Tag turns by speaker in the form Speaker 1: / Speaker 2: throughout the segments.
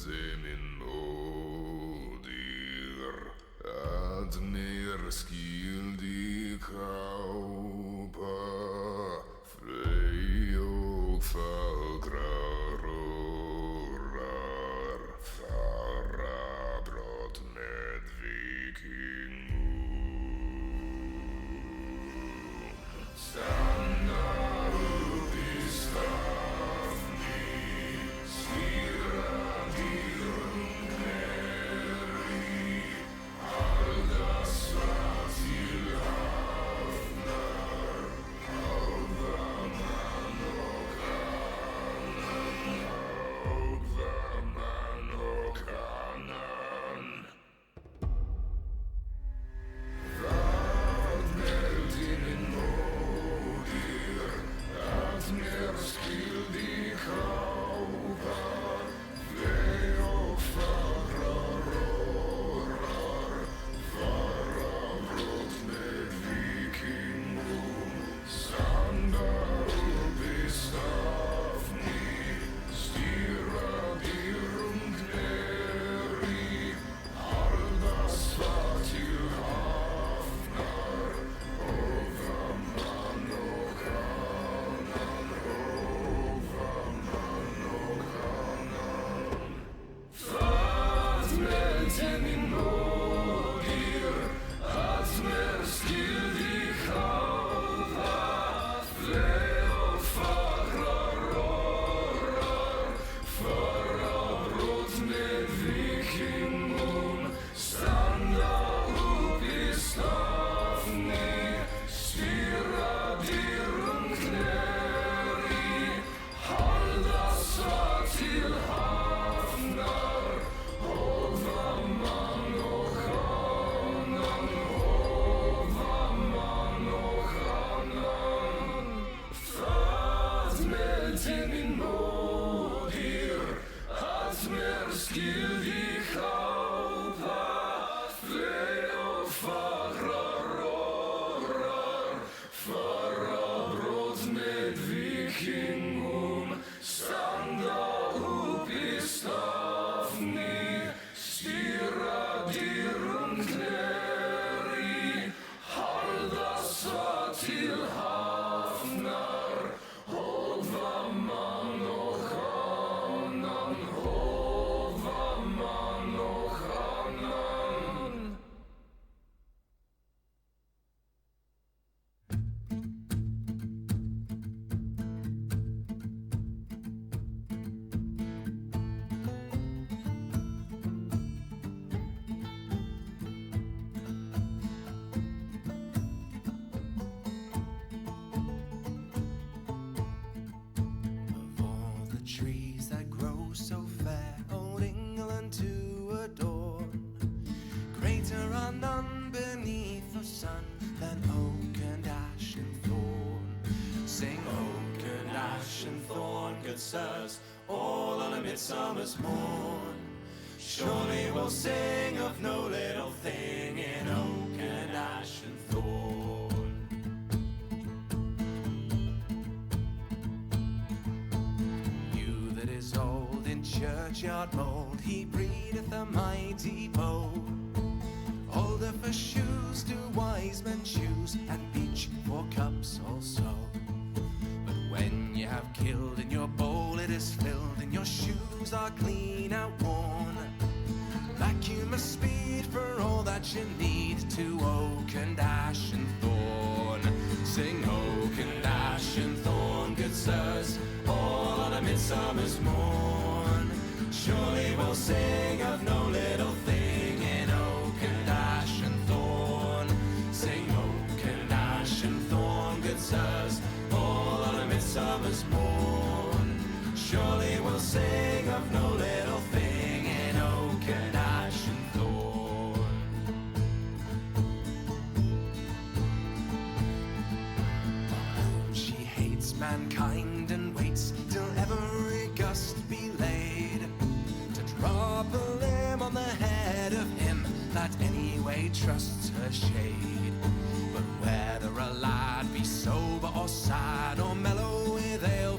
Speaker 1: min moder att mer skyldig kaupa frej och fagrar rörar fara brott med vikingor. Stanna upp i Stavni, stirra dirrung ner i Aldas svart till havnar, halva man och annan, halva man och annan. Vad mält i min moder att mer skyldig kaupa frej och fagra rörar fara brott med vikingdom. Stanna upp i Stavni, stirra dirrung ner i Aldas svart till havnar, hova man och annan, hova man och annan. Vad mält i min moder att mer skyldig kaupa frej och fagra rörar fara brott med vikingdom. Stanna upp i Stavni, stirra dirrung ner i Aldas svart till havnar, hova man och annan, hova man och annan. Vad mält i min moder att mer skyldig kaupa frej och fagra rörar fara brott med vikingdom. Stanna upp i Stavni, stirra dirrung ner i Aldas svart till havnar, hova man och annan, hova man och annan.
Speaker 2: Of all the trees that grow so fair, old England to adorn, greater are none beneath the sun than oak and ash and thorn. Sing oak and ash and thorn, good sirs, all on a midsummer's morn. Surely we'll sing of no little thing in oak and ash and thorn. You that is old in churchyard mould, he breedeth a mighty bow. Older for shoes do wise men choose, and beech for cups also. But when you have killed in your bowl, it is filled, and your shoes are clean outworn. Vacuum a speed for all that you need to oak and ash and thorn. Sing oak and ash and thorn, good sirs, all on a midsummer's morn. Surely we'll sing of no little thing in oak and ash and thorn. Sing oak and ash and thorn, good sirs, all on a midsummer's morn. Surely we'll sing of no little thing in oak and ash and thorn. She hates mankind and waits till every gust be laid, to drop a limb on the head of him that anyway trusts her shade. But whether a lad be sober or sad or mellow with ale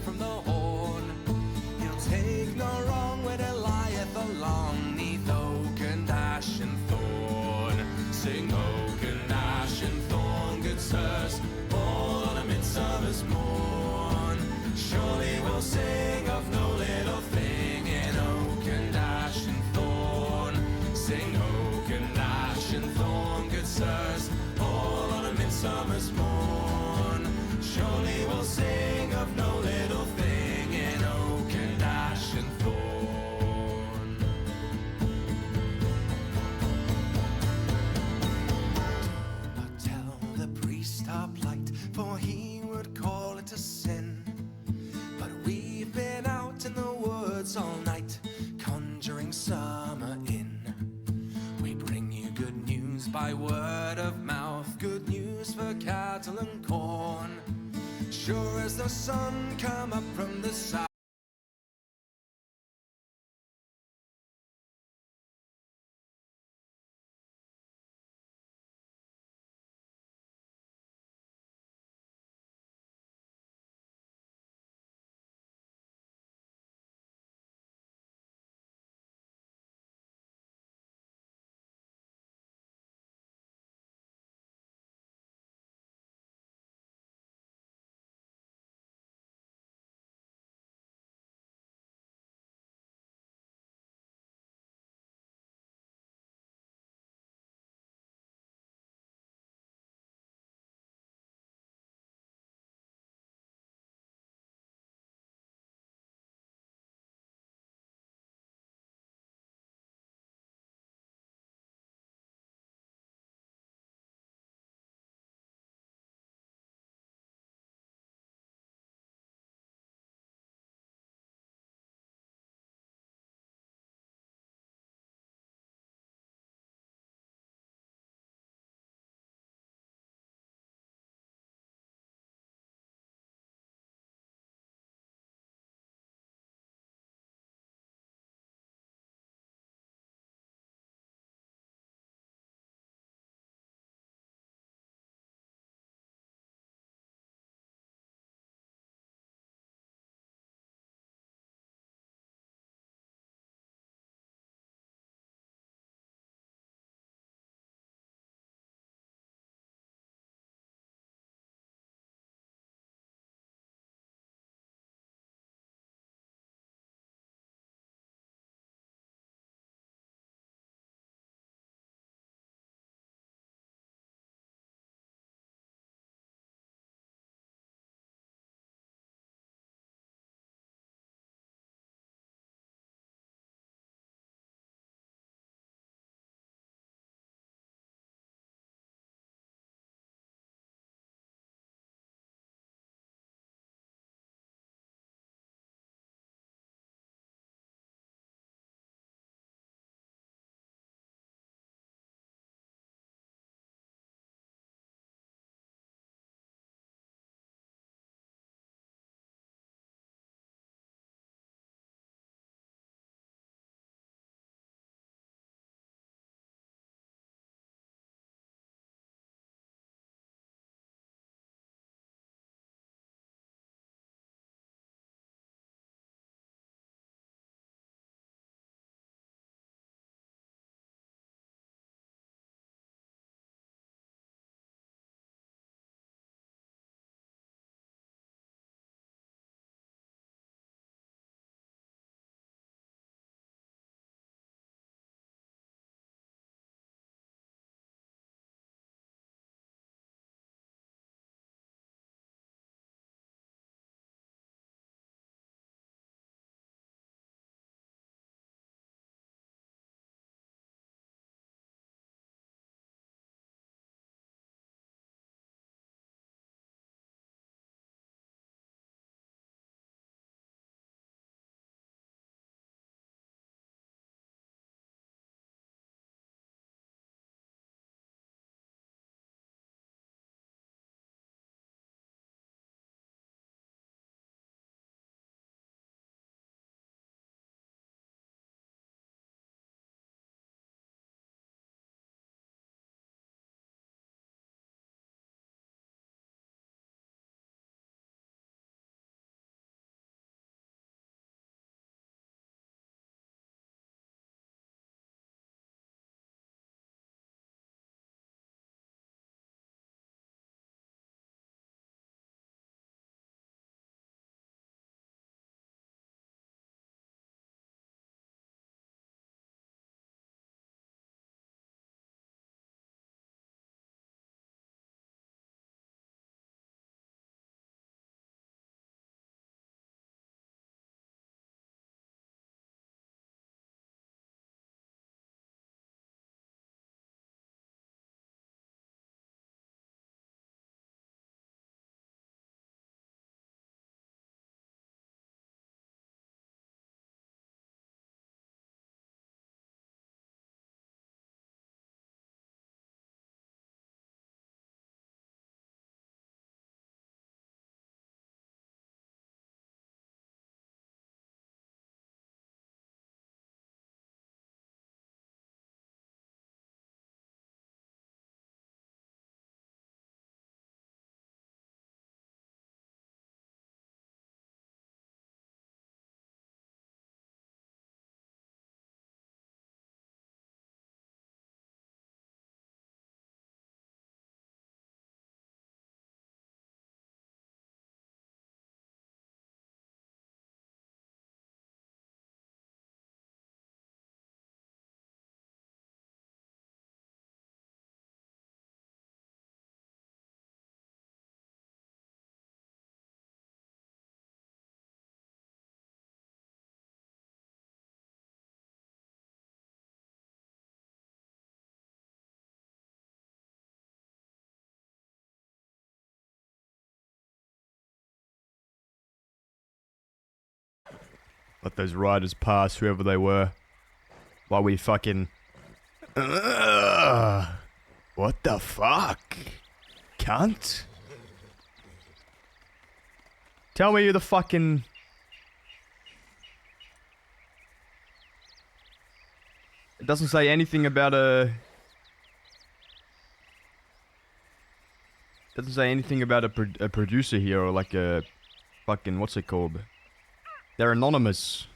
Speaker 2: by word of mouth, good news for cattle and corn. Sure as the sun come up from the south.
Speaker 3: Let those riders pass, whoever they were. While we fucking... What the fuck? Cunt? Tell me you're the fucking... It doesn't say anything about a... Doesn't say anything about a producer here or like a... Fucking, what's it called? They're anonymous.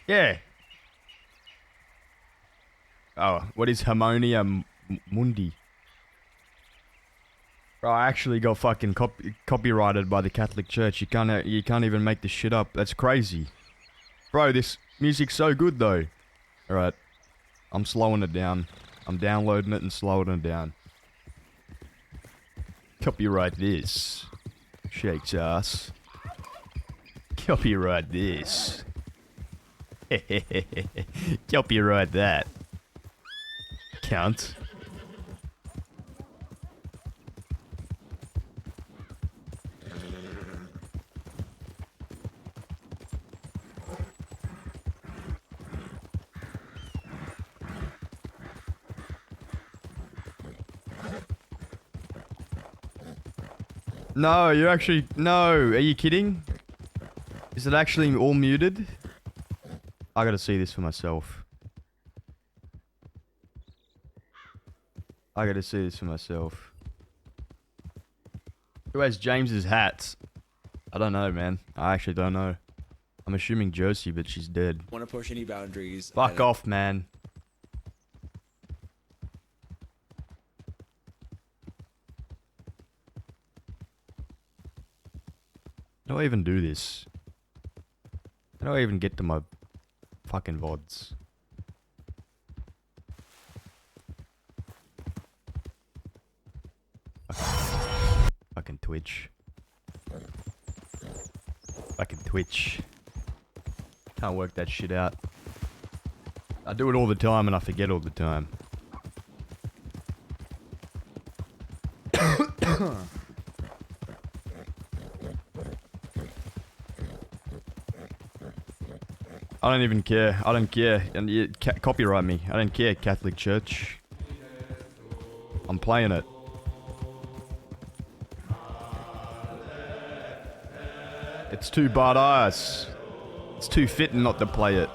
Speaker 3: Yeah. Oh, what is Harmonia Mundi? Bro, I actually got fucking copyrighted by the Catholic Church. You can't even make this shit up. That's crazy. Bro, this music's so good though. Alright. I'm slowing it down. I'm downloading it and slowing it down. Copyright this. Shakes ass. Copyright this. Copyright that. Count. No, you're actually... No, are you kidding? Is it actually all muted? I gotta see this for myself. I gotta see this for myself. Who has James's hats? I don't know, man. I actually don't know. I'm assuming Josie, but she's dead.
Speaker 4: Want to push any boundaries.
Speaker 3: Fuck off, man. How do I even do this? How do I even get to my fucking VODs? Fucking Twitch. Fucking Twitch. Can't work that shit out. I do it all the time and I forget all the time. I don't even care. I don't care. And you copyright me. I don't care, Catholic Church. I'm playing it. It's too badass. It's too fitting not to play it.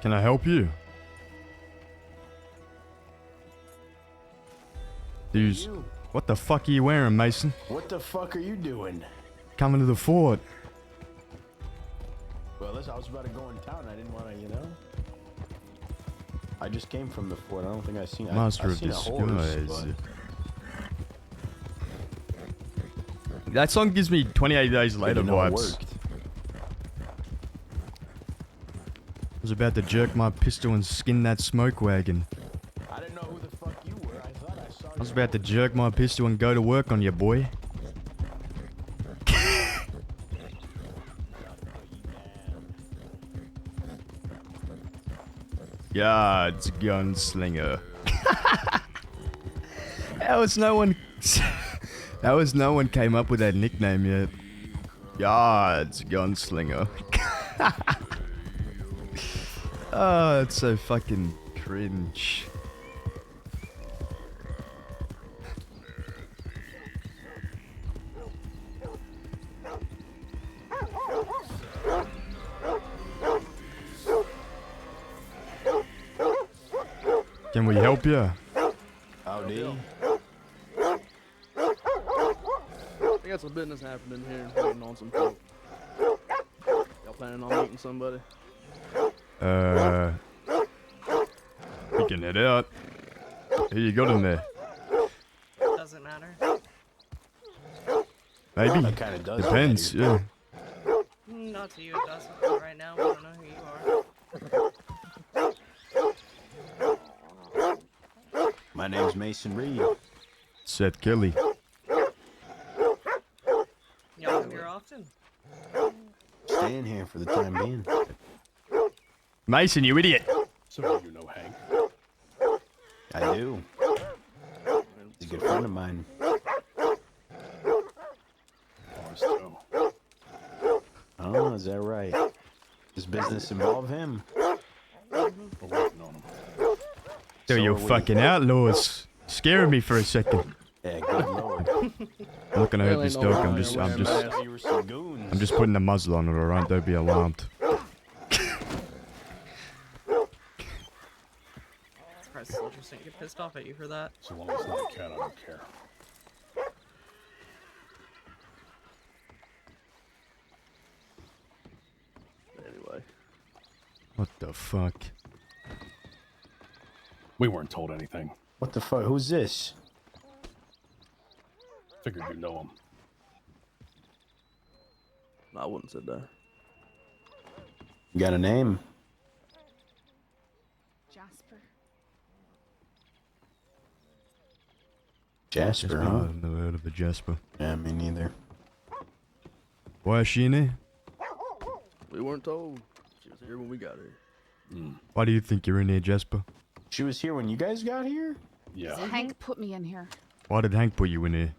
Speaker 3: Can I help you? Dude, what the fuck are you wearing, Mason?
Speaker 4: What the fuck are you doing?
Speaker 3: Coming to the fort.
Speaker 4: Well, listen, I was about to go in town. I didn't want to, you know. I just came from the fort. I don't think I've seen.
Speaker 3: Master
Speaker 4: I've
Speaker 3: of
Speaker 4: seen a horse,
Speaker 3: Disguise. That song gives me 28 Days
Speaker 4: but
Speaker 3: Later
Speaker 4: you know, it
Speaker 3: vibes.
Speaker 4: worked.
Speaker 3: I was about to jerk my pistol and skin that smoke wagon.
Speaker 4: I didn't know who the fuck you were. I thought I saw you.
Speaker 3: I was about to jerk my pistol and go to work on you, boy. God's gunslinger. How was no one? How was no one came up with that nickname yet? God's gunslinger. Oh, it's so fucking cringe. Can we help you?
Speaker 4: Howdy.
Speaker 5: I got some business happening here, waiting on some folk. Y'all planning on meeting somebody?
Speaker 3: We can head out. Here you got in there.
Speaker 6: Doesn't matter.
Speaker 3: Maybe.
Speaker 4: That kind of does.
Speaker 3: Depends,
Speaker 4: matter.
Speaker 3: yeah.
Speaker 6: Not to you, it doesn't. But right now, we don't know who you are.
Speaker 4: My name's Mason Reed.
Speaker 3: Seth Kelly.
Speaker 6: Y'all come here often?
Speaker 4: Staying here for the time being.
Speaker 3: Mason, you idiot.
Speaker 7: So you know Hank.
Speaker 4: I do. He's a good friend of mine.
Speaker 7: Ours too.
Speaker 4: Oh, is that right? Does business involve him?
Speaker 7: We're working on him.
Speaker 3: So you
Speaker 4: are we.
Speaker 3: fucking outlaws. Scaring me for a second.
Speaker 4: Yeah, good lord.
Speaker 3: I'm not gonna hurt
Speaker 5: Well,
Speaker 3: this
Speaker 5: ain't no
Speaker 3: dog.
Speaker 5: wrong
Speaker 3: I'm
Speaker 5: in
Speaker 3: just
Speaker 5: wearing masks.
Speaker 4: You were some goons.
Speaker 3: I'm just putting the muzzle on it, alright? Don't be alarmed.
Speaker 6: Surprised soldiers didn't get pissed off at you for that.
Speaker 7: So long as it's not a cat, I don't care.
Speaker 5: Anyway,
Speaker 3: What the fuck?
Speaker 7: We weren't told anything.
Speaker 4: What the fuck? Who's this?
Speaker 7: Figured you know him.
Speaker 5: I wouldn't say that.
Speaker 4: You got a name?
Speaker 8: Jasper.
Speaker 4: Jasper, huh?
Speaker 3: I've never heard of a Jasper.
Speaker 4: Yeah, me neither.
Speaker 3: Why is she in here?
Speaker 5: We weren't told. She was here when we got here.
Speaker 3: Why do you think you're in here, Jasper?
Speaker 4: She was here when you guys got here?
Speaker 7: Yeah.
Speaker 8: Hank put me in here.
Speaker 3: Why did Hank put you in here?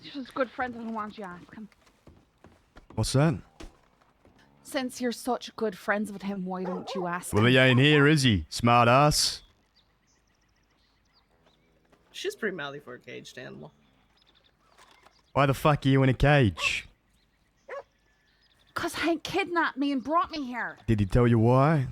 Speaker 8: She was good friends with him. Why don't you ask him?
Speaker 3: What's that?
Speaker 8: Since you're such good friends with him, why don't you ask
Speaker 3: Well,
Speaker 8: him?
Speaker 3: he ain't here, is he? Smart ass.
Speaker 6: She's pretty mouthy for a caged animal.
Speaker 3: Why the fuck are you in a cage?
Speaker 8: Because Hank kidnapped me and brought me here.
Speaker 3: Did he tell you why?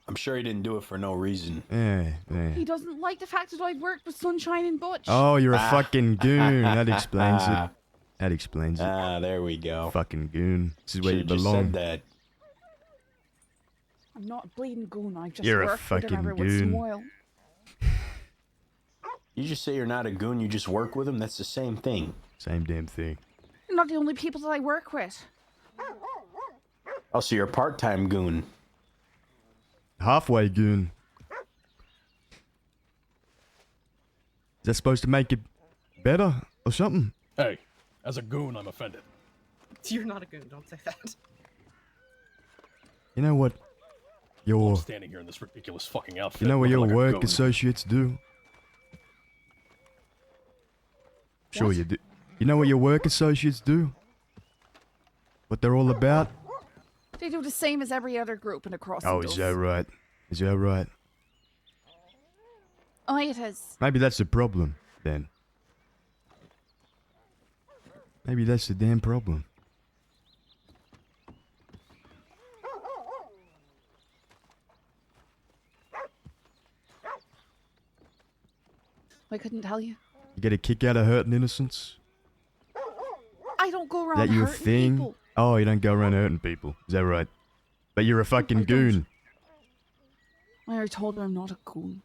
Speaker 4: I'm sure he didn't do it for no reason.
Speaker 3: Yeah.
Speaker 8: He doesn't like the fact that I've worked with Sunshine and Butch.
Speaker 3: Oh, you're a fucking goon. That explains it. That explains it.
Speaker 4: Ah, there we go.
Speaker 3: Fucking goon. This is where you
Speaker 4: Should've just
Speaker 3: belong.
Speaker 4: said that.
Speaker 8: I'm not a bleeding goon. I just
Speaker 3: You're a
Speaker 8: work with him
Speaker 3: fucking
Speaker 8: every once in
Speaker 3: goon.
Speaker 8: a while.
Speaker 4: You just say you're not a goon, you just work with him? That's the same thing.
Speaker 3: Same damn thing.
Speaker 8: You're not the only people that I work with.
Speaker 4: Oh, so you're a part-time goon.
Speaker 3: Halfway goon. Is that supposed to make it better or something?
Speaker 7: Hey, as a goon, I'm offended.
Speaker 6: You're not a goon, don't say that.
Speaker 3: You know what?
Speaker 7: I'm
Speaker 3: Your,
Speaker 7: standing here in this ridiculous fucking outfit.
Speaker 3: you know what
Speaker 7: looking
Speaker 3: your
Speaker 7: like a
Speaker 3: work
Speaker 7: goon.
Speaker 3: associates do? Sure
Speaker 8: What?
Speaker 3: you do. You know what your work associates do? What they're all about?
Speaker 8: They do the same as every other group in a crossing.
Speaker 3: Oh, is that right? Is that right?
Speaker 8: Oh, it is.
Speaker 3: Maybe that's the problem, then. Maybe that's the damn problem.
Speaker 8: I couldn't tell you.
Speaker 3: You get a kick out of hurting innocents?
Speaker 8: I don't go
Speaker 3: Is
Speaker 8: around
Speaker 3: that your
Speaker 8: hurting
Speaker 3: thing?
Speaker 8: people.
Speaker 3: Oh, you don't go around hurting people. Is that right? But you're a fucking goon.
Speaker 8: I already told her I'm not a goon.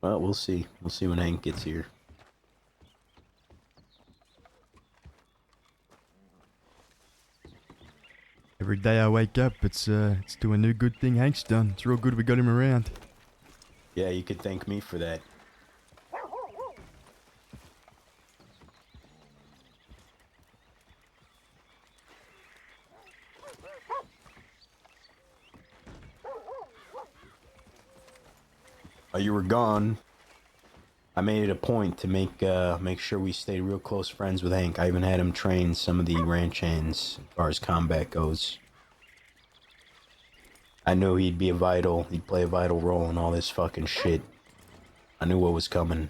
Speaker 4: Well, we'll see. We'll see when Hank gets here.
Speaker 3: Every day I wake up, it's doing a new good thing Hank's done. It's real good we got him around.
Speaker 4: Yeah, you could thank me for that. While you were gone, I made it a point to make sure we stayed real close friends with Hank. I even had him train some of the ranch hands as far as combat goes. I knew he'd play a vital role in all this fucking shit. I knew what was coming.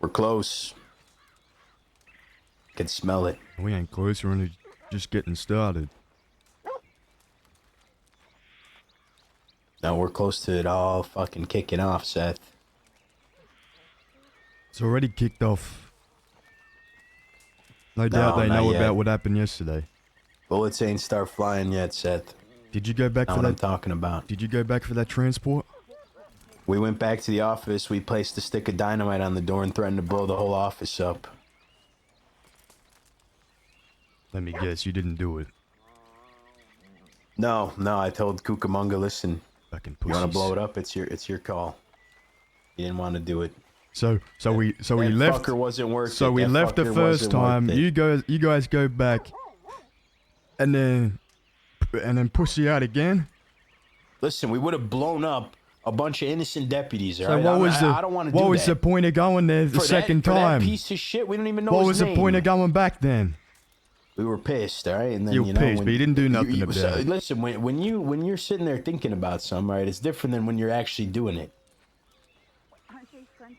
Speaker 4: We're close. Can smell it.
Speaker 3: We ain't close, we're only just getting started.
Speaker 4: Now we're close to it all fucking kicking off, Seth.
Speaker 3: It's already kicked off. No doubt they
Speaker 4: not
Speaker 3: know
Speaker 4: yet.
Speaker 3: about what happened yesterday.
Speaker 4: Bullets ain't start flying yet, Seth.
Speaker 3: Did you go back
Speaker 4: Not
Speaker 3: for
Speaker 4: what I'm
Speaker 3: that?
Speaker 4: talking about.
Speaker 3: Did you go back for that transport?
Speaker 4: We went back to the office, we placed a stick of dynamite on the door and threatened to blow the whole office up.
Speaker 3: Let me guess, you didn't do it.
Speaker 4: No, I told Cucamonga, listen,
Speaker 3: Fucking
Speaker 4: you
Speaker 3: pussies.
Speaker 4: wanna blow it up, it's your call. He didn't want to do it.
Speaker 3: So we
Speaker 4: That
Speaker 3: left.
Speaker 4: fucker wasn't worth it.
Speaker 3: So we
Speaker 4: That
Speaker 3: left the
Speaker 4: fucker
Speaker 3: first
Speaker 4: wasn't worth
Speaker 3: time.
Speaker 4: it.
Speaker 3: You guys go back, and then pussy out again.
Speaker 4: Listen, we would have blown up a bunch of innocent deputies,
Speaker 3: So
Speaker 4: alright?
Speaker 3: what was
Speaker 4: I don't want to do that.
Speaker 3: what was the point of going there the second
Speaker 4: For
Speaker 3: time?
Speaker 4: that piece of shit, we don't even know
Speaker 3: What
Speaker 4: his
Speaker 3: was the
Speaker 4: name.
Speaker 3: point of going back then?
Speaker 4: We were pissed, all right? And then
Speaker 3: You were pissed,
Speaker 4: when
Speaker 3: but you didn't do nothing about it.
Speaker 4: Listen, when you're sitting there thinking about something, right? It's different than when you're actually doing it.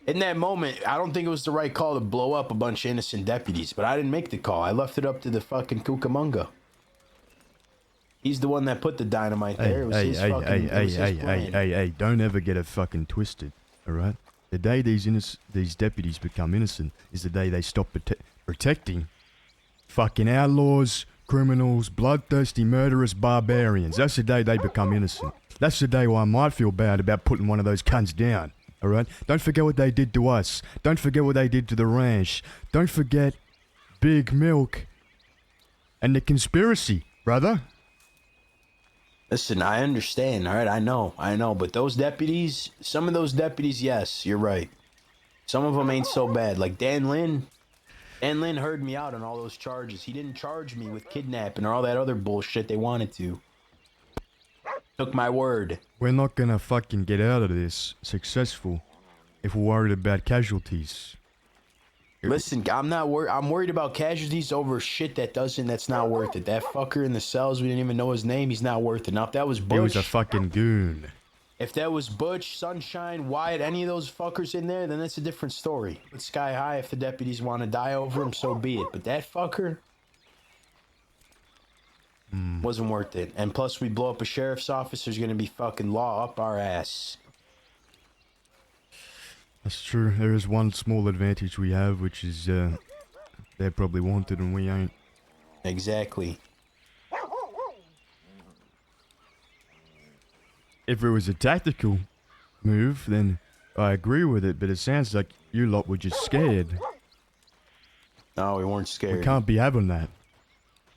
Speaker 4: In that moment, I don't think it was the right call to blow up a bunch of innocent deputies, but I didn't make the call. I left it up to the fucking Cucamonga. He's the one that put the dynamite there. It was his fucking plan.
Speaker 3: Hey, don't ever get it fucking twisted, alright? The day these deputies become innocent is the day they stop protecting fucking outlaws, criminals, bloodthirsty, murderous barbarians. That's the day they become innocent. That's the day where I might feel bad about putting one of those cunts down, alright? Don't forget what they did to us. Don't forget what they did to the ranch. Don't forget Big Milk and the conspiracy, brother.
Speaker 4: Listen, I understand, all right? I know. But those deputies, some of those deputies, yes, you're right. Some of them ain't so bad. Like Dan Lin. Dan Lin heard me out on all those charges. He didn't charge me with kidnapping or all that other bullshit they wanted to. Took my word.
Speaker 3: We're not gonna fucking get out of this successful if we're worried about casualties.
Speaker 4: Listen, I'm not worried. I'm worried about casualties over shit that's not worth it. That fucker in the cells, we didn't even know his name. He's not worth it. Now, if that was
Speaker 3: He was
Speaker 4: Butch,
Speaker 3: a fucking goon.
Speaker 4: if that was Butch, Sunshine, Wyatt, any of those fuckers in there, then that's a different story. But Sky High, if the deputies want to die over him, so be it. But that fucker wasn't worth it. And plus, we blow up a sheriff's office, there's gonna be fucking law up our ass.
Speaker 3: That's true. There is one small advantage we have, which is they're probably wanted and we ain't.
Speaker 4: Exactly.
Speaker 3: If it was a tactical move, then I agree with it, but it sounds like you lot were just scared.
Speaker 4: No, we weren't scared.
Speaker 3: We can't be having that.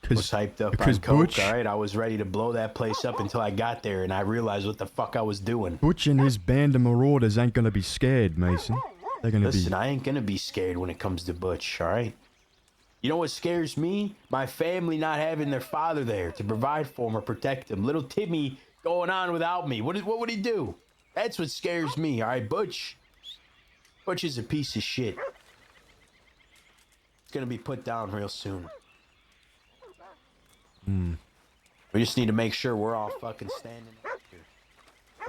Speaker 4: I was hyped up on coke, alright? I was ready to blow that place up until I got there and I realized what the fuck I was doing.
Speaker 3: Butch and his band of marauders ain't gonna be scared, Mason. They're gonna
Speaker 4: Listen, I ain't gonna be scared when it comes to Butch, alright? You know what scares me? My family not having their father there to provide for him or protect him. Little Timmy going on without me. What would he do? That's what scares me, alright? Butch is a piece of shit. It's gonna be put down real soon. We just need to make sure we're all fucking standing up here.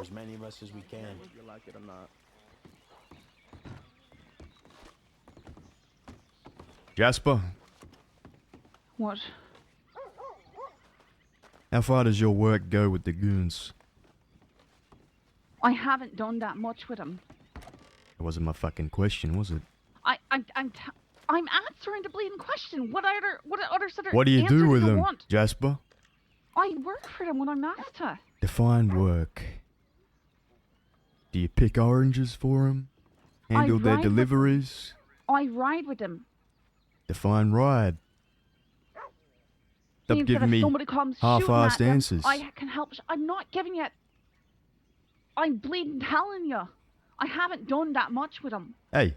Speaker 4: for as many of us as we can.
Speaker 5: Whether you like it or not.
Speaker 3: Jasper,
Speaker 8: What?
Speaker 3: how far does your work go with the goons?
Speaker 8: I haven't done that much with him.
Speaker 3: That wasn't my fucking question, was it?
Speaker 8: I'm answering the bleeding question. What other sort of
Speaker 3: What do you
Speaker 8: answer
Speaker 3: do with them,
Speaker 8: want?
Speaker 3: Jasper?
Speaker 8: I work for them when I'm asked to.
Speaker 3: Define work. Do you pick oranges for them? Handle their
Speaker 8: ride with them.
Speaker 3: deliveries?
Speaker 8: I ride with them.
Speaker 3: Define ride. Stop
Speaker 8: Means that
Speaker 3: giving
Speaker 8: if
Speaker 3: me
Speaker 8: somebody comes shooting at
Speaker 3: half-assed
Speaker 8: them,
Speaker 3: answers.
Speaker 8: I can help. I'm not giving you. I'm bleeding telling you. I haven't done that much with them.
Speaker 3: Hey,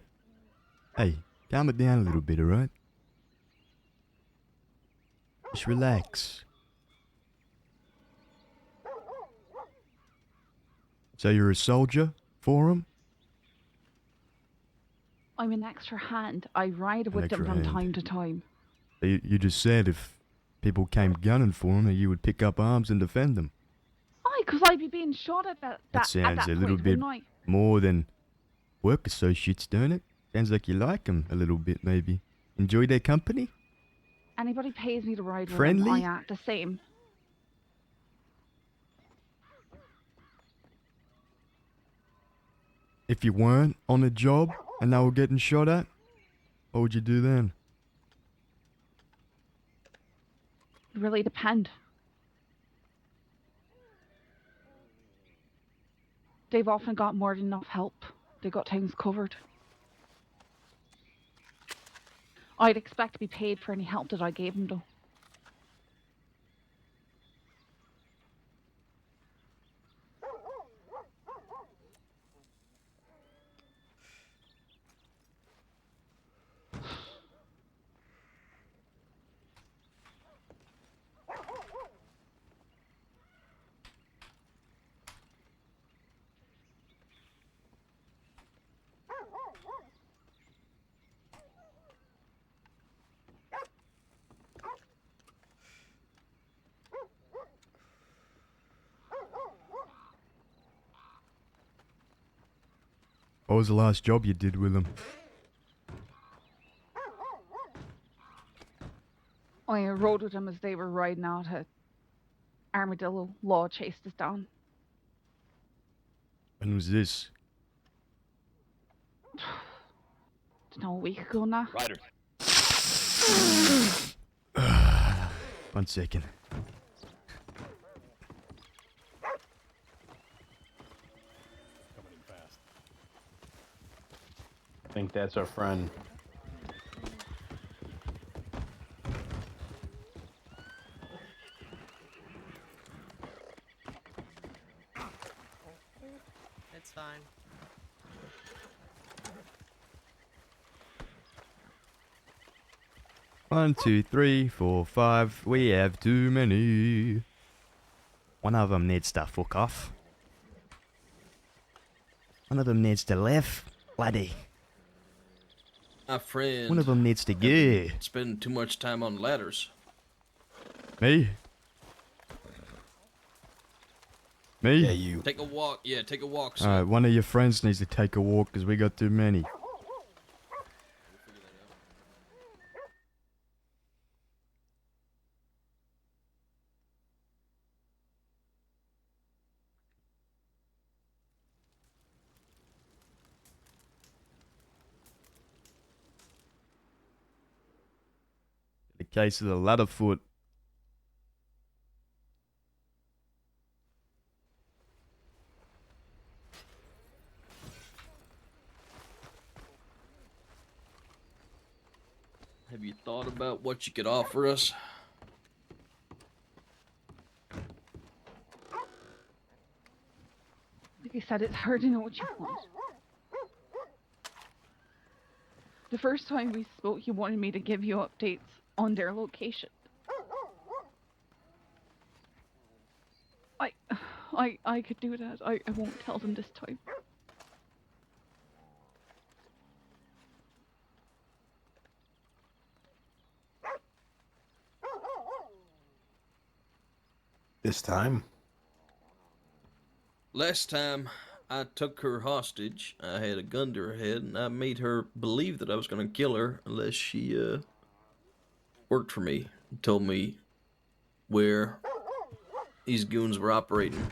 Speaker 3: calm it down a little bit, alright? Just relax. So you're a soldier for him?
Speaker 8: I'm an extra hand. I ride with them
Speaker 3: extra
Speaker 8: from
Speaker 3: hand.
Speaker 8: time to time.
Speaker 3: You just said if people came gunning for him, that you would pick up arms and defend them.
Speaker 8: Aye, because I'd be being shot at
Speaker 3: That
Speaker 8: at
Speaker 3: sounds
Speaker 8: that
Speaker 3: a little
Speaker 8: point,
Speaker 3: bit
Speaker 8: wouldn't I?
Speaker 3: more than work associates, don't it? Sounds like you like them a little bit, maybe. Enjoy their company?
Speaker 8: Anybody pays me to ride with
Speaker 3: Friendly?
Speaker 8: them, I act the same.
Speaker 3: If you weren't on a job and they were getting shot at, what would you do then?
Speaker 8: It really depend. They've often got more than enough help. They got things covered. I'd expect to be paid for any help that I gave them, though.
Speaker 3: What was the last job you did with them?
Speaker 8: I rode with them as they were riding out at Armadillo. Law chased us down.
Speaker 3: When was this?
Speaker 8: Don't know, a week ago now.
Speaker 7: Ryder.
Speaker 3: 1 second.
Speaker 7: Coming in fast.
Speaker 4: I think that's our friend.
Speaker 6: It's fine.
Speaker 3: One, 2, 3, 4, 5. We have too many. One of them needs to fuck off. One of them needs to leave, laddie.
Speaker 9: My friend.
Speaker 3: One of them needs to go.
Speaker 9: Spend too much time on ladders.
Speaker 3: Me? Me?
Speaker 4: Yeah, you.
Speaker 9: Take a walk. Yeah, take a walk. Son.
Speaker 3: Alright, one of your friends needs to take a walk because we got too many. The case of the ladder foot.
Speaker 9: Have you thought about what you could offer us?
Speaker 8: Like I said, it's hard to know what you want. The first time we spoke, you wanted me to give you updates on their location. I could do that. I won't tell them this time.
Speaker 4: This time?
Speaker 9: Last time I took her hostage, I had a gun to her head, and I made her believe that I was gonna kill her unless she worked for me and told me where these goons were operating.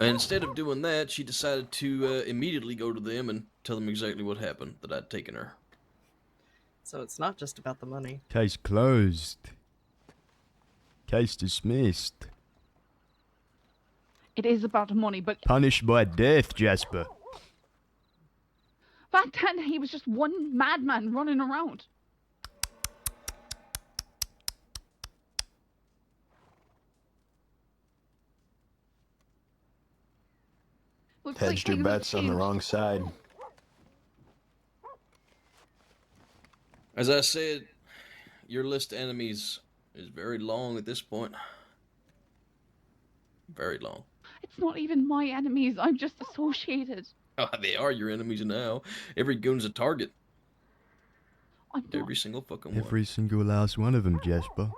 Speaker 9: And instead of doing that, she decided to immediately go to them and tell them exactly what happened, that I'd taken her.
Speaker 6: So it's not just about the money.
Speaker 3: Case closed. Case dismissed.
Speaker 8: It is about money, but
Speaker 3: Punished by death, Jasper.
Speaker 8: back then he was just one madman running around. Looks like
Speaker 4: Hedged your
Speaker 8: things have
Speaker 4: bets on the
Speaker 8: changed.
Speaker 4: wrong side.
Speaker 9: As I said, your list of enemies is very long at this point. Very long.
Speaker 8: It's not even my enemies. I'm just associated.
Speaker 9: Oh, they are your enemies now. Every goon's a target.
Speaker 8: I'm not.
Speaker 9: Every single fucking one.
Speaker 3: Every single last one of them, Jasper.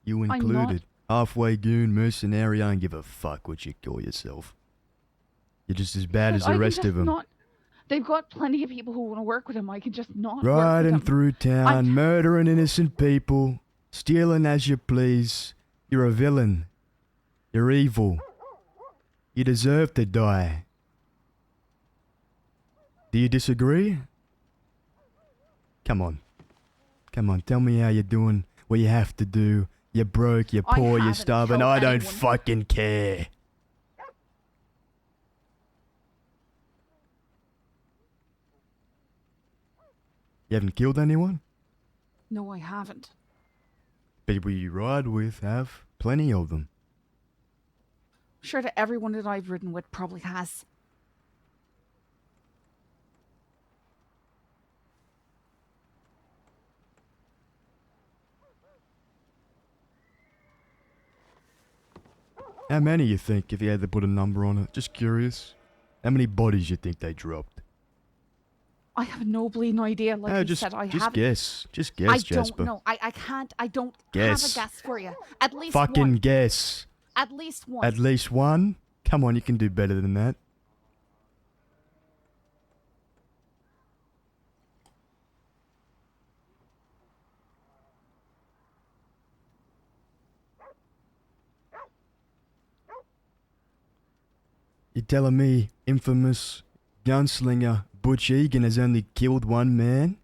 Speaker 3: You
Speaker 8: I'm not.
Speaker 3: included. Halfway goon, mercenary, I don't give a fuck what you call yourself. You're just as bad
Speaker 8: But
Speaker 3: as
Speaker 8: I
Speaker 3: the
Speaker 8: can
Speaker 3: rest
Speaker 8: just
Speaker 3: of them.
Speaker 8: not. They've got plenty of people who want to work with him. I can just not work with
Speaker 3: Riding
Speaker 8: them.
Speaker 3: through town, murdering innocent people, stealing as you please. You're a villain. You're evil. You deserve to die. Do you disagree? Come on. Come on, tell me how you're doing, what you have to do. You're broke, you're
Speaker 8: I
Speaker 3: poor, you're
Speaker 8: haven't
Speaker 3: starving.
Speaker 8: killed
Speaker 3: I don't
Speaker 8: anyone.
Speaker 3: fucking care. You haven't killed anyone?
Speaker 8: No, I haven't.
Speaker 3: People you ride with have. Plenty of them.
Speaker 8: Sure that everyone that I've ridden with probably has.
Speaker 3: How many you think, if you had to put a number on it? Just curious. How many bodies you think they dropped?
Speaker 8: I have no bleeding idea. Like you
Speaker 3: just,
Speaker 8: said, I
Speaker 3: just
Speaker 8: haven't.
Speaker 3: guess. Just guess,
Speaker 8: I
Speaker 3: Jasper.
Speaker 8: don't know. I can't. I don't have
Speaker 3: Guess.
Speaker 8: a guess for you. At least
Speaker 3: Fucking
Speaker 8: one.
Speaker 3: guess.
Speaker 8: At least one.
Speaker 3: At least one? Come on, you can do better than that. You're telling me infamous gunslinger Butch Egan has only killed one man?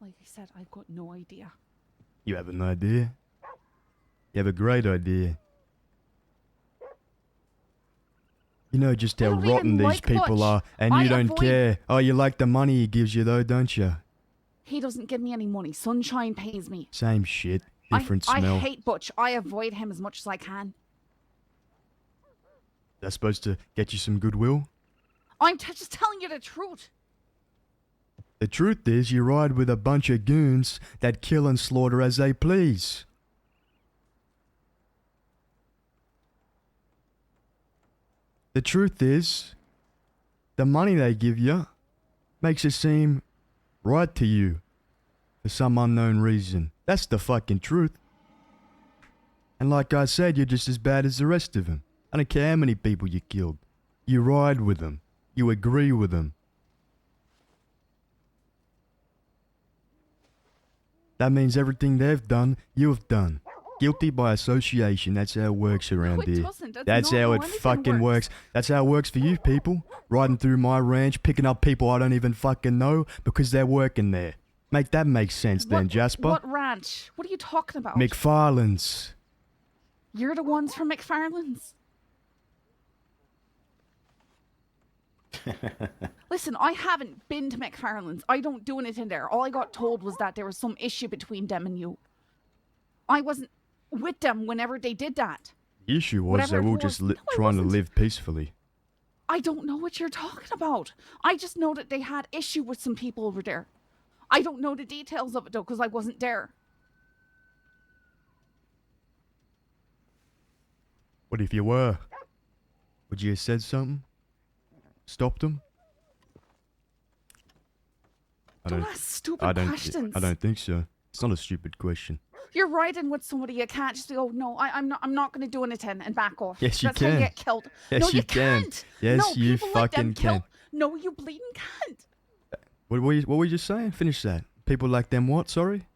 Speaker 8: Like I said, I've got no idea.
Speaker 3: You have an idea? You have a great idea. You know just
Speaker 8: I
Speaker 3: how
Speaker 8: don't even
Speaker 3: rotten these
Speaker 8: like
Speaker 3: people
Speaker 8: Butch.
Speaker 3: are, and you
Speaker 8: I
Speaker 3: don't
Speaker 8: avoid-
Speaker 3: care. Oh, you like the money he gives you though, don't you?
Speaker 8: He doesn't give me any money. Sunshine pays me.
Speaker 3: Same shit, different
Speaker 8: I
Speaker 3: smell.
Speaker 8: hate Butch. I avoid him as much as I can.
Speaker 3: That's supposed to get you some goodwill?
Speaker 8: I'm just telling you the truth.
Speaker 3: The truth is, you ride with a bunch of goons that kill and slaughter as they please. The truth is, the money they give you makes it seem right to you for some unknown reason. That's the fucking truth. And like I said, you're just as bad as the rest of them. I don't care how many people you killed. You ride with them. You agree with them. That means everything they've done, you've done. Guilty by association. That's how it works around
Speaker 8: it
Speaker 3: here.
Speaker 8: doesn't. That's
Speaker 3: That's
Speaker 8: not
Speaker 3: how
Speaker 8: how
Speaker 3: it
Speaker 8: anything
Speaker 3: fucking
Speaker 8: works.
Speaker 3: works. That's how it works for you people. Riding through my ranch, picking up people I don't even fucking know because they're working there. Make that make sense then, Jasper.
Speaker 8: What ranch? What are you talking about?
Speaker 3: McFarland's.
Speaker 8: You're the ones from McFarland's. Listen, I haven't been to McFarland's. I don't do anything there. All I got told was that there was some issue between them and you. I wasn't with them whenever they did that.
Speaker 3: The issue was
Speaker 8: Whatever
Speaker 3: they
Speaker 8: it
Speaker 3: were all
Speaker 8: was.
Speaker 3: just
Speaker 8: No, I
Speaker 3: trying to
Speaker 8: wasn't.
Speaker 3: live peacefully.
Speaker 8: I don't know what you're talking about. I just know that they had issue with some people over there. I don't know the details of it though, because I wasn't there.
Speaker 3: What if you were? Would you have said something? Stopped them?
Speaker 8: Don't ask stupid
Speaker 3: I don't
Speaker 8: questions.
Speaker 3: think so. It's not a stupid question.
Speaker 8: You're riding with somebody. You can't just go, no, I'm not going to do anything and back off.
Speaker 3: Yes, you
Speaker 8: That's how you
Speaker 3: can.
Speaker 8: get killed.
Speaker 3: Yes,
Speaker 8: no,
Speaker 3: you can.
Speaker 8: can't.
Speaker 3: Yes,
Speaker 8: no,
Speaker 3: you
Speaker 8: people like them
Speaker 3: fucking can.
Speaker 8: No, you bleeding can't.
Speaker 3: What were you just saying? Finish that. People like them what? Sorry?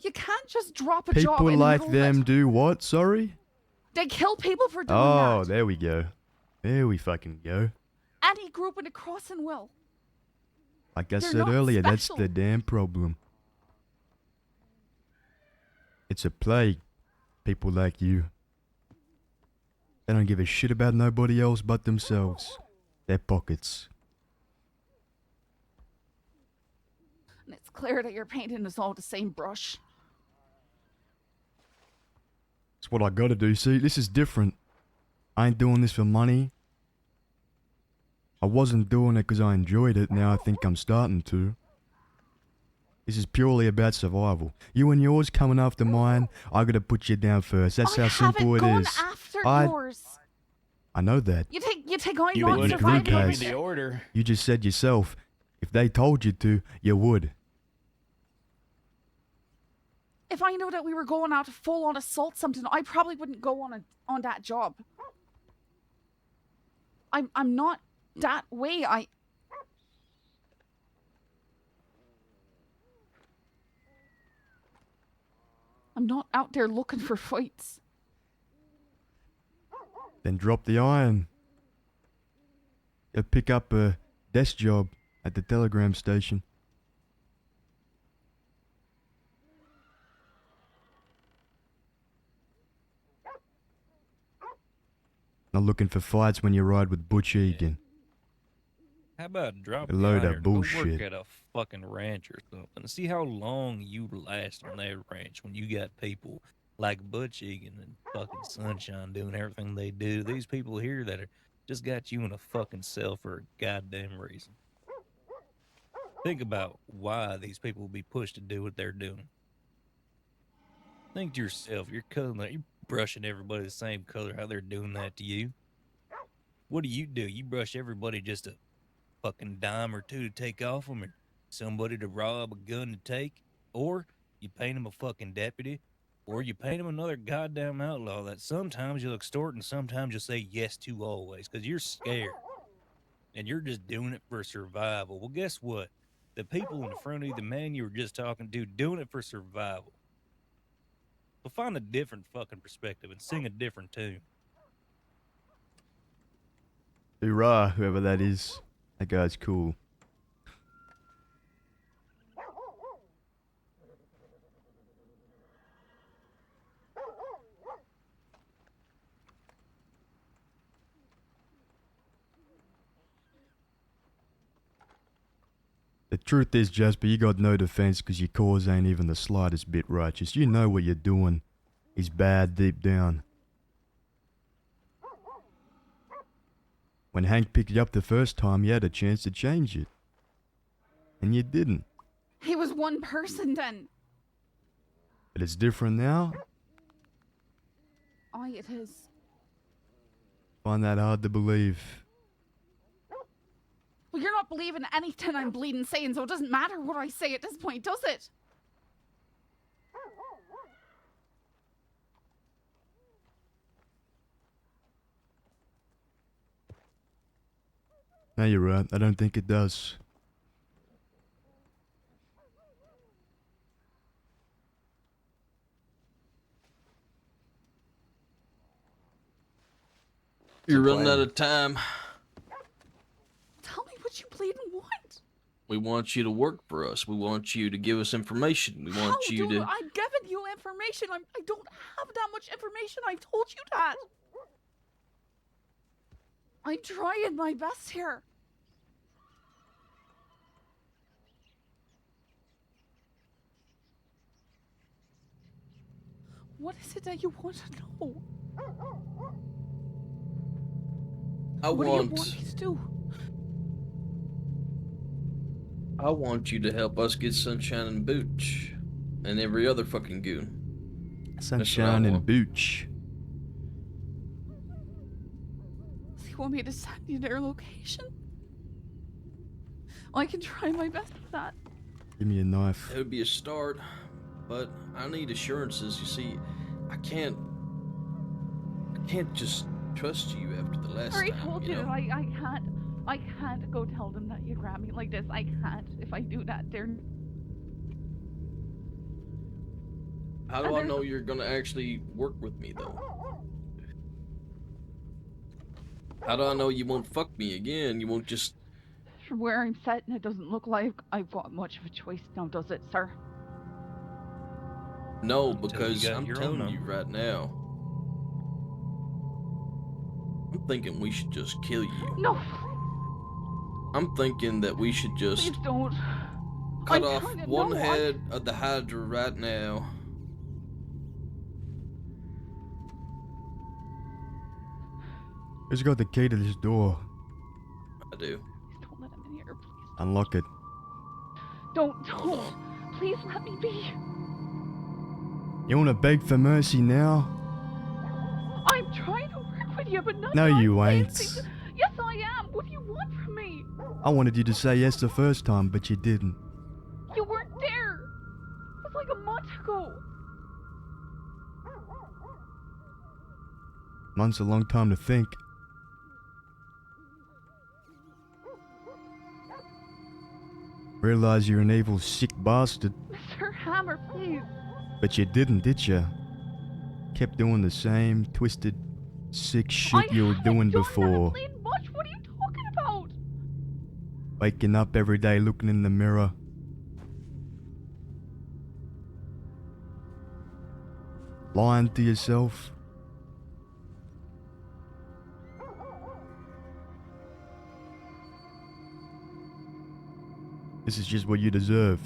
Speaker 8: You can't just drop a job
Speaker 3: People
Speaker 8: in the
Speaker 3: like
Speaker 8: middle of
Speaker 3: them
Speaker 8: it.
Speaker 3: do what? Sorry?
Speaker 8: They kill people for doing
Speaker 3: Oh,
Speaker 8: that.
Speaker 3: there we go. There we fucking go.
Speaker 8: Any group in a crossing will.
Speaker 3: Like I
Speaker 8: They're
Speaker 3: said
Speaker 8: not
Speaker 3: earlier, that's
Speaker 8: special.
Speaker 3: the damn problem. It's a plague. People like you. They don't give a shit about nobody else but themselves. Their pockets.
Speaker 8: And it's clear that you're painting us all the same brush.
Speaker 3: It's what I gotta do. See, this is different. I ain't doing this for money. I wasn't doing it because I enjoyed it. Now I think I'm starting to. This is purely about survival. You and yours coming after mine, I gotta put you down first. That's how simple it
Speaker 8: haven't
Speaker 3: is.
Speaker 8: gone after
Speaker 3: I-
Speaker 8: yours.
Speaker 3: I know that.
Speaker 8: You think I'm
Speaker 4: You
Speaker 8: not
Speaker 4: would
Speaker 3: the
Speaker 4: if
Speaker 3: group
Speaker 4: they gave
Speaker 8: surviving?
Speaker 3: has.
Speaker 4: you the order.
Speaker 3: You just said yourself, if they told you to, you would.
Speaker 8: If I knew that we were going out to full on assault something, I probably wouldn't go on that job. I'm not that way. I'm not out there looking for fights.
Speaker 3: Then drop the iron. You'll pick up a desk job at the telegram station. Not looking for fights when you ride with Butch Egan.
Speaker 10: How about drop
Speaker 3: A load
Speaker 10: the
Speaker 3: of
Speaker 10: iron, go
Speaker 3: bullshit.
Speaker 10: work at a fucking ranch or something. See how long you last on that ranch when you got people like Butch Egan and fucking Sunshine doing everything they do. These people here that are just got you in a fucking cell for a goddamn reason. Think about why these people will be pushed to do what they're doing. Think to yourself, you're brushing everybody the same color, how they're doing that to you. What do? You brush everybody just a fucking dime or two to take off them, or somebody to rob, a gun to take, or you paint them a fucking deputy, or you paint them another goddamn outlaw that sometimes you'll extort and sometimes you'll say yes to always, because you're scared. And you're just doing it for survival. Well, guess what? The people in front of you, the man you were just talking to, doing it for survival. So find a different fucking perspective and sing a different tune.
Speaker 3: Hoorah, whoever that is. That guy's cool. The truth is, Jasper, you got no defense because your cause ain't even the slightest bit righteous. You know what you're doing is bad deep down. When Hank picked you up the first time, you had a chance to change it. And you didn't.
Speaker 8: He was one person then.
Speaker 3: But it's different now.
Speaker 8: Aye, it is.
Speaker 3: Find that hard to believe.
Speaker 8: Well, you're not believing anything I'm bleeding saying, so it doesn't matter what I say at this point, does it?
Speaker 3: No, you're right. I don't think it does.
Speaker 9: You're running out of time.
Speaker 8: Tell me what you bleeding want.
Speaker 9: We want you to work for us. We want you to give us information. We want
Speaker 8: How
Speaker 9: you
Speaker 8: do
Speaker 9: to.
Speaker 8: I'm giving you information. I don't have that much information. I've told you that. I'm trying my best here. What is it that you want to know? What do you want me to do?
Speaker 9: I want you to help us get Sunshine and Booch, and every other fucking goon.
Speaker 3: Sunshine and Booch.
Speaker 8: Do you want me to send you their location? I can try my best with that.
Speaker 3: Give me a knife.
Speaker 9: It would be a start. but I need assurances. You see, I can't just trust you after the last
Speaker 8: I already
Speaker 9: time,
Speaker 8: told
Speaker 9: you
Speaker 8: you
Speaker 9: know?
Speaker 8: that I can't go tell them that you grabbed me like this. I can't. If I do that, they're...
Speaker 9: How do I know you're gonna actually work with me, though? How do I know you won't fuck me again? You won't just...
Speaker 8: From where I'm sitting, it doesn't look like I've got much of a choice now, does it, sir?
Speaker 9: No,
Speaker 10: Until you
Speaker 9: because
Speaker 10: got
Speaker 9: I'm
Speaker 10: your own
Speaker 9: telling you
Speaker 10: number.
Speaker 9: right now, I'm thinking we should just kill you.
Speaker 8: No,
Speaker 9: I'm thinking that we should
Speaker 8: please
Speaker 9: just
Speaker 8: don't.
Speaker 9: cut
Speaker 8: I'm
Speaker 9: off
Speaker 8: trying to
Speaker 9: one
Speaker 8: know,
Speaker 9: head of the Hydra right now.
Speaker 3: Who's got the key to this door?
Speaker 9: I do.
Speaker 8: Please don't let him in here, please.
Speaker 3: Unlock it.
Speaker 8: Don't.
Speaker 9: Hold on.
Speaker 8: Please let me be.
Speaker 3: You wanna beg for mercy now?
Speaker 8: I'm trying to work with you, but not
Speaker 3: No, you
Speaker 8: please.
Speaker 3: ain't.
Speaker 8: Yes, I am. What do you want from me?
Speaker 3: I wanted you to say yes the first time, but you didn't.
Speaker 8: You weren't there. It was like a month ago.
Speaker 3: Month's a long time to think. Realize you're an evil, sick bastard.
Speaker 8: Mr. Hammer, please.
Speaker 3: But you didn't, did you? Kept doing the same twisted, sick shit you were doing before.
Speaker 8: Much. What are you talking about?
Speaker 3: Waking up every day looking in the mirror. Lying to yourself. This is just what you deserve.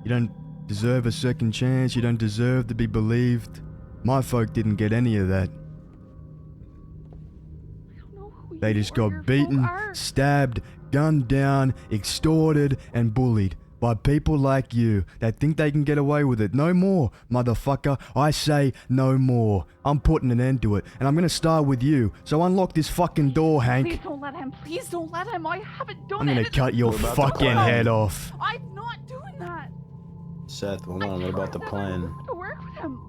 Speaker 3: You don't deserve a second chance. You don't deserve to be believed. My folk didn't get any of that.
Speaker 8: I don't know who
Speaker 3: They
Speaker 8: you
Speaker 3: just
Speaker 8: or your
Speaker 3: got
Speaker 8: folk
Speaker 3: beaten,
Speaker 8: are.
Speaker 3: stabbed, gunned down, extorted, and bullied by people like you that think they can get away with it. No more, motherfucker. I say no more. I'm putting an end to it, and I'm gonna start with you. So unlock this fucking door, Hank.
Speaker 8: Please don't let him. Please don't let him. I haven't done
Speaker 3: I'm gonna
Speaker 8: anything.
Speaker 3: cut your
Speaker 4: What about the
Speaker 3: fucking
Speaker 4: plan?
Speaker 3: head off.
Speaker 8: I'm not doing that.
Speaker 4: Seth, hold on.
Speaker 8: I
Speaker 4: What about the
Speaker 8: told them I
Speaker 4: plan?
Speaker 8: wanted to work with him.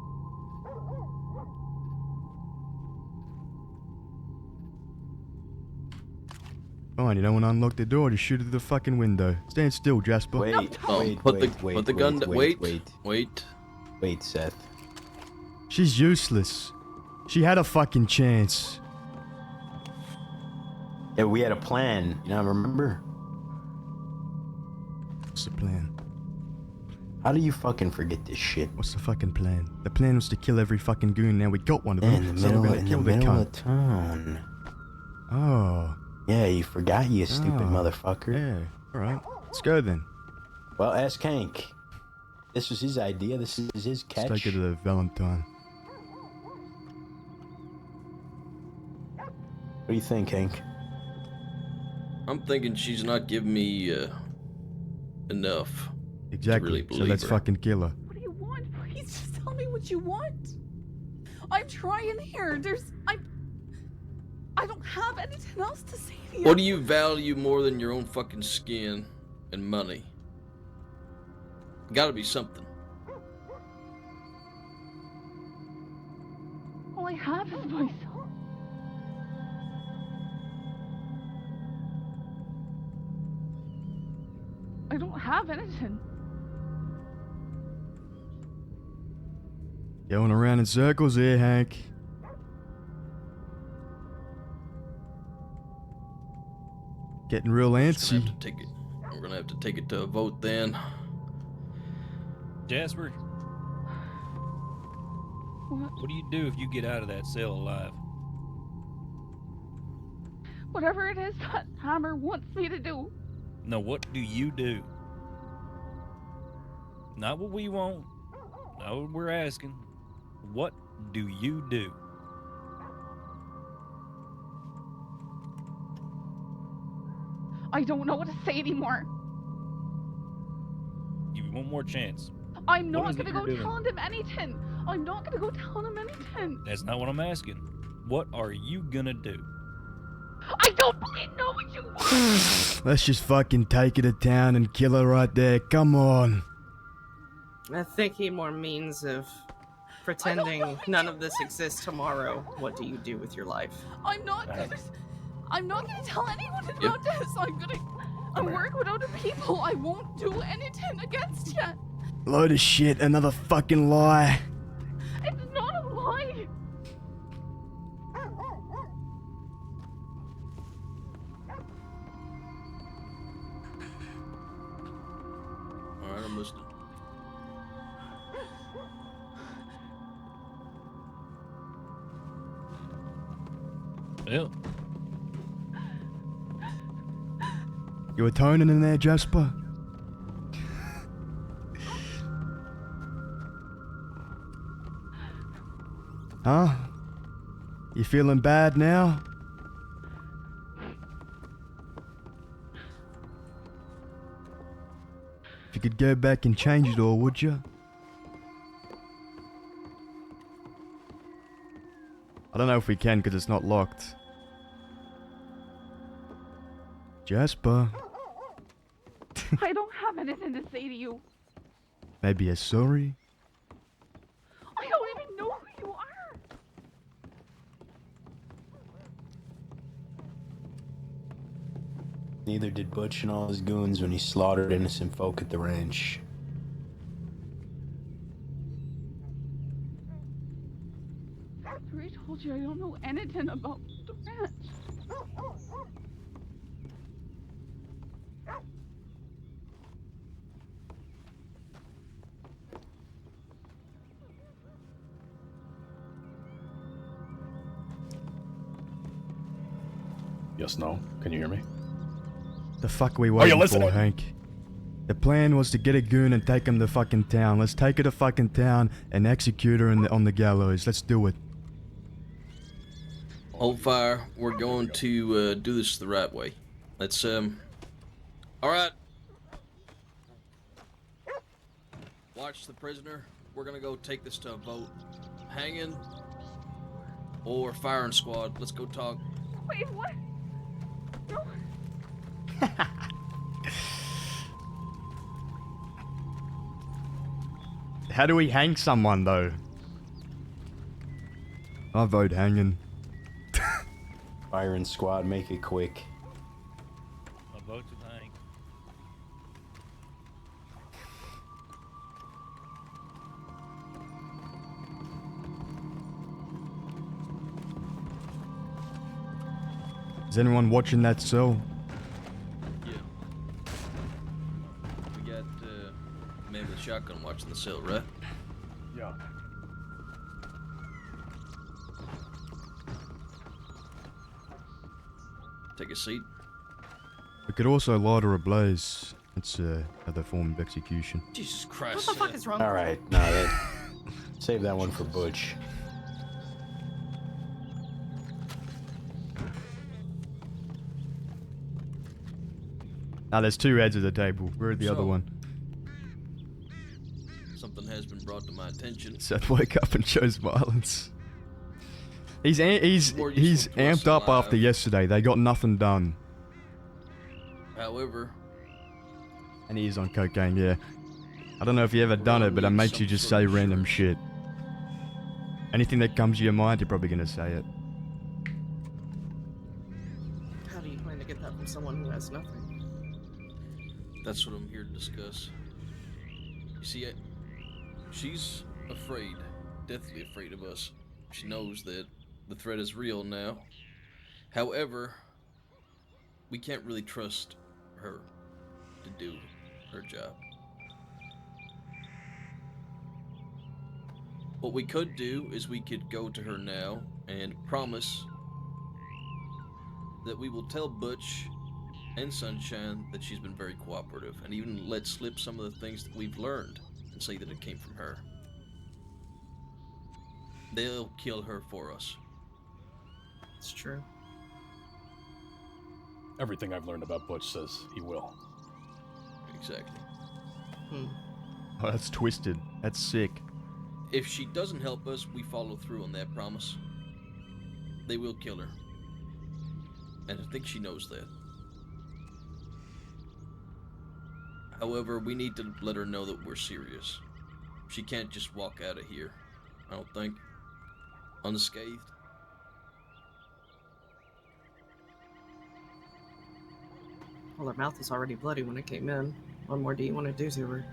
Speaker 3: Fine, you don't want to unlock the door, just shoot it through the fucking window. Stand still, Jasper.
Speaker 4: Wait,
Speaker 9: Oh,
Speaker 4: wait,
Speaker 9: put
Speaker 4: wait,
Speaker 9: the
Speaker 4: wait,
Speaker 9: put the
Speaker 4: wait,
Speaker 9: gun.
Speaker 4: wait,
Speaker 9: Wait.
Speaker 4: wait, Seth.
Speaker 3: She's useless. She had a fucking chance.
Speaker 4: Yeah, we had a plan. You know, remember?
Speaker 3: What's the plan?
Speaker 4: How do you fucking forget this shit?
Speaker 3: What's the fucking plan? The plan was to kill every fucking goon. Now we got one of
Speaker 4: Yeah,
Speaker 3: them.
Speaker 4: in the
Speaker 3: so
Speaker 4: middle,
Speaker 3: we're gonna
Speaker 4: in the
Speaker 3: kill the
Speaker 4: middle
Speaker 3: cunt.
Speaker 4: of town.
Speaker 3: Oh,
Speaker 4: Yeah, you forgot, you stupid
Speaker 3: Oh,
Speaker 4: motherfucker.
Speaker 3: yeah. All right, let's go then.
Speaker 4: Well, ask Hank. This was his idea. This is his catch.
Speaker 3: Let's take it to the Valentine.
Speaker 4: What do you think, Hank?
Speaker 9: I'm thinking she's not giving me enough.
Speaker 3: Exactly.
Speaker 9: really
Speaker 3: So
Speaker 9: believe
Speaker 3: let's
Speaker 9: her.
Speaker 3: fucking kill her.
Speaker 8: What do you want? Please just tell me what you want. I'm trying here. I don't have anything else to say to you.
Speaker 9: What do you value more than your own fucking skin and money? Gotta be something.
Speaker 8: All I have is myself. I don't have anything.
Speaker 3: Going around in circles here, Hank. Getting real
Speaker 9: Just gonna
Speaker 3: antsy.
Speaker 9: have to take it. We're gonna have to take it to a vote then.
Speaker 10: Jasper,
Speaker 8: What?
Speaker 10: what do you do if you get out of that cell alive?
Speaker 8: Whatever it is that Hammer wants me to do.
Speaker 10: No, what do you do? Not what we want. Not what we're asking. What do you do?
Speaker 8: I don't know what to say anymore.
Speaker 10: Give you one more chance.
Speaker 8: I'm
Speaker 10: What
Speaker 8: not
Speaker 10: is it
Speaker 8: gonna go
Speaker 10: you're doing?
Speaker 8: telling him anything. I'm not gonna go telling him anything.
Speaker 10: That's not what I'm asking. What are you gonna do?
Speaker 8: I don't fucking know what you want!
Speaker 3: Let's just fucking take her to town and kill her right there. Come on.
Speaker 6: I think he more means of pretending none of this exists tomorrow. What do you do with your life?
Speaker 8: I'm not gonna tell anyone about this. I'm working with other people. I won't do anything against you.
Speaker 3: Load of shit, another fucking lie.
Speaker 8: It's not a lie.
Speaker 9: Alright, I'm listening.
Speaker 10: Well,
Speaker 3: You atoning in there, Jasper? Huh? You feeling bad now? If you could go back and change it all, would you? I don't know if we can because it's not locked. Jasper.
Speaker 8: I don't have anything to say to you.
Speaker 3: Maybe a sorry?
Speaker 8: I don't even know who you are.
Speaker 4: Neither did Butch and all his goons when he slaughtered innocent folk at the ranch.
Speaker 8: I already told you I don't know anything about the ranch.
Speaker 7: Yes, no. Can you hear me?
Speaker 3: The fuck are we waiting for,
Speaker 7: listening?
Speaker 3: Hank? The plan was to get a goon and take him to fucking town. Let's take her to fucking town and execute her on the gallows. Let's do it.
Speaker 9: Hold fire. We're going to do this the right way. Let's, Alright. Watch the prisoner. We're gonna go take this to a vote. Hanging or firing squad. Let's go talk.
Speaker 8: Wait, what? No.
Speaker 3: How do we hang someone, though? I vote hanging.
Speaker 4: Firing squad, make it quick.
Speaker 10: a vote to thank.
Speaker 3: Is anyone watching that cell?
Speaker 9: Yeah. We got, man with a shotgun watching the cell, right?
Speaker 7: Yeah.
Speaker 9: Take a seat.
Speaker 3: We could also light her ablaze. It's another form of execution.
Speaker 9: Jesus
Speaker 6: What
Speaker 9: Christ.
Speaker 6: the fuck is wrong?
Speaker 4: All right, no, that, save that one for Butch.
Speaker 3: Now there's two heads at the table. Where's the other
Speaker 9: So-
Speaker 3: one?
Speaker 9: Something has been brought to my attention.
Speaker 3: Seth woke up and chose violence. He's
Speaker 9: More
Speaker 3: he's
Speaker 9: useful to us
Speaker 3: amped up after
Speaker 9: alive.
Speaker 3: yesterday. They got nothing done,
Speaker 9: However,
Speaker 3: and he is on cocaine. Yeah, I don't know if you ever
Speaker 9: We're
Speaker 3: done
Speaker 9: gonna
Speaker 3: it, but it
Speaker 9: need
Speaker 3: makes you
Speaker 9: some
Speaker 3: just
Speaker 9: sort
Speaker 3: say
Speaker 9: of
Speaker 3: random
Speaker 9: assurance.
Speaker 3: shit. Anything that comes to your mind, you're probably gonna say it.
Speaker 6: How do you plan to get that from someone who has nothing?
Speaker 9: that's what I'm here to discuss. You see, she's afraid, deathly afraid of us. She knows that the threat is real now. However, we can't really trust her to do her job. What we could do is we could go to her now and promise that we will tell Butch and Sunshine that she's been very cooperative, and even let slip some of the things that we've learned and say that it came from her. They'll kill her for us.
Speaker 6: It's true.
Speaker 7: Everything I've learned about Butch says he will.
Speaker 9: Exactly.
Speaker 6: Hmm.
Speaker 3: Oh, that's twisted. That's sick.
Speaker 9: If she doesn't help us, we follow through on that promise. They will kill her. And I think she knows that. However, we need to let her know that we're serious. She can't just walk out of here, I don't think, unscathed.
Speaker 6: Well, her mouth was already bloody when it came in. What more do you want to do to her?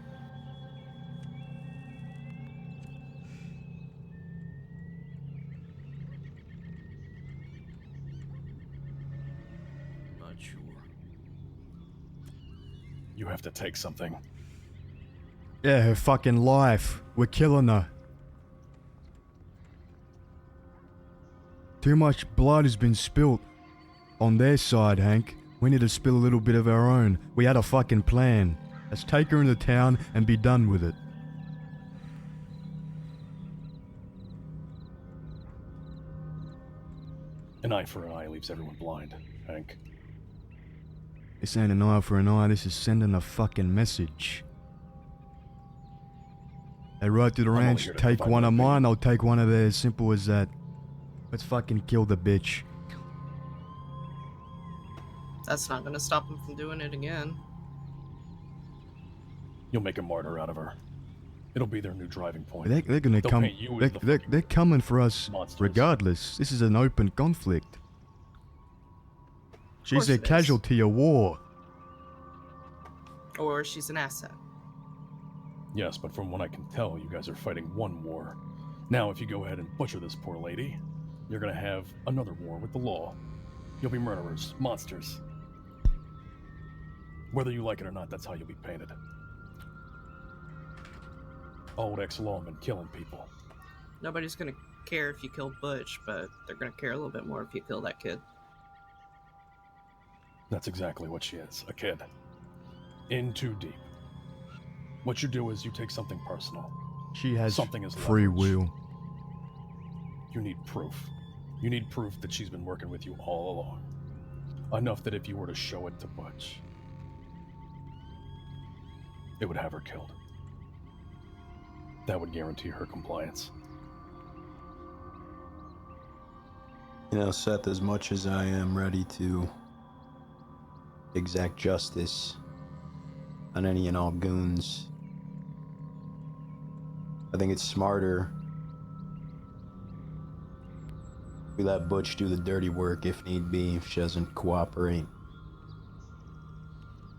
Speaker 9: Not sure.
Speaker 7: You have to take something.
Speaker 3: Yeah, her fucking life. We're killing her. Too much blood has been spilt on their side, Hank. We need to spill a little bit of our own. We had a fucking plan. Let's take her into town and be done with it.
Speaker 7: An eye for an eye leaves everyone blind, Hank.
Speaker 3: This ain't an eye for an eye, this is sending a fucking message. They ride through the
Speaker 7: only
Speaker 3: ranch,
Speaker 7: here to
Speaker 3: take
Speaker 7: provide
Speaker 3: one
Speaker 7: my
Speaker 3: of
Speaker 7: opinion.
Speaker 3: mine, I'll take one of theirs, simple as that. Let's fucking kill the bitch.
Speaker 6: That's not gonna stop him from doing it again.
Speaker 7: You'll make a martyr out of her. It'll be their new driving point.
Speaker 3: They're gonna
Speaker 7: They'll
Speaker 3: come,
Speaker 7: paint you as the fucking
Speaker 3: they're coming for us
Speaker 7: monsters.
Speaker 3: regardless. This is an open conflict. She's
Speaker 6: course
Speaker 3: a
Speaker 6: it is.
Speaker 3: casualty of war.
Speaker 6: Or she's an asset.
Speaker 7: Yes, but from what I can tell, you guys are fighting one war. Now, if you go ahead and butcher this poor lady, you're gonna have another war with the law. You'll be murderers, monsters. Whether you like it or not, that's how you'll be painted. Old ex-lawmen killing people.
Speaker 6: Nobody's gonna care if you kill Butch, but they're gonna care a little bit more if you kill that kid.
Speaker 7: That's exactly what she is, a kid. In too deep. What you do is you take something personal.
Speaker 3: She has
Speaker 7: Something is
Speaker 3: free
Speaker 7: leverage.
Speaker 3: will.
Speaker 7: You need proof. You need proof that she's been working with you all along. Enough that if you were to show it to Butch, it would have her killed. That would guarantee her compliance.
Speaker 4: You know, Seth, as much as I am ready to exact justice on any and all goons, I think it's smarter we let Butch do the dirty work if need be, if she doesn't cooperate.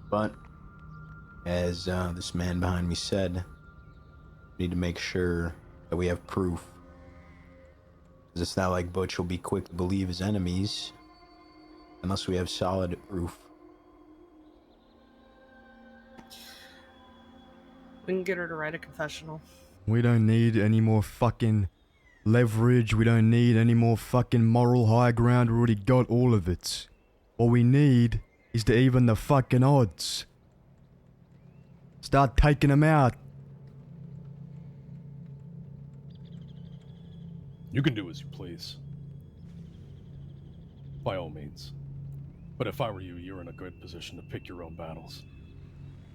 Speaker 4: But, as this man behind me said, we need to make sure that we have proof. Because it's not like Butch will be quick to believe his enemies unless we have solid proof.
Speaker 6: We can get her to write a confessional.
Speaker 3: We don't need any more fucking leverage. We don't need any more fucking moral high ground. We already got all of it. All we need is to even the fucking odds. Start taking them out.
Speaker 7: You can do as you please. By all means. But if I were you, you're in a good position to pick your own battles.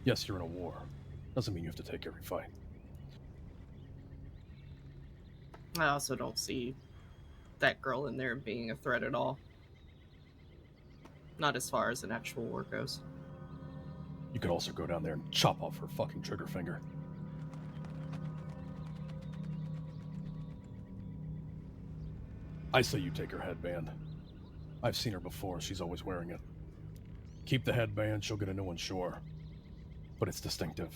Speaker 7: Yes, you're in a war. Doesn't mean you have to take every fight.
Speaker 6: I also don't see that girl in there being a threat at all. Not as far as an actual war goes.
Speaker 7: You could also go down there and chop off her fucking trigger finger. I say you take her headband. I've seen her before, she's always wearing it. Keep the headband, she'll get a new one, sure. But it's distinctive.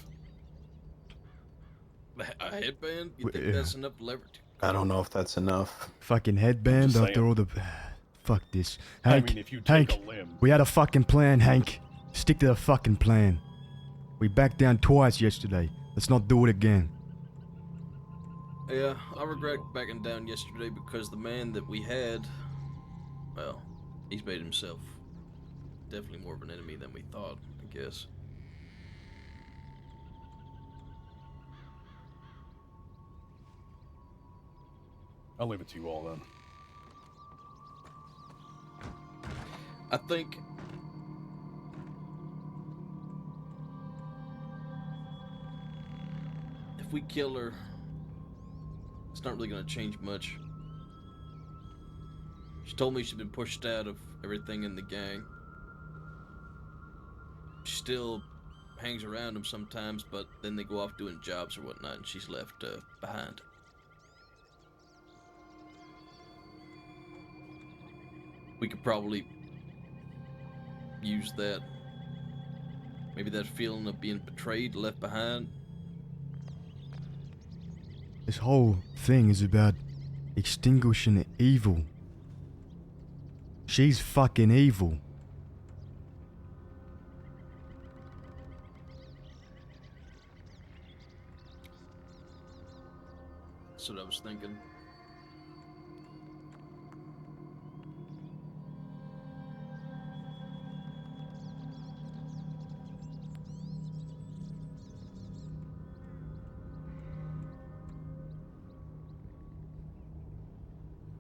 Speaker 9: A headband? You
Speaker 3: Wait,
Speaker 9: think
Speaker 3: yeah.
Speaker 9: that's enough leverage?
Speaker 4: I don't know if that's enough.
Speaker 3: Fucking headband
Speaker 7: just
Speaker 3: after
Speaker 7: saying.
Speaker 3: all the... Fuck this.
Speaker 7: I
Speaker 3: Hank,
Speaker 7: mean, if you take
Speaker 3: Hank,
Speaker 7: a limb...
Speaker 3: we had a fucking plan, Hank. Stick to the fucking plan. We backed down twice yesterday. Let's not do it again.
Speaker 9: Yeah, I regret backing down yesterday because the man that we had, well, he's made himself definitely more of an enemy than we thought, I guess.
Speaker 7: I'll leave it to you all then.
Speaker 9: I think if we kill her, it's not really going to change much. She told me she'd been pushed out of everything in the gang. She still hangs around them sometimes, but then they go off doing jobs or whatnot, and she's left behind. We could probably use that. Maybe that feeling of being betrayed, left behind.
Speaker 3: This whole thing is about extinguishing evil. She's fucking evil.
Speaker 9: That's what I was thinking.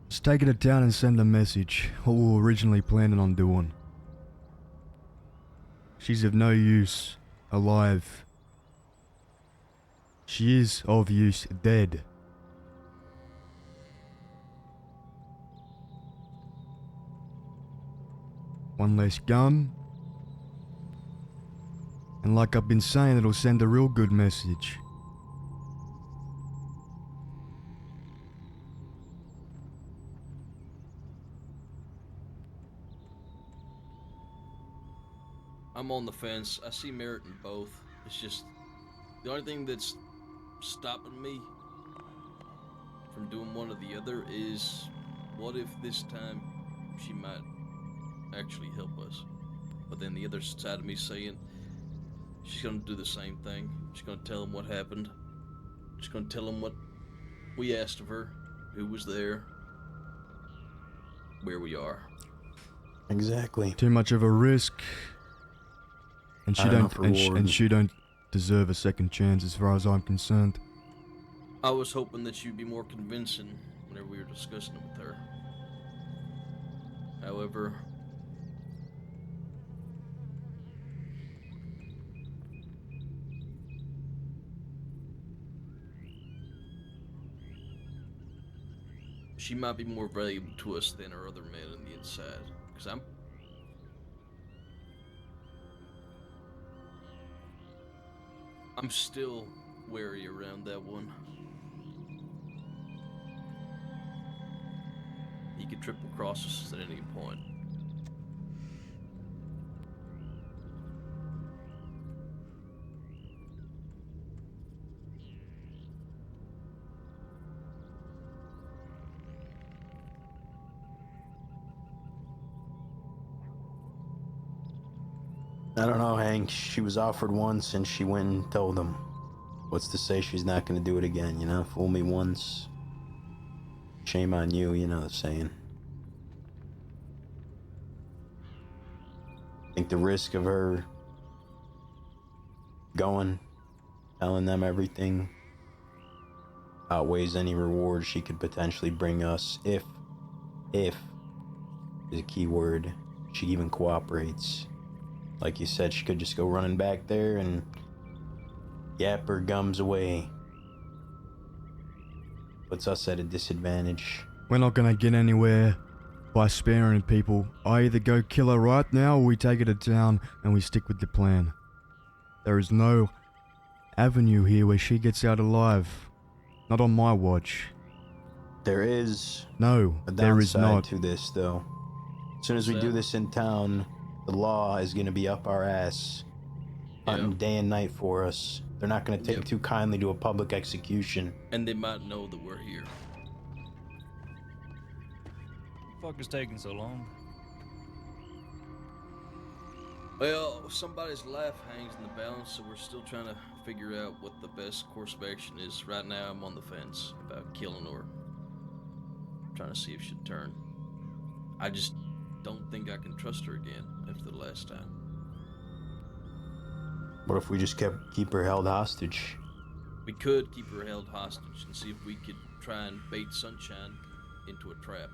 Speaker 3: Just take it to town and send a message. What we were originally planning on doing. She's of no use, alive. She is of use, dead. One less gun. And like I've been saying, it'll send a real good message.
Speaker 9: I'm on the fence. I see merit in both. It's just the only thing that's stopping me from doing one or the other is what if this time she might actually help us? But then the other side of me saying she's gonna do the same thing. She's gonna tell him what happened. She's gonna tell him what we asked of her, who was there, where we are.
Speaker 4: Exactly.
Speaker 3: Too much of a risk. And she she don't deserve a second chance as far as I'm concerned.
Speaker 9: I was hoping that you'd be more convincing whenever we were discussing it with her. However, she might be more valuable to us than our other men on the inside. Because I'm still wary around that one. He could triple cross us at any point.
Speaker 4: I don't know, Hank. She was offered once and she went and told them. What's to say she's not gonna do it again, you know? Fool me once. Shame on you, you know the saying. I think the risk of her going, telling them everything, outweighs any reward she could potentially bring us if is a key word, she even cooperates. Like you said, she could just go running back there and yap her gums away. Puts us at a disadvantage.
Speaker 3: We're not gonna get anywhere by sparing people. I either go kill her right now or we take her to town and we stick with the plan. There is no avenue here where she gets out alive. Not on my watch.
Speaker 4: There is
Speaker 3: No,
Speaker 4: a
Speaker 3: there is
Speaker 4: downside
Speaker 3: not.
Speaker 4: to this, though. As soon as we do this in town, the law is going to be up our ass, hunting day and night for us. They're not going to take too kindly to a public execution.
Speaker 9: And they might know that we're here.
Speaker 10: What the fuck is taking so long?
Speaker 9: Well, somebody's life hangs in the balance, so we're still trying to figure out what the best course of action is. Right now, I'm on the fence about killing her. Trying to see if she'd turn. I just don't think I can trust her again after the last time.
Speaker 4: What if we just keep her held hostage?
Speaker 9: We could keep her held hostage and see if we could try and bait Sunshine into a trap.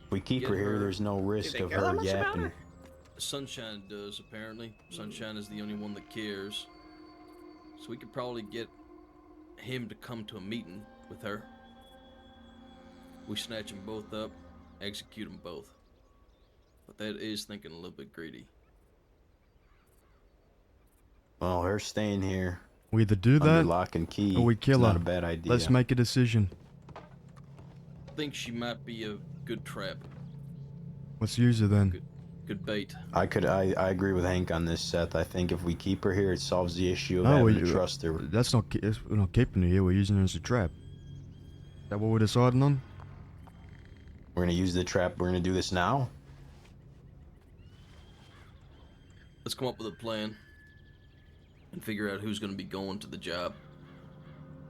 Speaker 4: If we keep her here, there's no risk of her yapping.
Speaker 9: Sunshine does, apparently. Sunshine is the only one that cares. So we could probably get him to come to a meeting with her. We snatch them both up, execute them both. But that is thinking a little bit greedy.
Speaker 4: Well, her staying here
Speaker 3: We either do
Speaker 4: under
Speaker 3: that
Speaker 4: lock and key
Speaker 3: or we
Speaker 4: is
Speaker 3: kill
Speaker 4: not
Speaker 3: her.
Speaker 4: a bad idea.
Speaker 3: Let's make a decision.
Speaker 9: I think she might be a good trap.
Speaker 3: Let's use her then.
Speaker 9: Good bait.
Speaker 4: I agree with Hank on this, Seth. I think if we keep her here, it solves the issue of
Speaker 3: No,
Speaker 4: having to trust her.
Speaker 3: we're not keeping her here. We're using her as a trap. Is that what we're deciding on?
Speaker 4: We're gonna use the trap. We're gonna do this now.
Speaker 9: Let's come up with a plan and figure out who's going to be going to the job.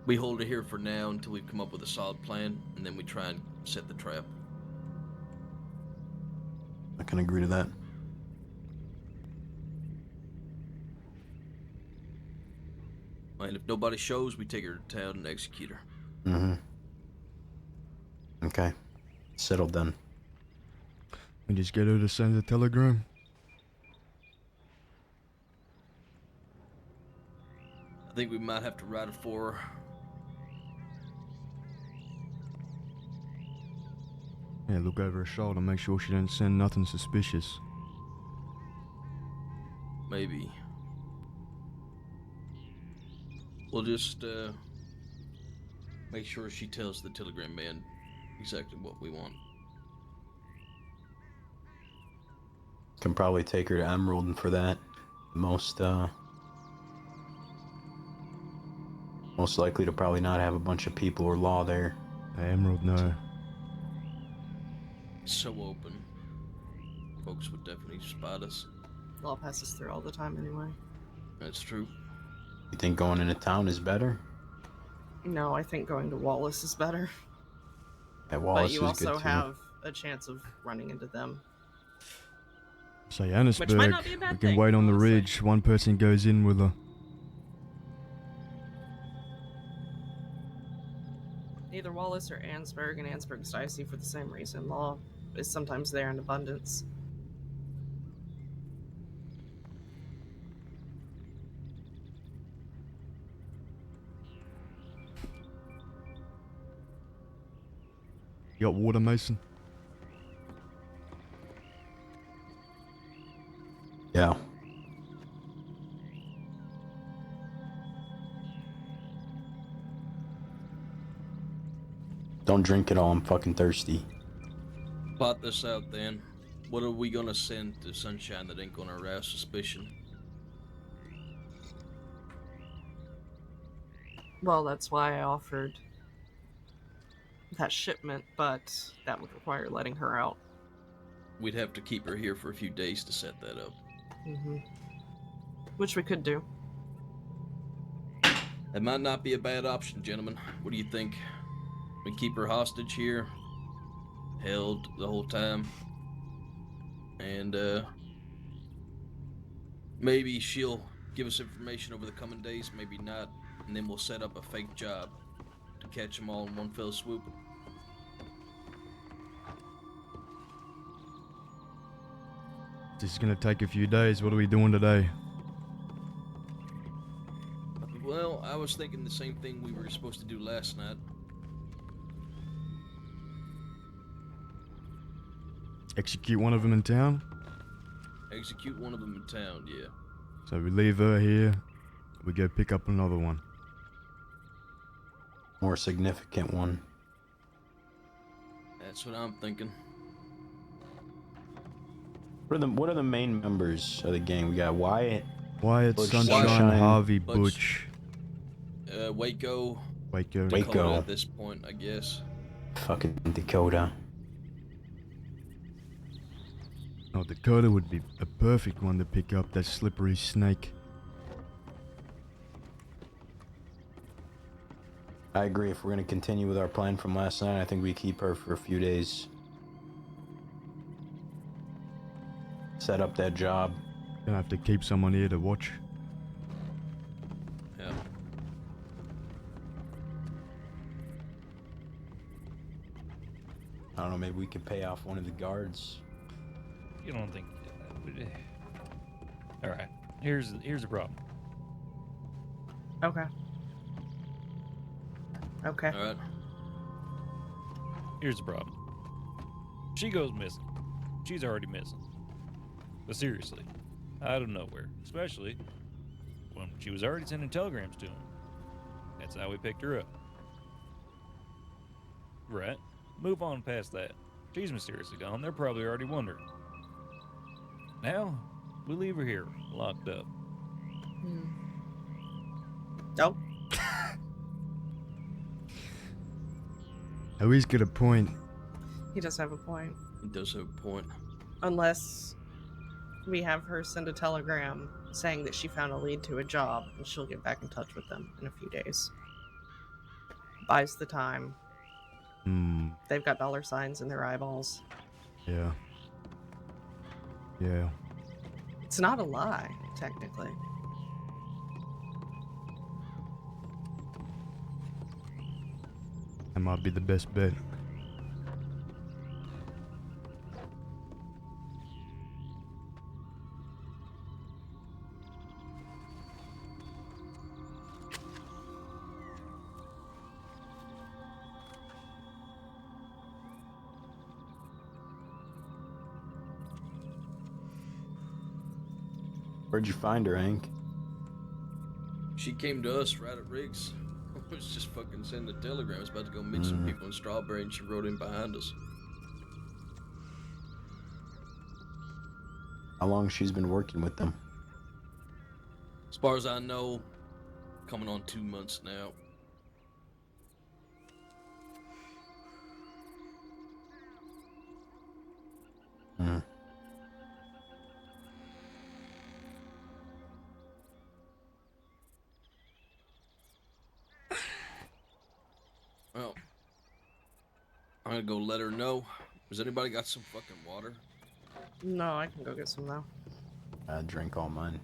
Speaker 9: We hold it here for now until we come up with a solid plan, and then we try and set the trap.
Speaker 4: I can agree to that.
Speaker 9: And if nobody shows, we take her to town and execute her.
Speaker 4: Mm-hmm. Okay. Settled then.
Speaker 3: We just get her to send a telegram.
Speaker 9: I think we might have to write it for her.
Speaker 3: Yeah, look over her shoulder, make sure she don't send nothing suspicious.
Speaker 9: Maybe. We'll just make sure she tells the telegram man exactly what we want.
Speaker 4: Can probably take her to Emerald for that. Most likely to probably not have a bunch of people or law there.
Speaker 3: Emerald, no.
Speaker 9: So open. Folks would definitely spot us.
Speaker 6: Law passes through all the time anyway.
Speaker 9: That's true.
Speaker 4: You think going into town is better?
Speaker 6: No, I think going to Wallace is better.
Speaker 4: At Wallace
Speaker 6: But you
Speaker 4: is good
Speaker 6: also
Speaker 4: too.
Speaker 6: have a chance of running into them.
Speaker 3: Say
Speaker 6: Which
Speaker 3: Annisburg,
Speaker 6: might not be a bad
Speaker 3: we can
Speaker 6: thing,
Speaker 3: wait on the
Speaker 6: honestly.
Speaker 3: ridge. One person goes in with her.
Speaker 6: Either Wallace or Ansburg, and Ansburg's dicey for the same reason. Law is sometimes there in abundance.
Speaker 3: You got water, Mason?
Speaker 4: Yeah. Don't drink it all, I'm fucking thirsty.
Speaker 9: Plot this out then. What are we gonna send to Sunshine that ain't gonna arouse suspicion?
Speaker 6: Well, that's why I offered that shipment, but that would require letting her out.
Speaker 9: We'd have to keep her here for a few days to set that up.
Speaker 6: Which we could do.
Speaker 9: That might not be a bad option, gentlemen. What do you think? We keep her hostage here, held the whole time, and maybe she'll give us information over the coming days, maybe not, and then we'll set up a fake job to catch them all in one fell swoop.
Speaker 3: This is gonna take a few days. What are we doing today?
Speaker 9: Well, I was thinking the same thing we were supposed to do last night.
Speaker 3: Execute one of them in town?
Speaker 9: Execute one of them in town, yeah.
Speaker 3: So we leave her here. We go pick up another one.
Speaker 4: More significant one.
Speaker 9: That's what I'm thinking.
Speaker 4: What are the main members of the gang? We got Wyatt.
Speaker 3: Wyatt,
Speaker 4: Butch,
Speaker 3: Sunshine,
Speaker 4: Sunshine,
Speaker 3: Harvey,
Speaker 9: Butch.
Speaker 3: Waco.
Speaker 9: Waco.
Speaker 3: Waco.
Speaker 9: Dakota at this point, I guess.
Speaker 4: Fucking Dakota.
Speaker 3: Oh, Dakota would be a perfect one to pick up, that slippery snake.
Speaker 4: I agree. If we're gonna continue with our plan from last night, I think we keep her for a few days. Set up that job.
Speaker 3: Gonna have to keep someone here to watch.
Speaker 9: Yeah.
Speaker 4: I don't know, maybe we could pay off one of the guards.
Speaker 10: You don't think? All right. Here's the problem.
Speaker 6: Okay. Okay.
Speaker 9: All right.
Speaker 10: Here's the problem. She goes missing. She's already missing. But seriously, out of nowhere. Especially when she was already sending telegrams to him. That's how we picked her up. Right. Move on past that. She's mysteriously gone. They're probably already wondering. Now, we leave her here, locked up.
Speaker 6: Oh,
Speaker 3: Oh, he's got a point.
Speaker 6: he does have a point.
Speaker 9: He does have a point.
Speaker 6: Unless we have her send a telegram saying that she found a lead to a job and she'll get back in touch with them in a few days. Buys the time. They've got dollar signs in their eyeballs.
Speaker 3: Yeah. Yeah.
Speaker 6: It's not a lie, technically.
Speaker 3: That might be the best bet.
Speaker 4: Where'd you find her, Hank?
Speaker 9: She came to us right at Riggs. I was just fucking sending a telegram. I was about to go meet some people in Strawberry, and she rode in behind us.
Speaker 4: How long she's been working with them?
Speaker 9: As far as I know, coming on 2 months now. Well, I'm gonna go let her know. Has anybody got some fucking water?
Speaker 6: No, I can go get some now.
Speaker 4: I drink all mine.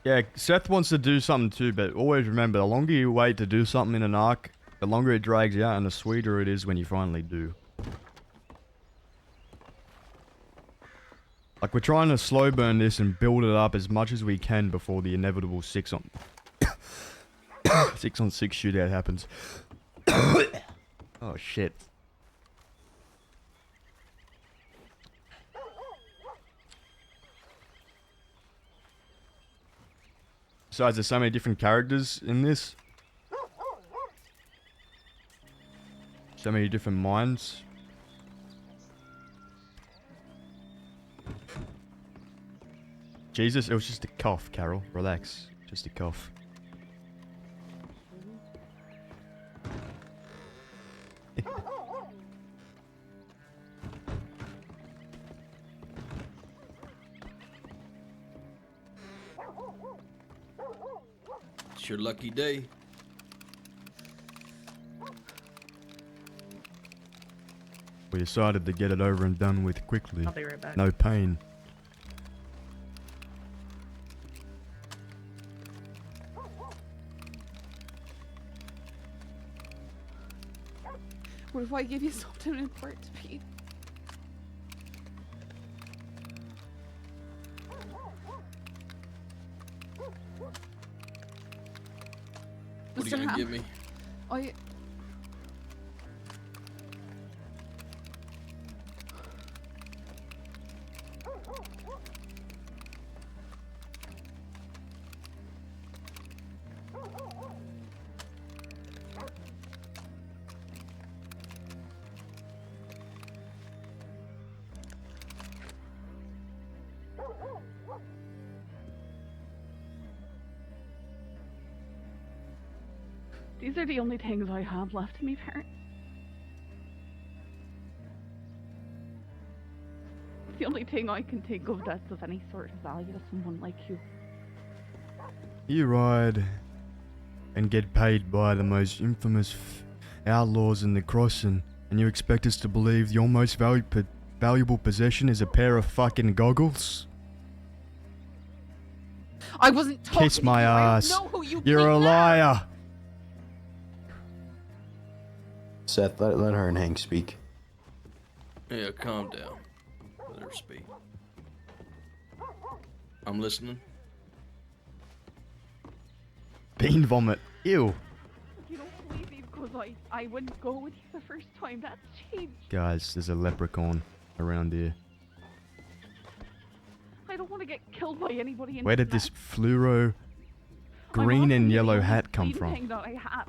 Speaker 3: Yeah, Seth wants to do something too, but always remember, the longer you wait to do something in an arc, the longer it drags out and the sweeter it is when you finally do. Like, we're trying to slow burn this and build it up as much as we can before the inevitable 6 on 6 on 6 shootout happens. Oh shit. Besides, there's so many different characters in this. So many different minds. Jesus, it was just a cough, Carol. Relax. Just a cough.
Speaker 9: It's your lucky day.
Speaker 3: We decided to get it over and done with quickly.
Speaker 6: I'll be right back.
Speaker 3: No pain.
Speaker 8: What if I give you something important, Pete?
Speaker 9: What are you gonna give me?
Speaker 8: I... These are the only things I have left to me, parent. It's the only thing I can think of that's of any sort of value to someone like you.
Speaker 3: You ride and get paid by the most infamous outlaws in the crossing, and you expect us to believe your most valuable possession is a pair of fucking goggles?
Speaker 8: I wasn't talking
Speaker 3: Kiss my
Speaker 8: to you. I
Speaker 3: ass.
Speaker 8: know who you
Speaker 3: You're a
Speaker 8: kidnapped.
Speaker 3: liar.
Speaker 4: Seth, let her and Hank speak.
Speaker 9: Yeah, calm down. Let her speak. I'm listening.
Speaker 3: Bean vomit. Ew.
Speaker 8: You don't believe me because I wouldn't go with you the first time. That's changed.
Speaker 3: Guys, there's a leprechaun around here.
Speaker 8: I don't want to get killed by anybody.
Speaker 3: Where did this fluoro green and yellow hat come from?
Speaker 8: Thing that I have.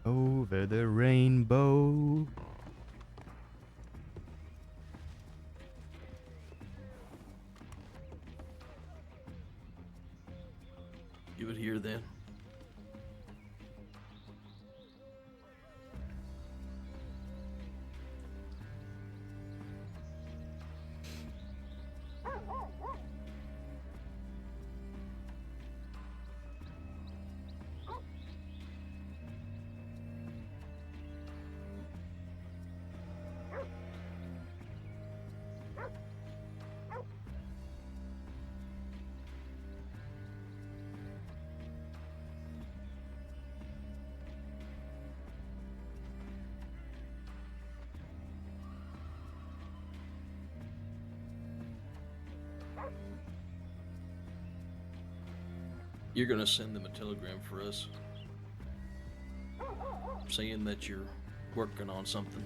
Speaker 3: Over the rainbow.
Speaker 9: You would hear then. You're gonna send them a telegram for us, saying that you're working on something.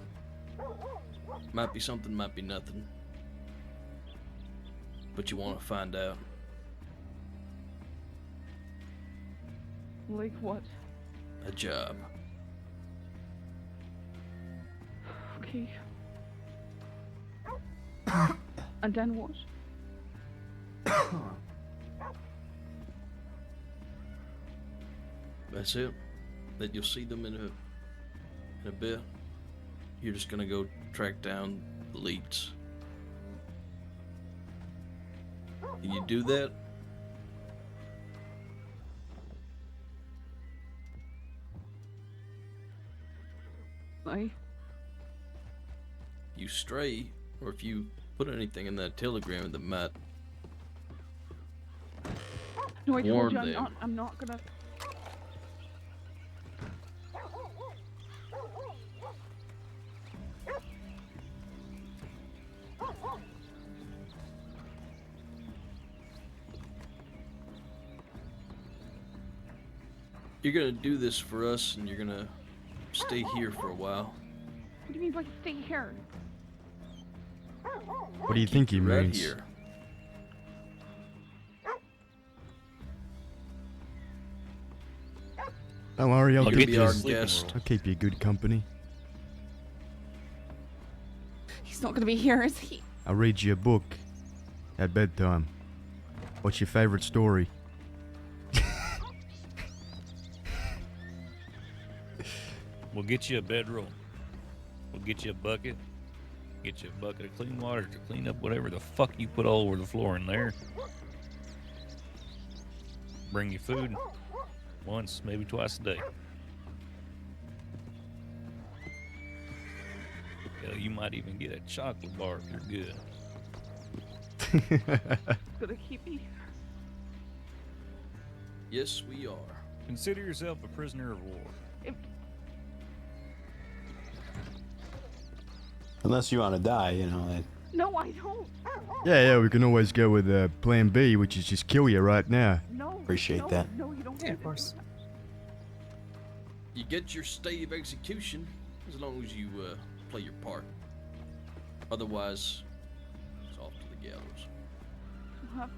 Speaker 9: Might be something, might be nothing. But you want to find out.
Speaker 8: Like what?
Speaker 9: A job.
Speaker 8: Okay. And then what?
Speaker 9: That's it. That you'll see them in a bit. You're just gonna go track down the leads. You do that, you stray, or if you put anything in that telegram that might
Speaker 8: No, I told
Speaker 9: warn
Speaker 8: you
Speaker 9: them.
Speaker 8: I'm not gonna.
Speaker 9: You're gonna do this for us, and you're gonna stay here for a while.
Speaker 8: What do you mean by stay here?
Speaker 3: What do you think he
Speaker 9: Right
Speaker 3: means?
Speaker 9: here.
Speaker 3: Don't worry, I'll
Speaker 9: You
Speaker 10: I'll
Speaker 9: can
Speaker 3: keep
Speaker 10: get
Speaker 9: be
Speaker 10: you
Speaker 9: our
Speaker 10: a sleeping
Speaker 9: guest.
Speaker 10: room.
Speaker 3: I'll keep you good company.
Speaker 8: He's not gonna be here, is he?
Speaker 3: I'll read you a book at bedtime. What's your favorite story?
Speaker 10: We'll get you a bedroll. We'll get you a bucket. Get you a bucket of clean water to clean up whatever the fuck you put all over the floor in there. Bring you food once, maybe twice a day. Hell, you might even get a chocolate bar if you're good.
Speaker 8: Gonna keep me.
Speaker 9: Yes, we are.
Speaker 10: Consider yourself a prisoner of war.
Speaker 8: If
Speaker 4: Unless you want to die, you know.
Speaker 8: no, I don't.
Speaker 3: Yeah, we can always go with plan B, which is just kill you right now.
Speaker 8: No.
Speaker 4: Appreciate
Speaker 8: no,
Speaker 4: that.
Speaker 8: No, you don't.
Speaker 6: Yeah, of course.
Speaker 9: You get your stay of execution as long as you play your part. Otherwise, it's off to the gallows.
Speaker 8: I'm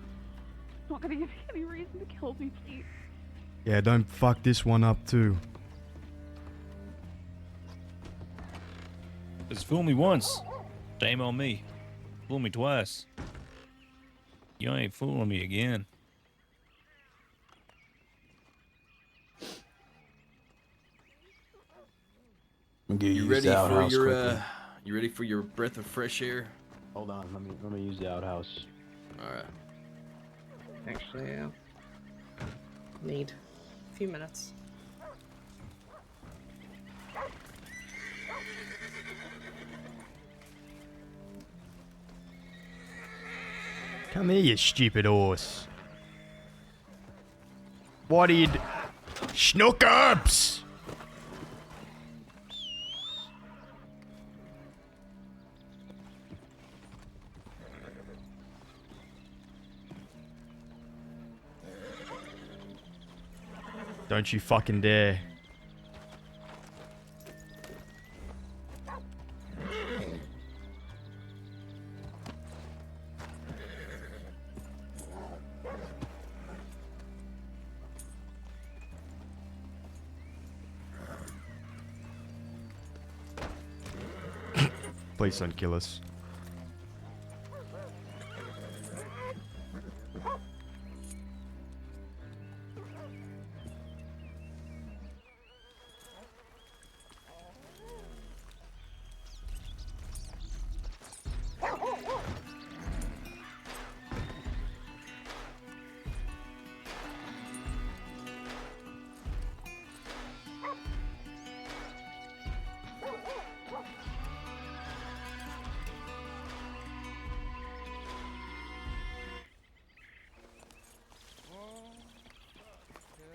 Speaker 8: not gonna give you any reason to kill me, please.
Speaker 3: Yeah, don't fuck this one up too.
Speaker 10: Just fool me once. Shame on me. Fool me twice. You ain't fooling me again.
Speaker 4: I'm gonna
Speaker 9: You
Speaker 4: use
Speaker 9: ready
Speaker 4: the
Speaker 9: for
Speaker 4: outhouse
Speaker 9: your
Speaker 4: quickly.
Speaker 9: you ready for your breath of fresh air?
Speaker 4: Hold on, let me use the outhouse.
Speaker 9: All right.
Speaker 6: Actually, yeah. Need a few minutes.
Speaker 3: Come here, you stupid horse. What did... Schnookups! Don't you fucking dare. Please don't kill us.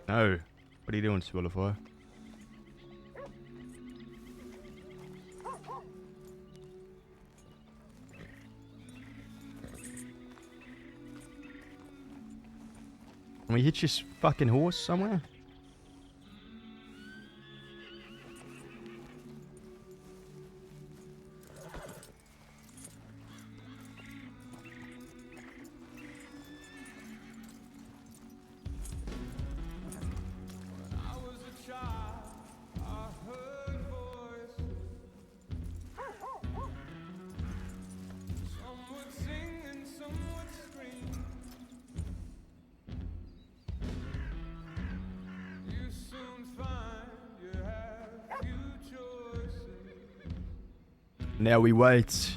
Speaker 3: No. What are you doing, Spotify? Can we hitch this fucking horse somewhere? Now we wait.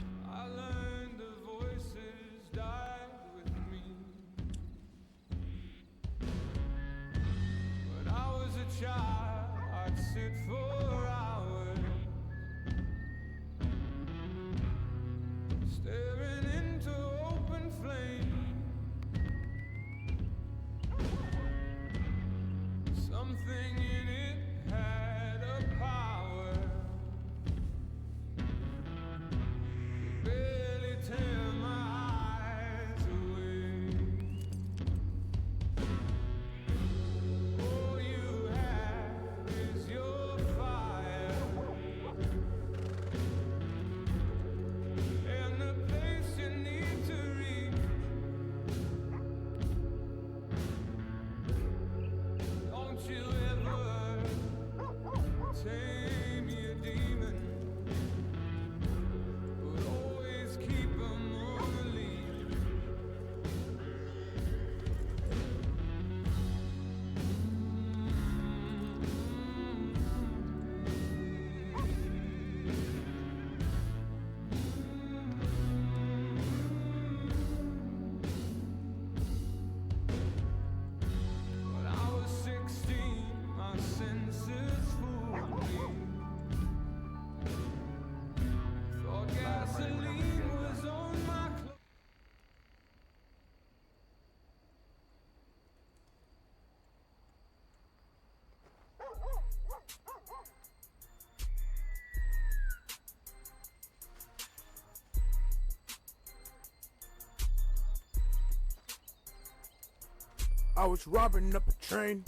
Speaker 11: I was robbing up a train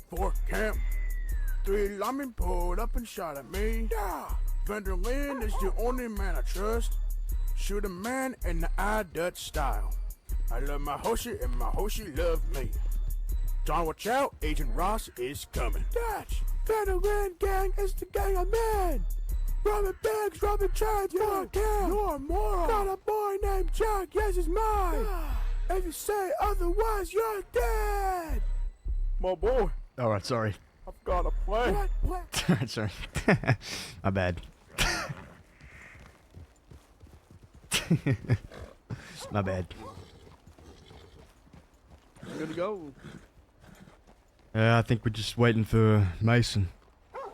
Speaker 11: for camp. 3 linemen pulled up and shot at me. Yeah. Vander Lynn is the only man I trust. Shoot a man in the eye, Dutch style. I love my Hoshi and my Hoshi love me. John, watch out, Agent Ross is coming. Dutch, Vander Lynn gang is the gang I'm in. Robbing banks, robbing trains, for camp. You're a moron. Got a boy named Jack, yes, it's mine. Yeah. If you say otherwise, you're dead! My boy.
Speaker 3: Alright, sorry.
Speaker 11: I've got a plan.
Speaker 3: Alright, sorry. My bad. My bad.
Speaker 5: Good to go.
Speaker 3: I think we're just waiting for Mason.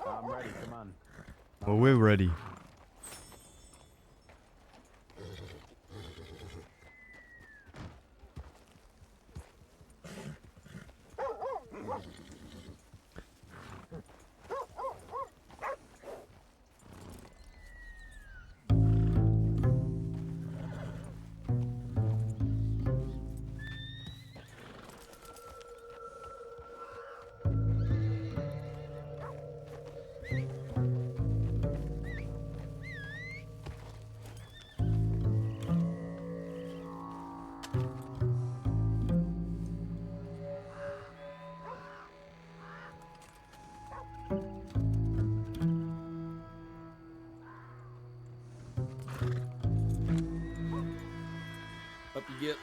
Speaker 4: I'm ready, come on.
Speaker 3: Well, we're ready.
Speaker 9: get.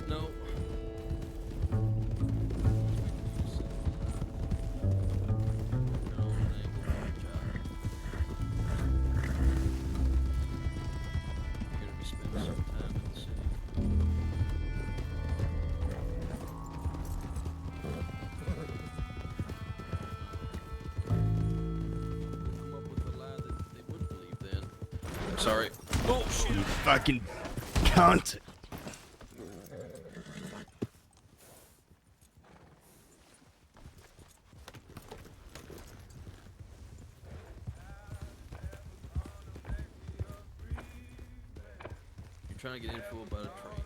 Speaker 9: No. You're gonna be spending some time in the city. Come up with a lie that they would believe then. I'm sorry. Oh shit.
Speaker 3: You fucking cunt.
Speaker 9: You're trying to get info about a train.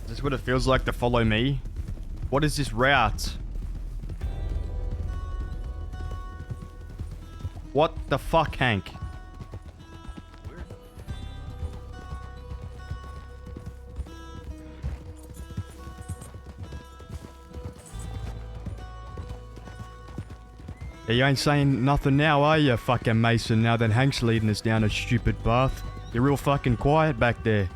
Speaker 3: Is this what it feels like to follow me? What is this route? What the fuck, Hank? Yeah, you ain't saying nothing now, are you, fucking Mason, now that Hank's leading us down a stupid path? You're real fucking quiet back there.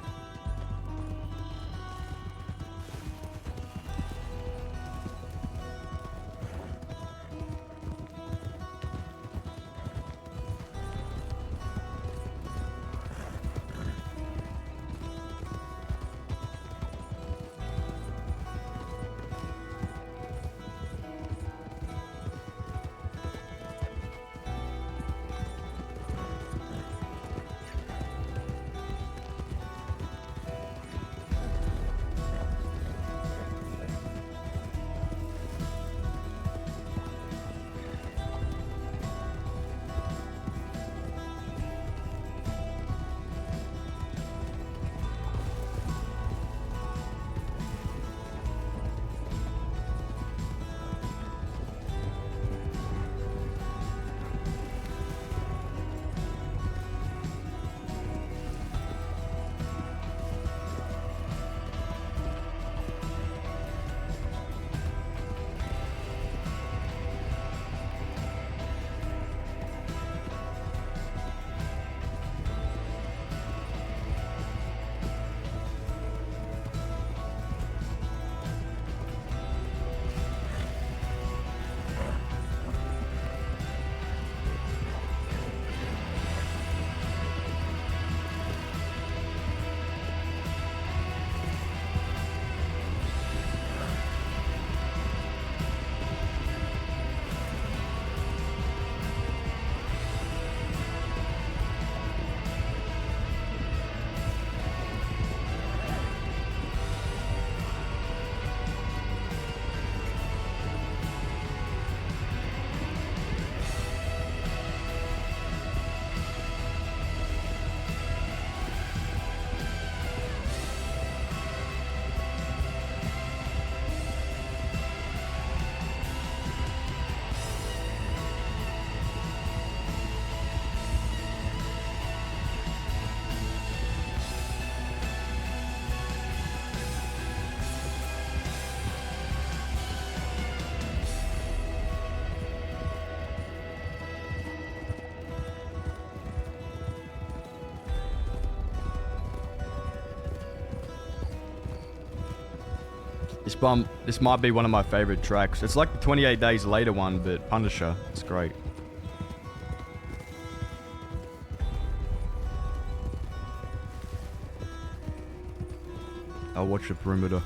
Speaker 3: This might be one of my favorite tracks. It's like the 28 Days Later one, but Punisher. It's great. I'll watch the perimeter.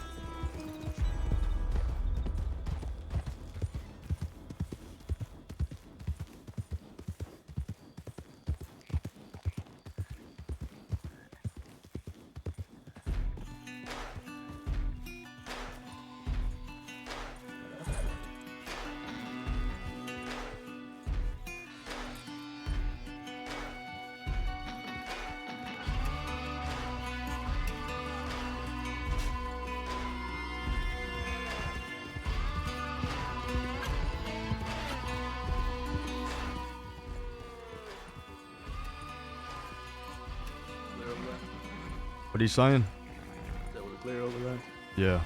Speaker 3: What are you saying?
Speaker 5: That was clear over there.
Speaker 3: Yeah.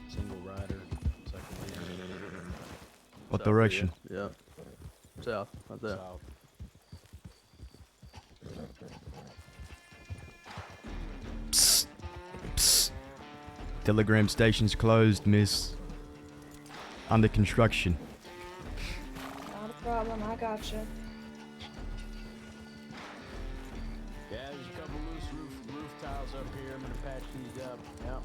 Speaker 12: Single rider, second lead.
Speaker 3: What
Speaker 5: South,
Speaker 3: direction?
Speaker 5: Yeah. South, right there.
Speaker 12: South.
Speaker 3: Psst. Psst. Telegram station's closed, miss. Under construction.
Speaker 13: Not a problem, I gotcha.
Speaker 12: Yeah, there's a couple loose roof tiles up here. I'm gonna patch these up. Yep.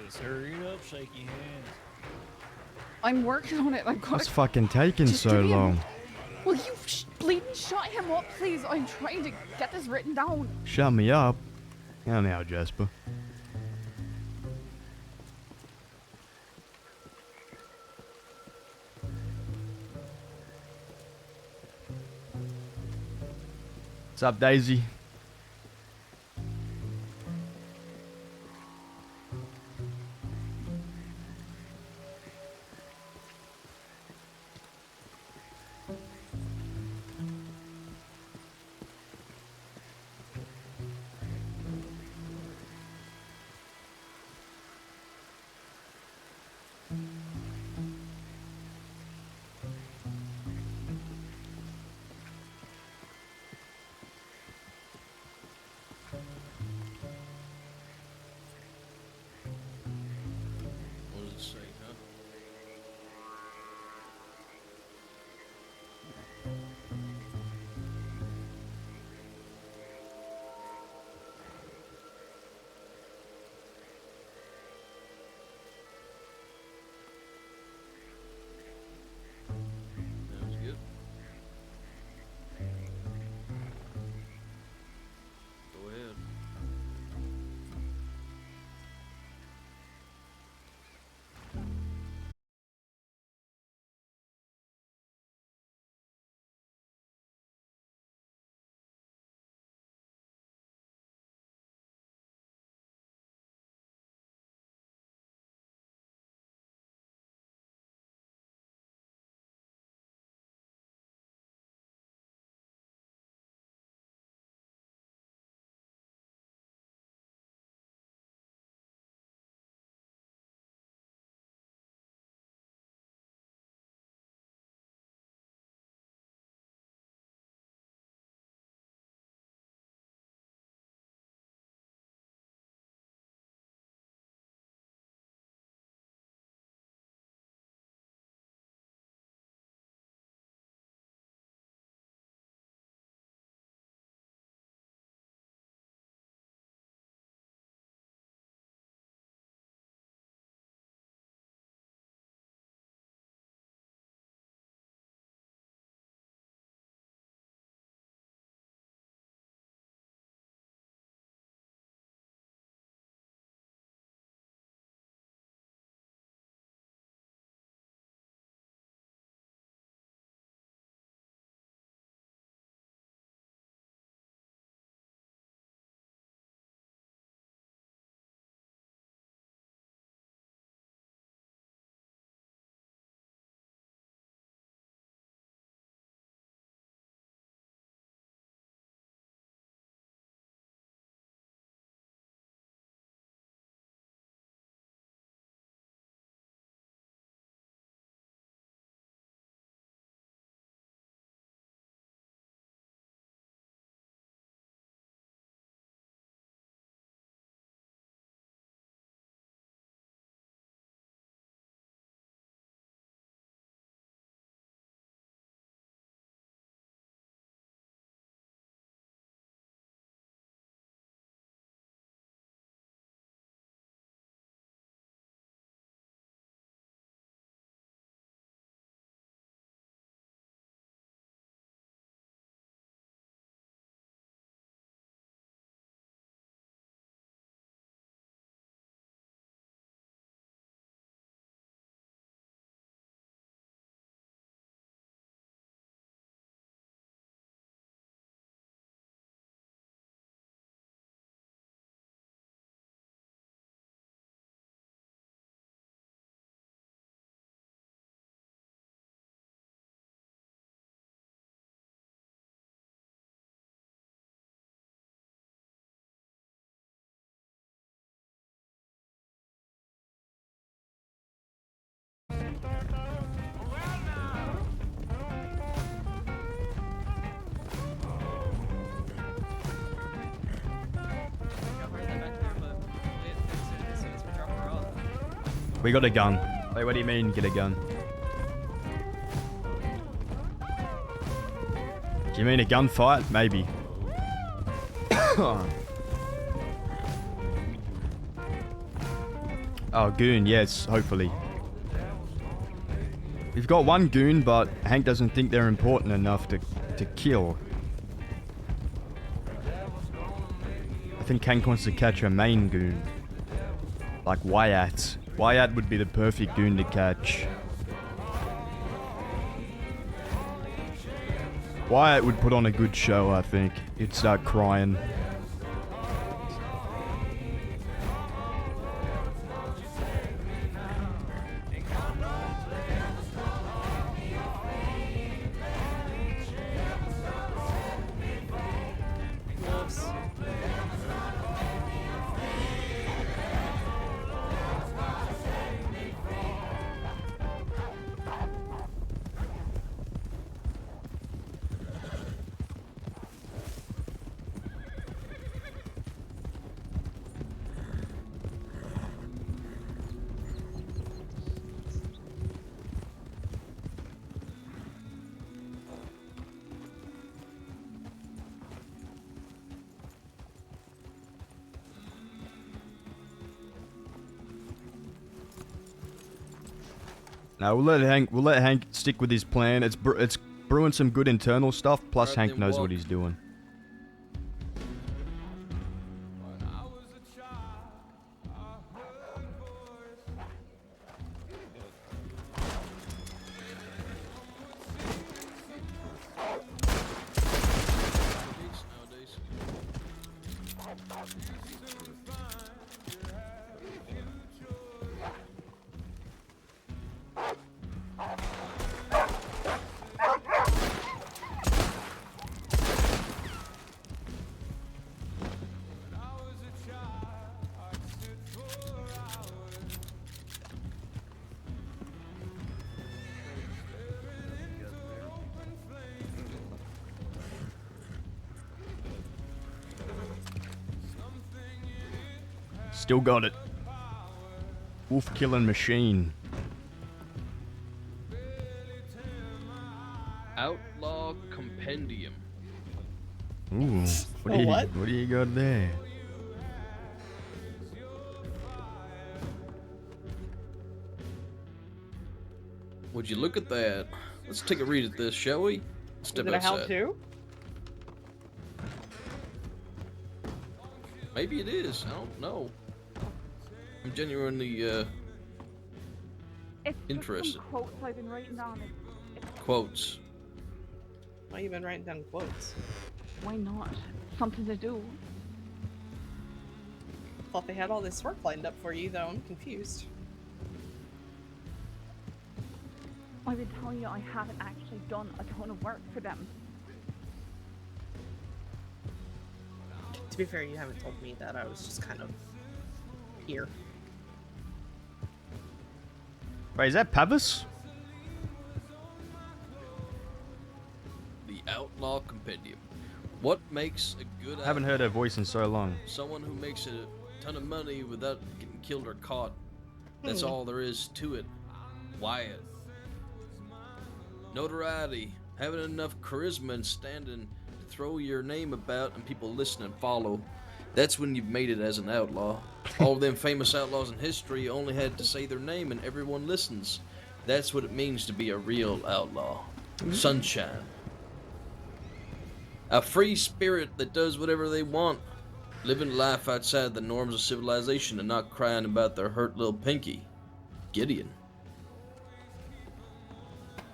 Speaker 10: Just hurry it up, shake your hands.
Speaker 8: I'm working on it. I've got
Speaker 3: What's
Speaker 8: to.
Speaker 3: fucking taking
Speaker 8: Just
Speaker 3: so
Speaker 8: give me a-
Speaker 3: long?
Speaker 8: Will you bleeding shut him up, please? I'm trying to get this written down.
Speaker 3: Shut me up. Now, now, Jasper. What's up, Daisy?
Speaker 9: What does it say, huh?
Speaker 3: We got a gun. Wait, what do you mean, get a gun? Do you mean a gunfight? Maybe. Oh, goon, yes, hopefully. We've got one goon, but Hank doesn't think they're important enough to kill. I think Hank wants to catch a main goon. Like Wyatt. Wyatt would be the perfect goon to catch. Wyatt would put on a good show, I think. He'd start crying. Now we'll let Hank stick with his plan. It's brewing some good internal stuff. Plus Hank knows what he's doing. Still got it. Wolf killing machine.
Speaker 5: Outlaw Compendium.
Speaker 3: Ooh, what do you got there?
Speaker 5: Would you look at that? Let's take a read at this, shall we? Step
Speaker 6: Is it a
Speaker 5: outside.
Speaker 6: how-to?
Speaker 5: Maybe it is. I don't know. I'm genuinely interested.
Speaker 8: Some quotes I've been writing down.
Speaker 5: Quotes.
Speaker 6: Why you been writing down quotes?
Speaker 8: Why not? Something to do.
Speaker 6: Thought they had all this work lined up for you, though. I'm confused.
Speaker 8: I've been telling you I haven't actually done a ton of work for them.
Speaker 6: To be fair, you haven't told me that. I was just kind of here.
Speaker 3: Wait, is that Pavis?
Speaker 5: The Outlaw Compendium. What makes a good
Speaker 3: I haven't heard her voice in so long.
Speaker 5: Someone who makes a ton of money without getting killed or caught. That's all there is to it. Wyatt. Notoriety. Having enough charisma and standing to throw your name about and people listen and follow. That's when you've made it as an outlaw. All of them famous outlaws in history only had to say their name and everyone listens. That's what it means to be a real outlaw. Sunshine. A free spirit that does whatever they want. Living life outside the norms of civilization and not crying about their hurt little pinky. Gideon.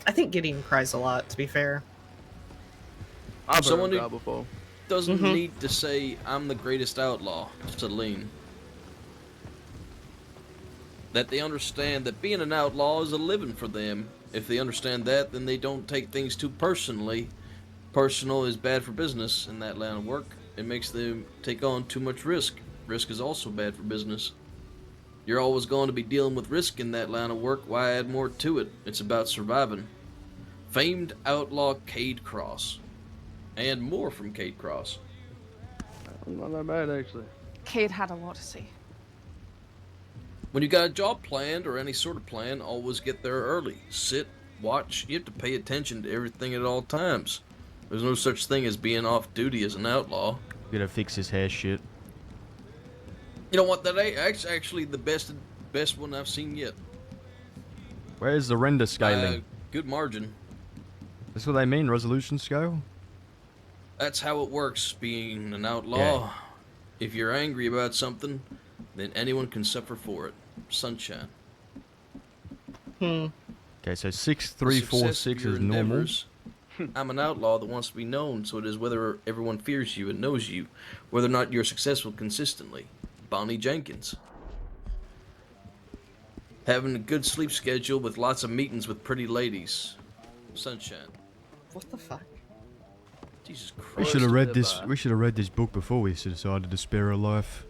Speaker 6: I think Gideon cries a lot, to be fair.
Speaker 5: I've someone
Speaker 14: heard
Speaker 5: who
Speaker 14: that before.
Speaker 5: doesn't need to say, I'm the greatest outlaw, to lean. That they understand that being an outlaw is a living for them. If they understand that, then they don't take things too personally. Personal is bad for business in that line of work. It makes them take on too much risk. Risk is also bad for business. You're always going to be dealing with risk in that line of work. Why add more to it? It's about surviving. Famed outlaw Cade Cross. And more from Cade Cross.
Speaker 14: Not that bad, actually.
Speaker 8: Cade had a lot to say.
Speaker 5: When you got a job planned or any sort of plan, always get there early. Sit, watch. You have to pay attention to everything at all times. There's no such thing as being off duty as an outlaw.
Speaker 3: Gotta fix his hair shit.
Speaker 5: You know what? That's actually the best one I've seen yet.
Speaker 3: Where's the render scaling?
Speaker 5: Good margin.
Speaker 3: That's what they mean, resolution scale?
Speaker 5: That's how it works, being an outlaw.
Speaker 3: Yeah.
Speaker 5: If you're angry about something, then anyone can suffer for it. Sunshine.
Speaker 3: Okay, so
Speaker 5: The
Speaker 3: 6346
Speaker 5: success of your
Speaker 3: is normal.
Speaker 5: endeavors. I'm an outlaw that wants to be known, so it is whether everyone fears you and knows you, whether or not you're successful consistently. Bonnie Jenkins. Having a good sleep schedule with lots of meetings with pretty ladies. Sunshine.
Speaker 6: What the fuck?
Speaker 5: Jesus Christ.
Speaker 3: We should have read this. We should have read this book before we decided to spare her life.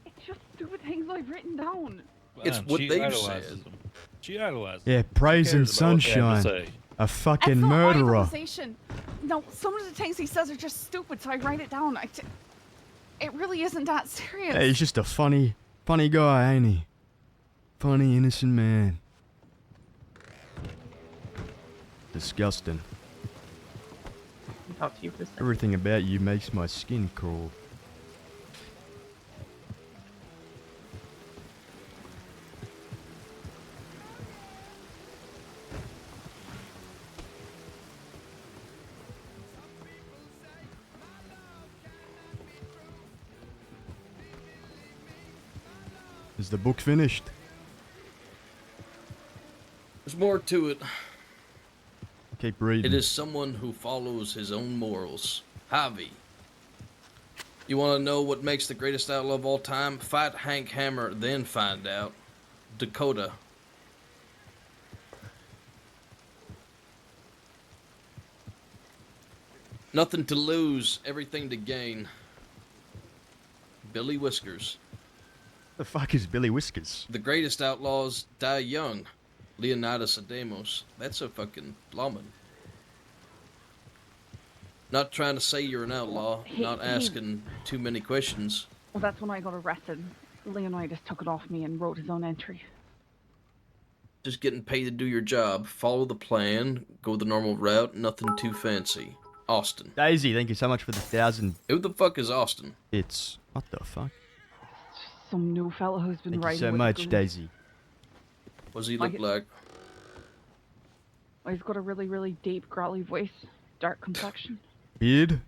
Speaker 8: It's just stupid things I've written down.
Speaker 5: It's what
Speaker 10: she
Speaker 5: they've
Speaker 10: idolizes
Speaker 5: said.
Speaker 10: them. She idolizes
Speaker 3: Yeah,
Speaker 10: them.
Speaker 3: praise and
Speaker 10: Cares about what they have to
Speaker 3: sunshine.
Speaker 10: say.
Speaker 3: A fucking
Speaker 8: It's not
Speaker 3: murderer.
Speaker 8: idolization. No, some of the things he says are just stupid, so I write it down. It really isn't that serious.
Speaker 3: Hey, he's just a funny guy, ain't he? Funny, innocent man. Disgusting.
Speaker 6: Talk to you for a second.
Speaker 3: Everything about you makes my skin crawl. Is the book finished?
Speaker 5: There's more to it.
Speaker 3: Keep reading.
Speaker 5: It is someone who follows his own morals. Javi. You want to know what makes the greatest outlaw of all time? Fight Hank Hammer, then find out. Dakota. Nothing to lose, everything to gain. Billy Whiskers.
Speaker 3: The fuck is Billy Whiskers?
Speaker 5: The greatest outlaws die young. Leonidas Adamos. That's a fucking lawman. Not trying to say you're an outlaw, not asking too many questions.
Speaker 8: Well, that's when I got arrested. Leonidas took it off me and wrote his own entry.
Speaker 5: Just getting paid to do your job. Follow the plan, go the normal route, nothing too fancy. Austin.
Speaker 3: Daisy, thank you so much for the 1,000
Speaker 5: Who the fuck is Austin?
Speaker 3: bits. What the fuck?
Speaker 8: Some new fellow who's been
Speaker 3: Thank you
Speaker 8: riding
Speaker 3: so
Speaker 8: with
Speaker 3: much,
Speaker 8: goons.
Speaker 3: Daisy.
Speaker 5: What does he look like?
Speaker 8: He's got a really, really deep, growly voice, dark complexion.
Speaker 3: Beard?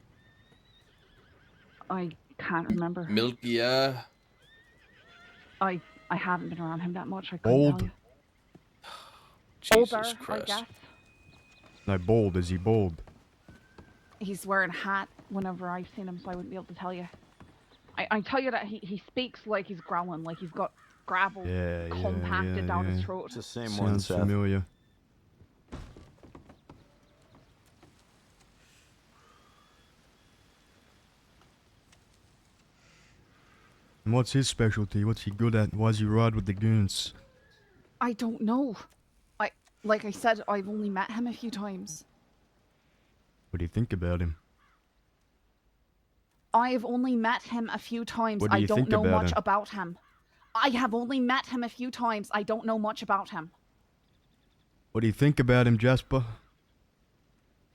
Speaker 8: I can't remember.
Speaker 5: Milky eye.
Speaker 8: I haven't been around him that much. I couldn't
Speaker 3: Bald?
Speaker 8: tell you.
Speaker 5: Jesus
Speaker 8: Older,
Speaker 5: Christ.
Speaker 8: I guess.
Speaker 3: No, bald. Is he bald?
Speaker 8: He's wearing a hat whenever I've seen him, so I wouldn't be able to tell you. I tell you that he speaks like he's growling, like he's got gravel compacted down his throat.
Speaker 4: It's the same one,
Speaker 3: Sounds
Speaker 4: Seth.
Speaker 3: familiar. And what's his specialty? What's he good at? Why does he ride with the goons?
Speaker 8: I don't know. Like I said, I've only met him a few times.
Speaker 3: What do you think about him?
Speaker 8: I've only met him a few times.
Speaker 3: What do
Speaker 8: I
Speaker 3: you
Speaker 8: don't
Speaker 3: think
Speaker 8: know
Speaker 3: about
Speaker 8: much
Speaker 3: him?
Speaker 8: about him. I have only met him a few times. I don't know much about him.
Speaker 3: What do you think about him, Jasper?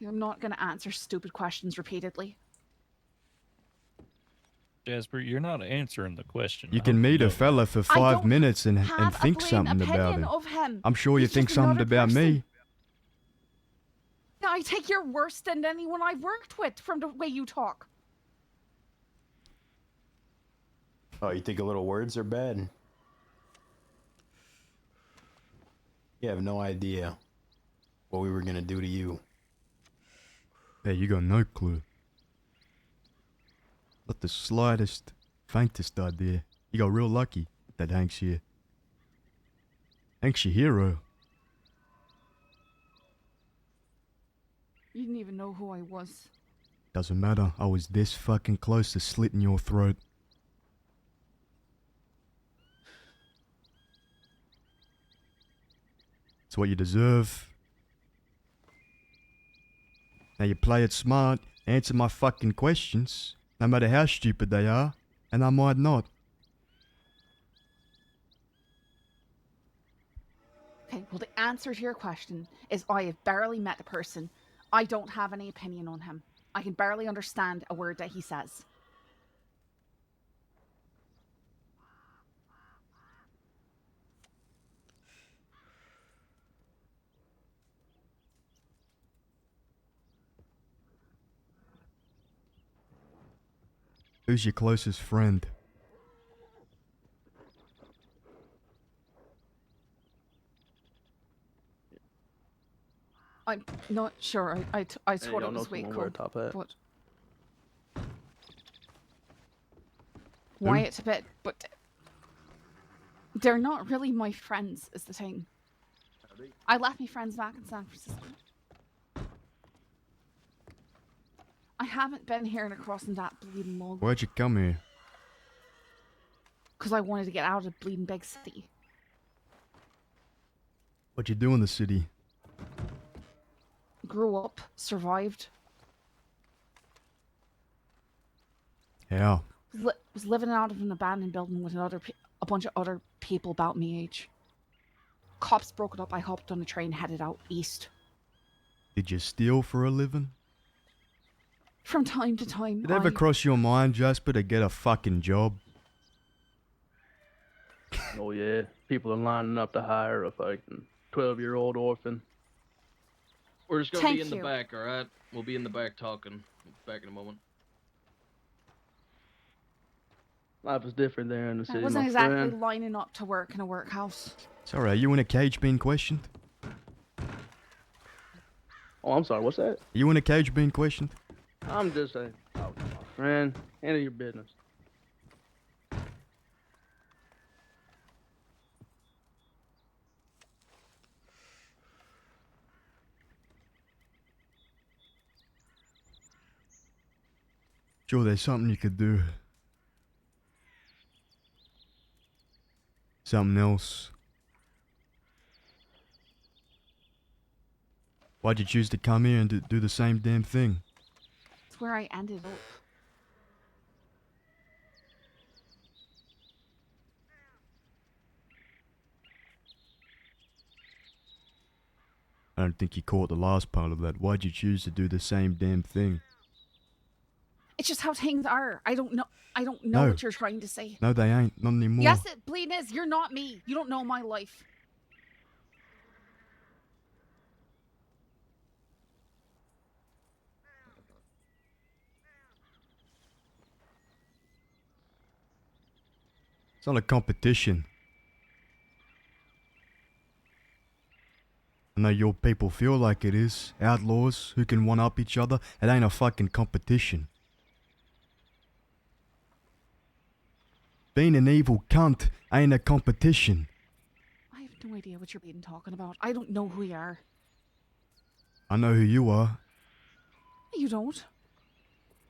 Speaker 8: I'm not going to answer stupid questions repeatedly.
Speaker 10: Jasper, you're not answering the question.
Speaker 3: You can meet a fella for
Speaker 8: I
Speaker 3: 5
Speaker 8: don't
Speaker 3: minutes and
Speaker 8: have a
Speaker 3: think
Speaker 8: blatant
Speaker 3: something about
Speaker 8: opinion
Speaker 3: him.
Speaker 8: of him.
Speaker 3: I'm sure you
Speaker 8: He's
Speaker 3: think
Speaker 8: just
Speaker 3: something
Speaker 8: another
Speaker 3: about me.
Speaker 8: person. I take your worse than anyone I've worked with from the way you talk.
Speaker 4: Oh, you think a little words are bad? You have no idea what we were gonna do to you.
Speaker 3: Hey, you got no clue. Not the slightest, faintest idea. You got real lucky that Hank's here. Hank's your hero.
Speaker 8: You didn't even know who I was.
Speaker 3: Doesn't matter. I was this fucking close to slitting your throat. It's what you deserve. Now you play it smart, answer my fucking questions, no matter how stupid they are, and I might not.
Speaker 8: Well, the answer to your question is I have barely met the person. I don't have any opinion on him. I can barely understand a word that he says.
Speaker 3: Who's your closest friend?
Speaker 8: I'm not sure. I thought it was Waco, but Wyatt a bit, but they're not really my friends, is the thing. I left my friends back in San Francisco. I haven't been here and across in that bleeding long.
Speaker 3: Why'd you come here?
Speaker 8: Because I wanted to get out of the bleeding big city.
Speaker 3: What'd you do in the city?
Speaker 8: Grew up, survived.
Speaker 3: How?
Speaker 8: Was living out of an abandoned building with a bunch of other people about me age. Cops broke it up. I hopped on a train, headed out east.
Speaker 3: Did you steal for a living?
Speaker 8: From time to time,
Speaker 3: Did it ever cross your mind, Jasper, to get a fucking job?
Speaker 14: Oh yeah, people are lining up to hire a fucking 12-year-old orphan.
Speaker 5: We're just gonna be in the back, alright? We'll be in the back talking. Back in a moment.
Speaker 14: Life is different there in the city,
Speaker 8: I wasn't
Speaker 14: my
Speaker 8: exactly
Speaker 14: friend.
Speaker 8: lining up to work in a workhouse.
Speaker 3: Sorry, are you in a cage being questioned?
Speaker 14: Oh, I'm sorry, what's that?
Speaker 3: Are you in a cage being questioned?
Speaker 14: I'm just saying, oh, my friend, handle your business.
Speaker 3: Sure, there's something you could do. Something else. Why'd you choose to come here and do the same damn thing?
Speaker 8: It's where I ended up.
Speaker 3: I don't think you caught the last part of that. Why'd you choose to do the same damn thing?
Speaker 8: It's just how things are. I don't know what you're trying to say.
Speaker 3: No, they ain't. Not anymore.
Speaker 8: Yes, it bleeding is. You're not me. You don't know my life.
Speaker 3: It's not a competition. I know your people feel like it is. Outlaws who can one-up each other. It ain't a fucking competition. Being an evil cunt ain't a competition.
Speaker 8: I have no idea what you're being talking about. I don't know who you are.
Speaker 3: I know who you are.
Speaker 8: You don't.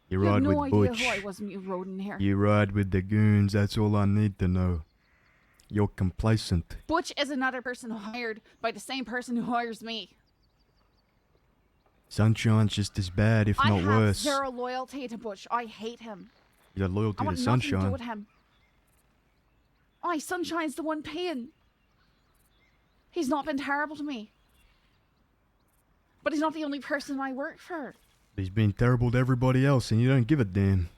Speaker 3: You
Speaker 8: You have
Speaker 3: ride
Speaker 8: no
Speaker 3: with
Speaker 8: idea
Speaker 3: Butch.
Speaker 8: who I was when you rode in here.
Speaker 3: You ride with the goons, that's all I need to know. You're complacent.
Speaker 8: Butch is another person hired by the same person who hires me.
Speaker 3: Sunshine's just as bad, if not
Speaker 8: I
Speaker 3: worse.
Speaker 8: have zero loyalty to Butch. I hate him.
Speaker 3: You got loyalty
Speaker 8: I want
Speaker 3: to
Speaker 8: nothing to do
Speaker 3: Sunshine.
Speaker 8: with him. Sunshine's the one paying. He's not been terrible to me. But he's not the only person I work for.
Speaker 3: He's been terrible to everybody else, and you don't give a damn.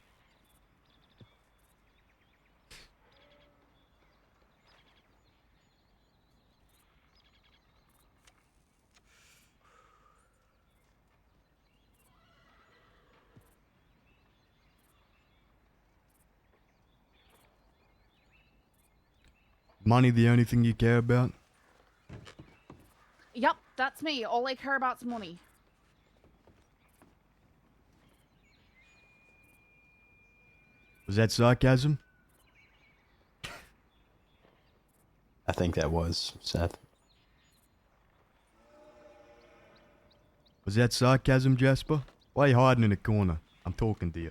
Speaker 3: Money the only thing you care about?
Speaker 8: Yep, that's me. All I care about's money.
Speaker 3: Was that sarcasm?
Speaker 4: I think that was, Seth.
Speaker 3: Was that sarcasm, Jasper? Why are you hiding in a corner? I'm talking to you.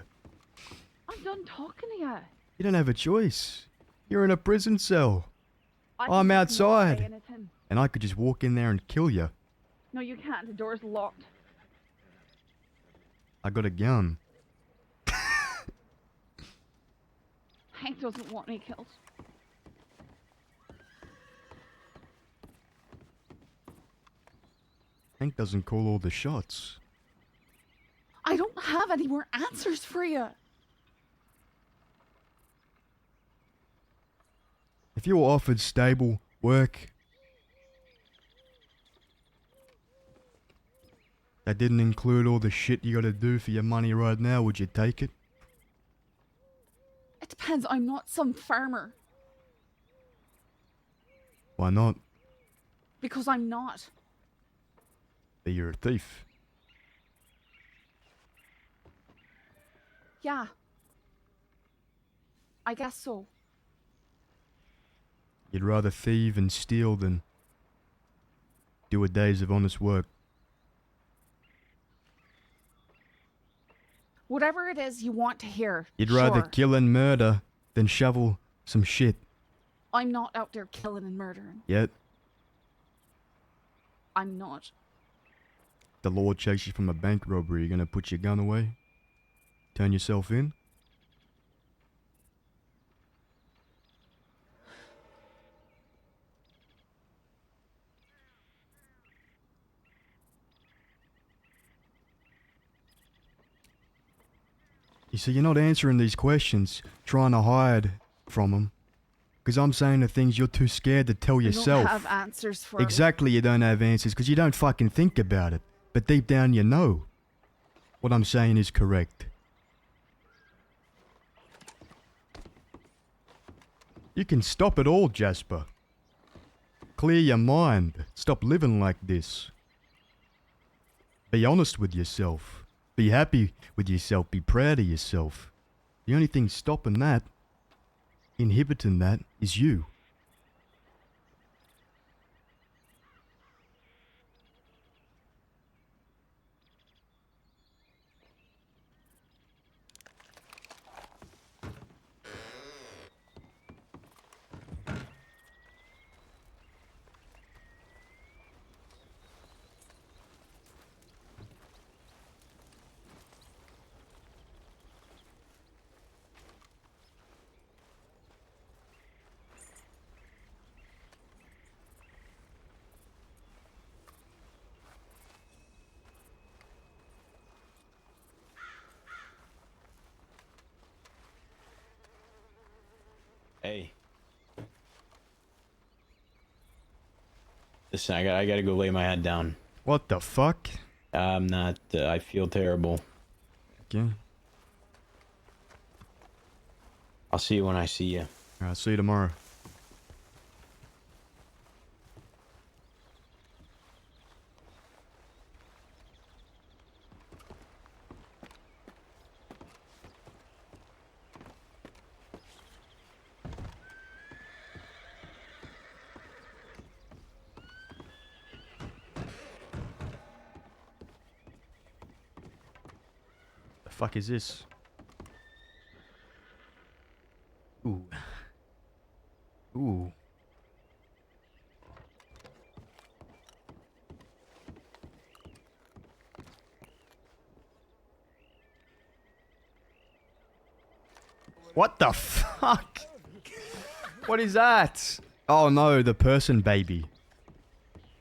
Speaker 8: I'm done talking to you.
Speaker 3: You don't have a choice. You're in a prison cell. I'm
Speaker 8: can just not
Speaker 3: outside.
Speaker 8: say anything.
Speaker 3: And I could just walk in there and kill you.
Speaker 8: No, you can't. The door's locked.
Speaker 3: I got a gun.
Speaker 8: Hank doesn't want me killed.
Speaker 3: Hank doesn't call all the shots.
Speaker 8: I don't have any more answers for you.
Speaker 3: If you were offered stable work that didn't include all the shit you gotta do for your money right now, would you take it?
Speaker 8: It depends. I'm not some farmer.
Speaker 3: Why not?
Speaker 8: Because I'm not.
Speaker 3: But you're a thief.
Speaker 8: Yeah. I guess so.
Speaker 3: You'd rather thieve and steal than do a days of honest work.
Speaker 8: Whatever it is you want to hear.
Speaker 3: You'd rather
Speaker 8: sure.
Speaker 3: kill and murder than shovel some shit.
Speaker 8: I'm not out there killing and murdering.
Speaker 3: Yet,
Speaker 8: I'm not.
Speaker 3: the law chased you from a bank robbery. You gonna put your gun away? Turn yourself in? You see, you're not answering these questions, trying to hide from them. Because I'm saying the things you're too scared to tell yourself.
Speaker 8: I don't have answers for
Speaker 3: Exactly, you don't have answers because you don't fucking think about it. But deep down you know. What I'm saying is correct. You can stop it all, Jasper. Clear your mind. Stop living like this. Be honest with yourself. Be happy with yourself. Be proud of yourself. The only thing stopping that, inhibiting that, is you.
Speaker 4: Hey. Listen, I gotta go lay my head down.
Speaker 3: What the fuck?
Speaker 4: I'm not, I feel terrible.
Speaker 3: Okay.
Speaker 4: I'll see you when I see you.
Speaker 3: Alright, see you tomorrow. The fuck is this? Ooh. Ooh. What the fuck? What is that? Oh no, the person baby.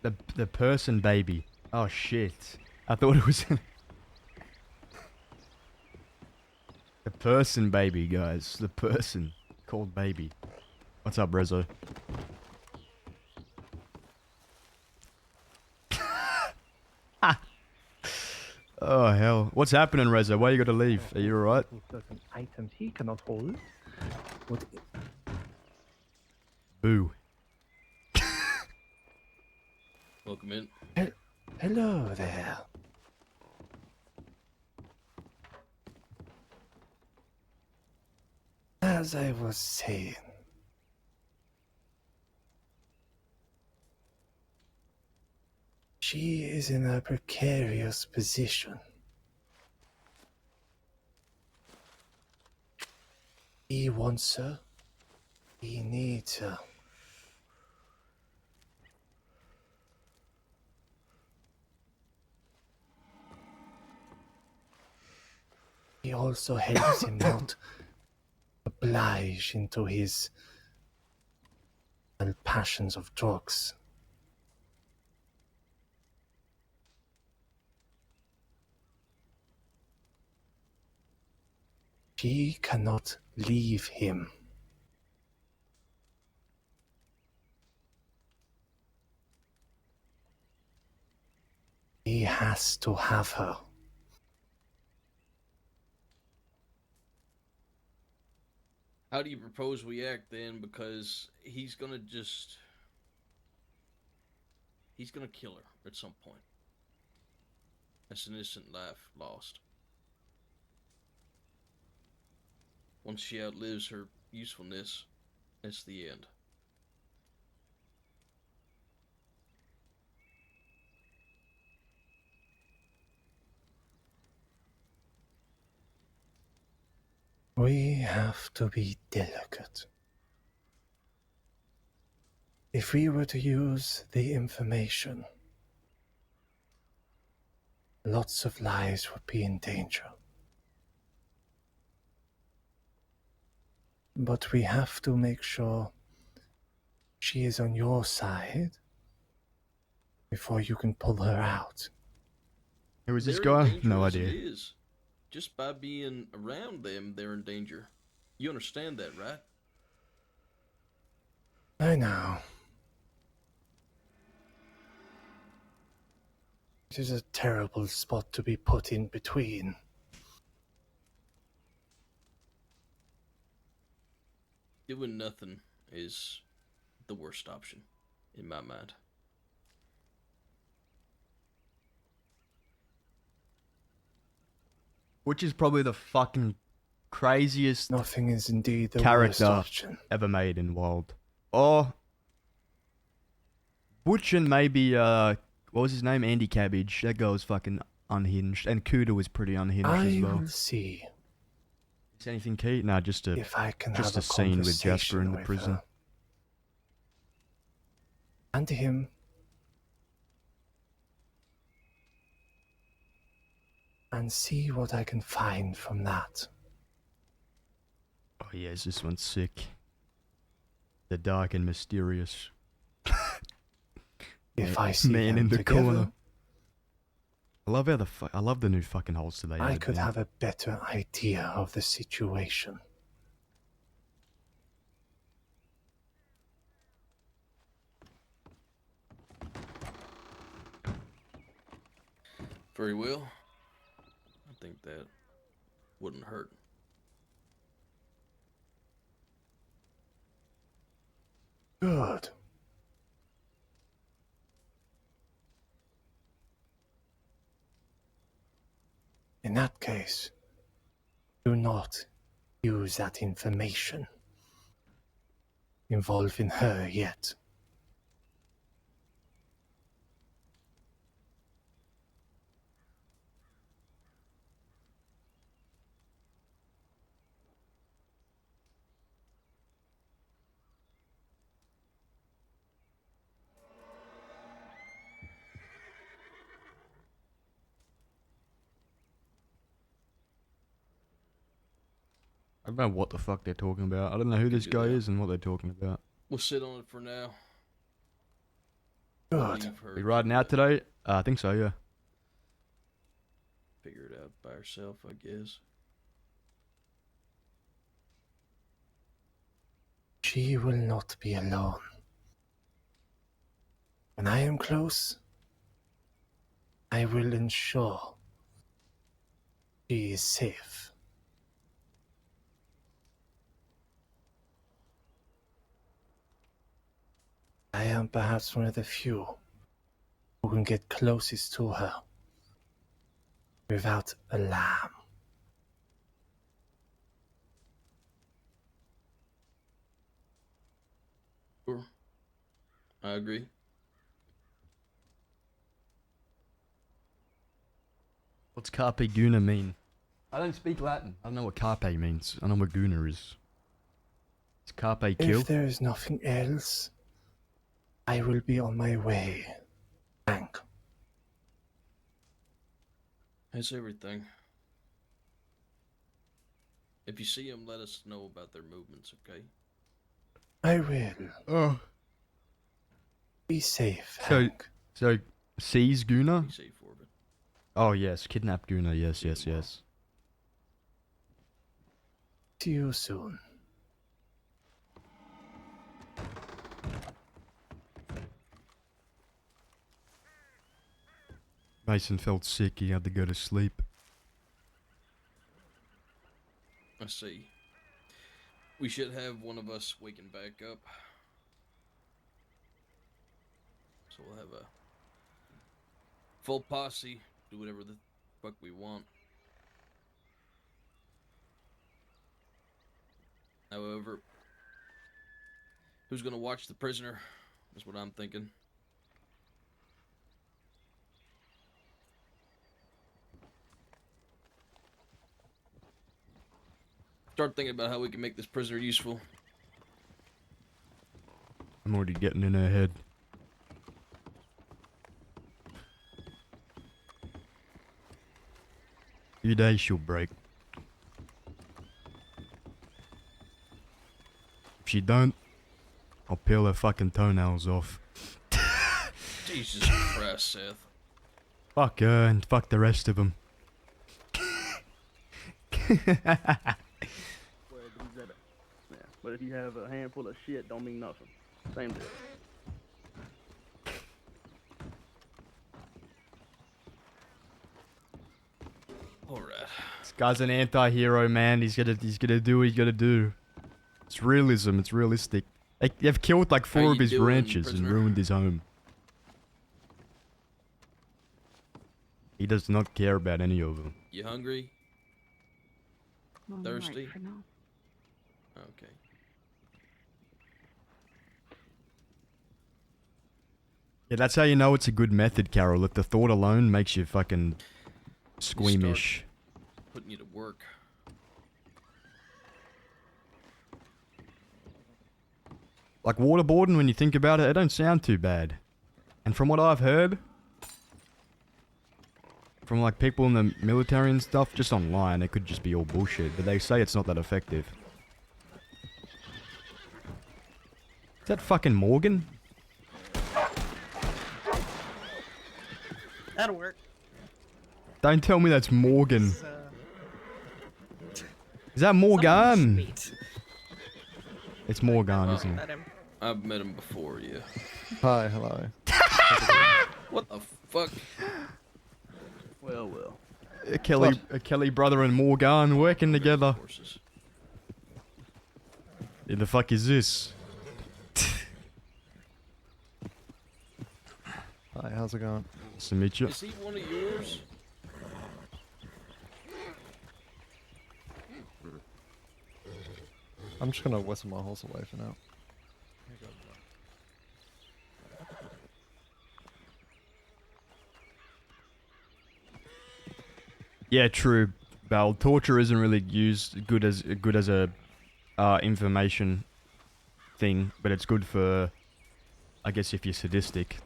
Speaker 3: The person baby. Oh shit. I thought it was the person baby, guys. The person called baby. What's up, Rezo? Oh hell. What's happening, Rezo? Why you gotta leave? Are you alright?
Speaker 15: Certain items he cannot hold. What?
Speaker 3: Boo.
Speaker 5: Welcome in.
Speaker 15: Hello there. As I was saying, she is in a precarious position. He wants her. He needs her. He also helps him not oblige into his passions of drugs. She cannot leave him. He has to have her.
Speaker 5: How do you propose we act then? Because he's gonna kill her at some point. That's an innocent life lost. Once she outlives her usefulness, it's the end.
Speaker 15: We have to be delicate. If we were to use the information, lots of lives would be in danger. But we have to make sure she is on your side before you can pull her out.
Speaker 3: Who is this
Speaker 5: They're in
Speaker 3: guy?
Speaker 5: danger
Speaker 3: No
Speaker 5: as it
Speaker 3: idea.
Speaker 5: is. Just by being around them, they're in danger. You understand that, right?
Speaker 15: I know. It is a terrible spot to be put in between.
Speaker 5: Doing nothing is the worst option, in my mind.
Speaker 3: Which is probably the fucking craziest
Speaker 15: Nothing is indeed the worst
Speaker 3: character
Speaker 15: option.
Speaker 3: ever made in Wild. Or Butch and maybe what was his name? Andy Cabbage. That guy was fucking unhinged, and Cuda was pretty unhinged as
Speaker 15: I
Speaker 3: well.
Speaker 15: will see
Speaker 3: Is anything key? Nah, just a
Speaker 15: if I can
Speaker 3: just
Speaker 15: have
Speaker 3: a scene with Jasper in the
Speaker 15: with
Speaker 3: prison.
Speaker 15: her. And him. And see what I can find from that.
Speaker 3: Oh yes, this one's sick. The dark and mysterious.
Speaker 15: If I see
Speaker 3: man
Speaker 15: them
Speaker 3: in the
Speaker 15: together,
Speaker 3: corner. I love how I love the new fucking holster they
Speaker 15: I
Speaker 3: added,
Speaker 15: could
Speaker 3: man.
Speaker 15: have a better idea of the situation.
Speaker 5: Very well. I think that wouldn't hurt.
Speaker 15: Good. In that case, do not use that information involving her yet.
Speaker 3: I don't know what the fuck they're talking about. I don't know who this guy is and what they're talking about.
Speaker 5: We'll sit on it for now.
Speaker 15: Good.
Speaker 5: Leave her
Speaker 3: We riding out today? I think so, yeah.
Speaker 5: figure it out by herself, I guess.
Speaker 15: She will not be alone. When I am close, I will ensure she is safe. I am perhaps one of the few who can get closest to her without alarm.
Speaker 5: Sure. I agree.
Speaker 3: What's Carpe Guna mean? I don't speak Latin. I don't know what Carpe means. I know what Guna is. Is Carpe kill?
Speaker 15: If there is nothing else, I will be on my way. Hank.
Speaker 5: That's everything. If you see them, let us know about their movements, okay?
Speaker 15: I will.
Speaker 3: Oh.
Speaker 15: Be safe,
Speaker 3: So,
Speaker 15: Hank.
Speaker 3: so seize Guna?
Speaker 5: Be safe, Orbit.
Speaker 3: Oh yes, kidnap Guna. Yes, yes, yes.
Speaker 15: See you soon.
Speaker 3: Mason felt sick, he had to go to sleep.
Speaker 5: I see. We should have one of us waking back up. So we'll have a full posse, do whatever the fuck we want. However, who's gonna watch the prisoner? That's what I'm thinking. Start thinking about how we can make this prisoner useful.
Speaker 3: I'm already getting in her head. Few days she'll break. If she don't, I'll peel her fucking toenails off.
Speaker 5: Jesus Christ, Seth.
Speaker 3: Fuck her and fuck the rest of them.
Speaker 14: But if you have a handful of shit, don't mean nothing. Same deal.
Speaker 5: Alright.
Speaker 3: This guy's an anti-hero, man. He's gonna do what he's gonna do. It's realism. It's realistic. They've killed like 4 of his ranches and ruined his home. He does not care about any of them.
Speaker 5: You hungry?
Speaker 8: I'm
Speaker 5: Thirsty?
Speaker 8: right for now.
Speaker 5: Okay.
Speaker 3: Yeah, that's how you know it's a good method, Carol. That the thought alone makes you fucking squeamish.
Speaker 5: Putting you to work.
Speaker 3: Like waterboarding, when you think about it, it don't sound too bad. And from what I've heard, from like people in the military and stuff, just online, it could just be all bullshit. But they say it's not that effective. Is that fucking Morgan?
Speaker 6: That'll work.
Speaker 3: Don't tell me that's Morgan. Is that Morgan? It's Morgan, isn't it?
Speaker 5: I've met him before, yeah.
Speaker 16: Hi, hello.
Speaker 5: What the fuck?
Speaker 14: Well, well.
Speaker 3: A Kelly brother and Morgan working together. Who the fuck is this?
Speaker 16: Hi, how's it going?
Speaker 3: Nice to meet you.
Speaker 5: Is he one of yours?
Speaker 16: I'm just gonna whistle my horse away for now.
Speaker 3: Yeah, true. Bal, torture isn't really used good as a information thing, but it's good for, I guess, if you're sadistic.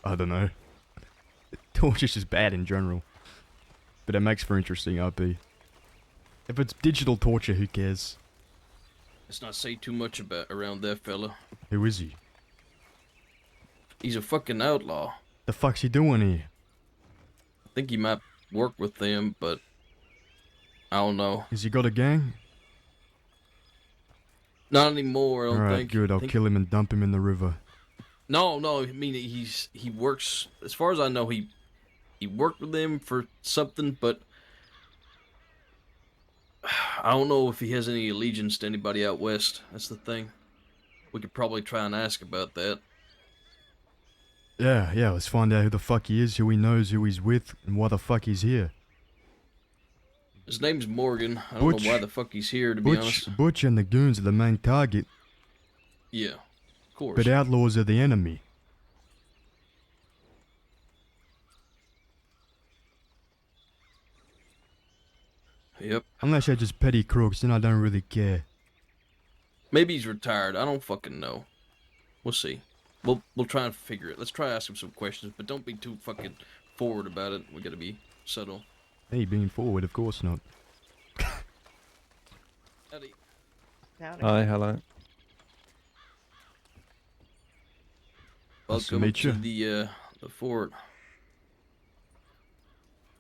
Speaker 3: I don't know. Torture's just bad in general, but it makes for interesting RP. If it's digital torture, who cares?
Speaker 5: Let's not say too much about around that fella.
Speaker 3: Who is he?
Speaker 5: He's a fucking outlaw.
Speaker 3: The fuck's he doing here?
Speaker 5: I think he might work with them, but I don't know.
Speaker 3: Has he got a gang?
Speaker 5: Not anymore, I don't
Speaker 3: Alright,
Speaker 5: think.
Speaker 3: good. I'll kill him and dump him in the river.
Speaker 5: No, I mean he works. As far as I know, he worked with them for something, but I don't know if he has any allegiance to anybody out west. That's the thing. We could probably try and ask about that.
Speaker 3: Yeah, let's find out who the fuck he is, who he knows, who he's with, and why the fuck he's here.
Speaker 5: His name's Morgan. I don't know why the fuck he's here, to be honest.
Speaker 3: Butch and the goons are the main target,
Speaker 5: Yeah, of course.
Speaker 3: but outlaws are the enemy.
Speaker 5: Yep.
Speaker 3: Unless they're just petty crooks, then I don't really care.
Speaker 5: Maybe he's retired. I don't fucking know. We'll see. We'll try and figure it. Let's try to ask him some questions, but don't be too fucking forward about it. We gotta be subtle.
Speaker 3: Hey, being forward, of course not.
Speaker 5: Howdy.
Speaker 16: Hi, hello.
Speaker 3: Nice to
Speaker 5: Welcome
Speaker 3: meet you.
Speaker 5: to the fort.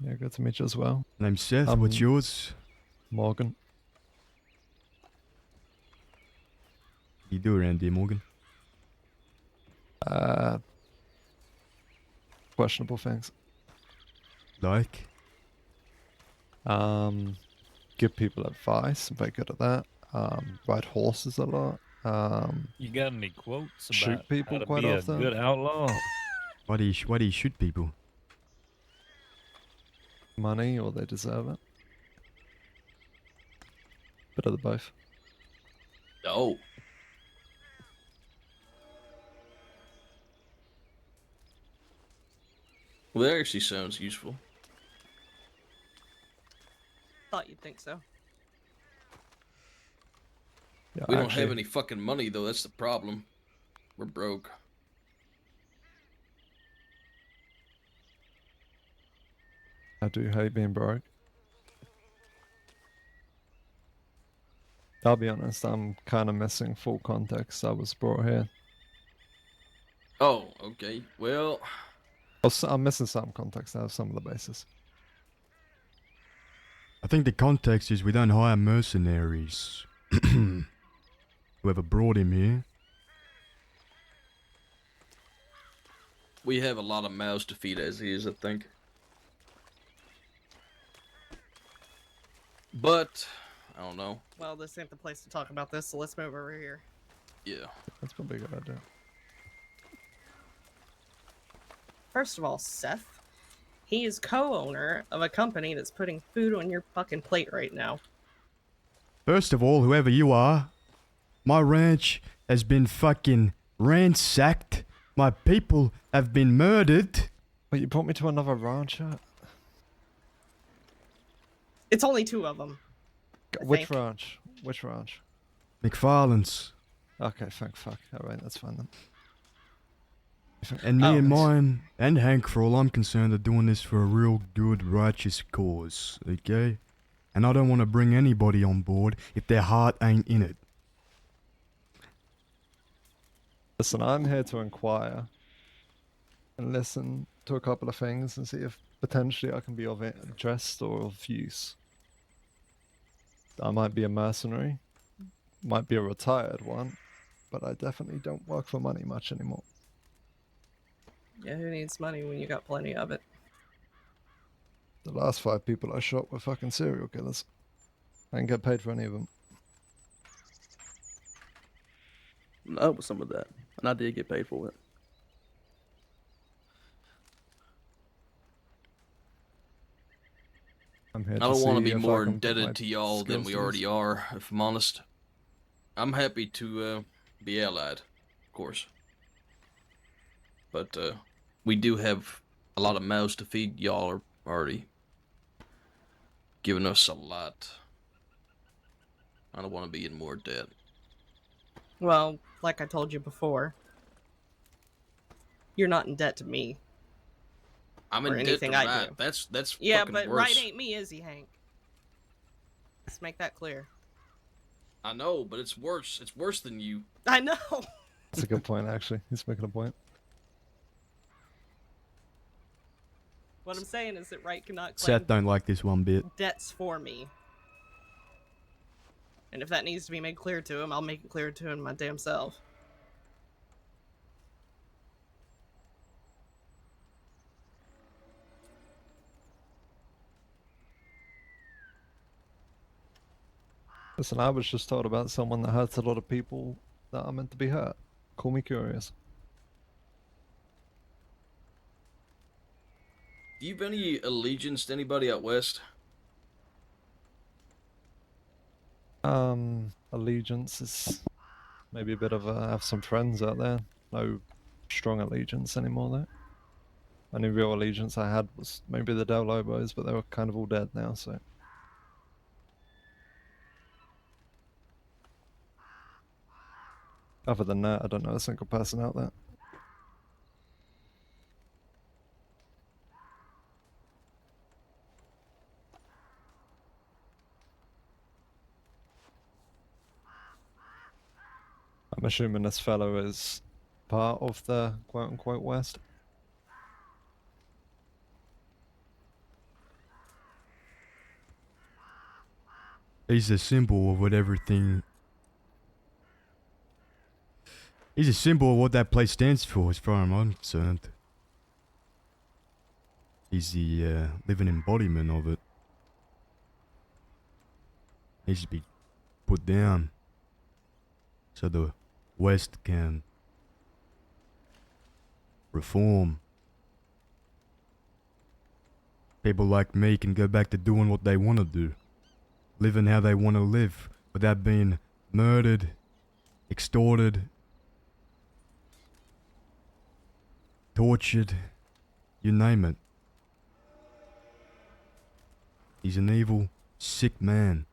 Speaker 16: Yeah, good to meet you as well.
Speaker 3: Name's Seth. What's yours?
Speaker 16: Morgan.
Speaker 3: You do around here, Morgan?
Speaker 16: Questionable things.
Speaker 3: Like?
Speaker 16: Give people advice. I'm very good at that. Ride horses a lot.
Speaker 10: You got any quotes
Speaker 16: shoot
Speaker 10: about
Speaker 16: people
Speaker 10: how to
Speaker 16: quite
Speaker 10: be
Speaker 16: often.
Speaker 10: a good outlaw?
Speaker 3: Why do you shoot people?
Speaker 16: Money, or they deserve it. Bit of the both.
Speaker 5: Oh. Well, that actually sounds useful.
Speaker 6: Thought you'd think so.
Speaker 16: Yeah,
Speaker 5: We don't have any fucking money, though. That's the problem. We're broke.
Speaker 16: I do hate being broke. I'll be honest, I'm kind of missing full context. I was brought here.
Speaker 5: Oh, okay. Well,
Speaker 16: I'm missing some context out of some of the bases.
Speaker 3: I think the context is we don't hire mercenaries. Whoever brought him here.
Speaker 5: we have a lot of mouths to feed as is, I think. But, I don't know.
Speaker 6: Well, this ain't the place to talk about this, so let's move over here.
Speaker 5: Yeah.
Speaker 16: That's probably a good idea.
Speaker 6: First of all, Seth, he is co-owner of a company that's putting food on your fucking plate right now.
Speaker 3: First of all, whoever you are, my ranch has been fucking ransacked. My people have been murdered.
Speaker 16: But you brought me to another rancher?
Speaker 6: It's only 2 of them.
Speaker 16: Which ranch? Which ranch?
Speaker 3: McFarlane's.
Speaker 16: Okay, thank fuck. Alright, that's fine then.
Speaker 3: And me and mine, and Hank, for all I'm concerned, are doing this for a real good, righteous cause, okay? And I don't want to bring anybody on board if their heart ain't in it.
Speaker 16: Listen, I'm here to inquire and listen to a couple of things and see if potentially I can be of interest or of use. I might be a mercenary, might be a retired one, but I definitely don't work for money much anymore.
Speaker 6: Yeah, who needs money when you got plenty of it?
Speaker 16: The last 5 people I shot were fucking serial killers. I didn't get paid for any of them.
Speaker 14: No, some of that, and I did get paid for it.
Speaker 16: I'm here
Speaker 5: I don't want to be more indebted to y'all than we already are, if I'm honest. I'm happy to be allied, of course. But we do have a lot of mouths to feed. Y'all are already giving us a lot. I don't want to be in more debt.
Speaker 6: Well, like I told you before, you're not in debt to me.
Speaker 5: I'm
Speaker 6: or
Speaker 5: in debt
Speaker 6: anything
Speaker 5: to
Speaker 6: I
Speaker 5: Wright.
Speaker 6: do.
Speaker 5: That's
Speaker 6: yeah,
Speaker 5: fucking
Speaker 6: but
Speaker 5: worse.
Speaker 6: Wright ain't me, is he, Hank? Let's make that clear.
Speaker 5: I know, but it's worse. It's worse than you.
Speaker 6: I know.
Speaker 16: That's a good point, actually. He's making a point.
Speaker 6: What I'm saying is that Wright cannot claim
Speaker 3: Seth don't like this one bit.
Speaker 6: debts for me. And if that needs to be made clear to him, I'll make it clear to him my damn self.
Speaker 16: Listen, I was just told about someone that hurts a lot of people that are meant to be hurt. Call me curious.
Speaker 5: Do you have any allegiance to anybody out west?
Speaker 16: Allegiance is maybe a bit of I have some friends out there. No strong allegiance anymore though. Only real allegiance I had was maybe the Del Lobos, but they were kind of all dead now, so. Other than that, I don't know a single person out there. I'm assuming this fellow is part of the quote-unquote West.
Speaker 3: He's the symbol of what everything He's a symbol of what that place stands for, as far as I'm concerned. He's the living embodiment of it. Needs to be put down so the West can reform. People like me can go back to doing what they want to do, living how they want to live without being murdered, extorted, tortured, you name it. He's an evil, sick man.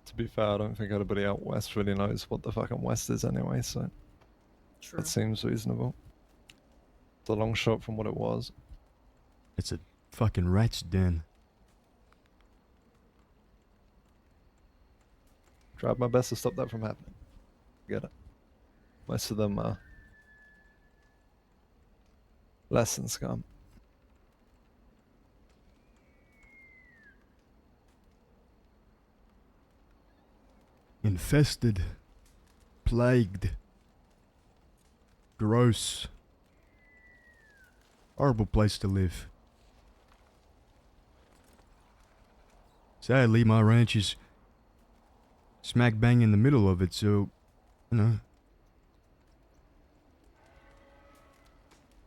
Speaker 16: To be fair, I don't think anybody out west really knows what the fucking west is anyway, so
Speaker 6: True.
Speaker 16: that seems reasonable. It's a long shot from what it was.
Speaker 3: It's a fucking rat's den.
Speaker 16: Tried my best to stop that from happening. Get it. Most of them are less than scum.
Speaker 3: Infested. Plagued. Gross. Horrible place to live. Sadly, my ranch is smack bang in the middle of it, so, you know.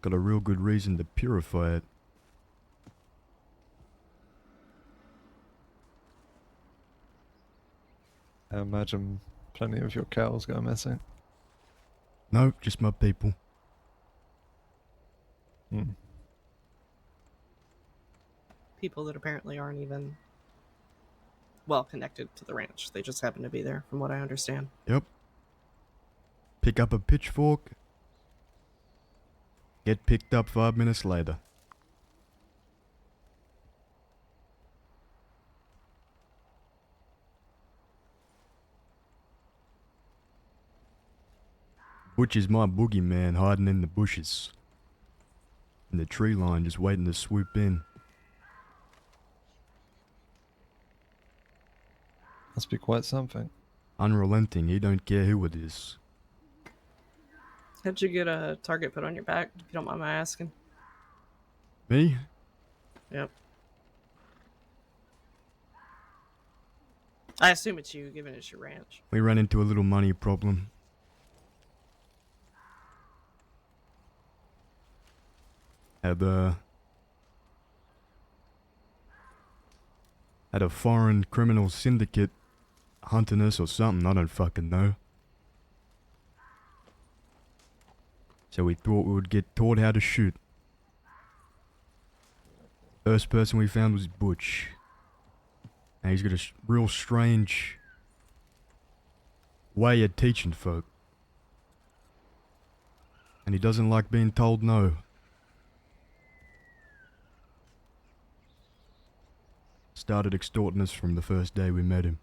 Speaker 3: Got a real good reason to purify it.
Speaker 16: I imagine plenty of your cows go missing.
Speaker 3: No, just my people.
Speaker 6: People that apparently aren't even well connected to the ranch. They just happen to be there, from what I understand.
Speaker 3: Yep. Pick up a pitchfork. Get picked up 5 minutes later. Butch is my boogeyman hiding in the bushes. In the tree line, just waiting to swoop in.
Speaker 16: Must be quite something.
Speaker 3: Unrelenting, he don't care who it is.
Speaker 6: How'd you get a target put on your back, if you don't mind my asking?
Speaker 3: Me?
Speaker 6: Yep. I assume it's you, given it's your ranch.
Speaker 3: We ran into a little money problem. Had a foreign criminal syndicate hunting us or something, I don't fucking know. So we thought we would get taught how to shoot. First person we found was Butch. And he's got a real strange way of teaching folk. And he doesn't like being told no. Started extorting us from the first day we met him.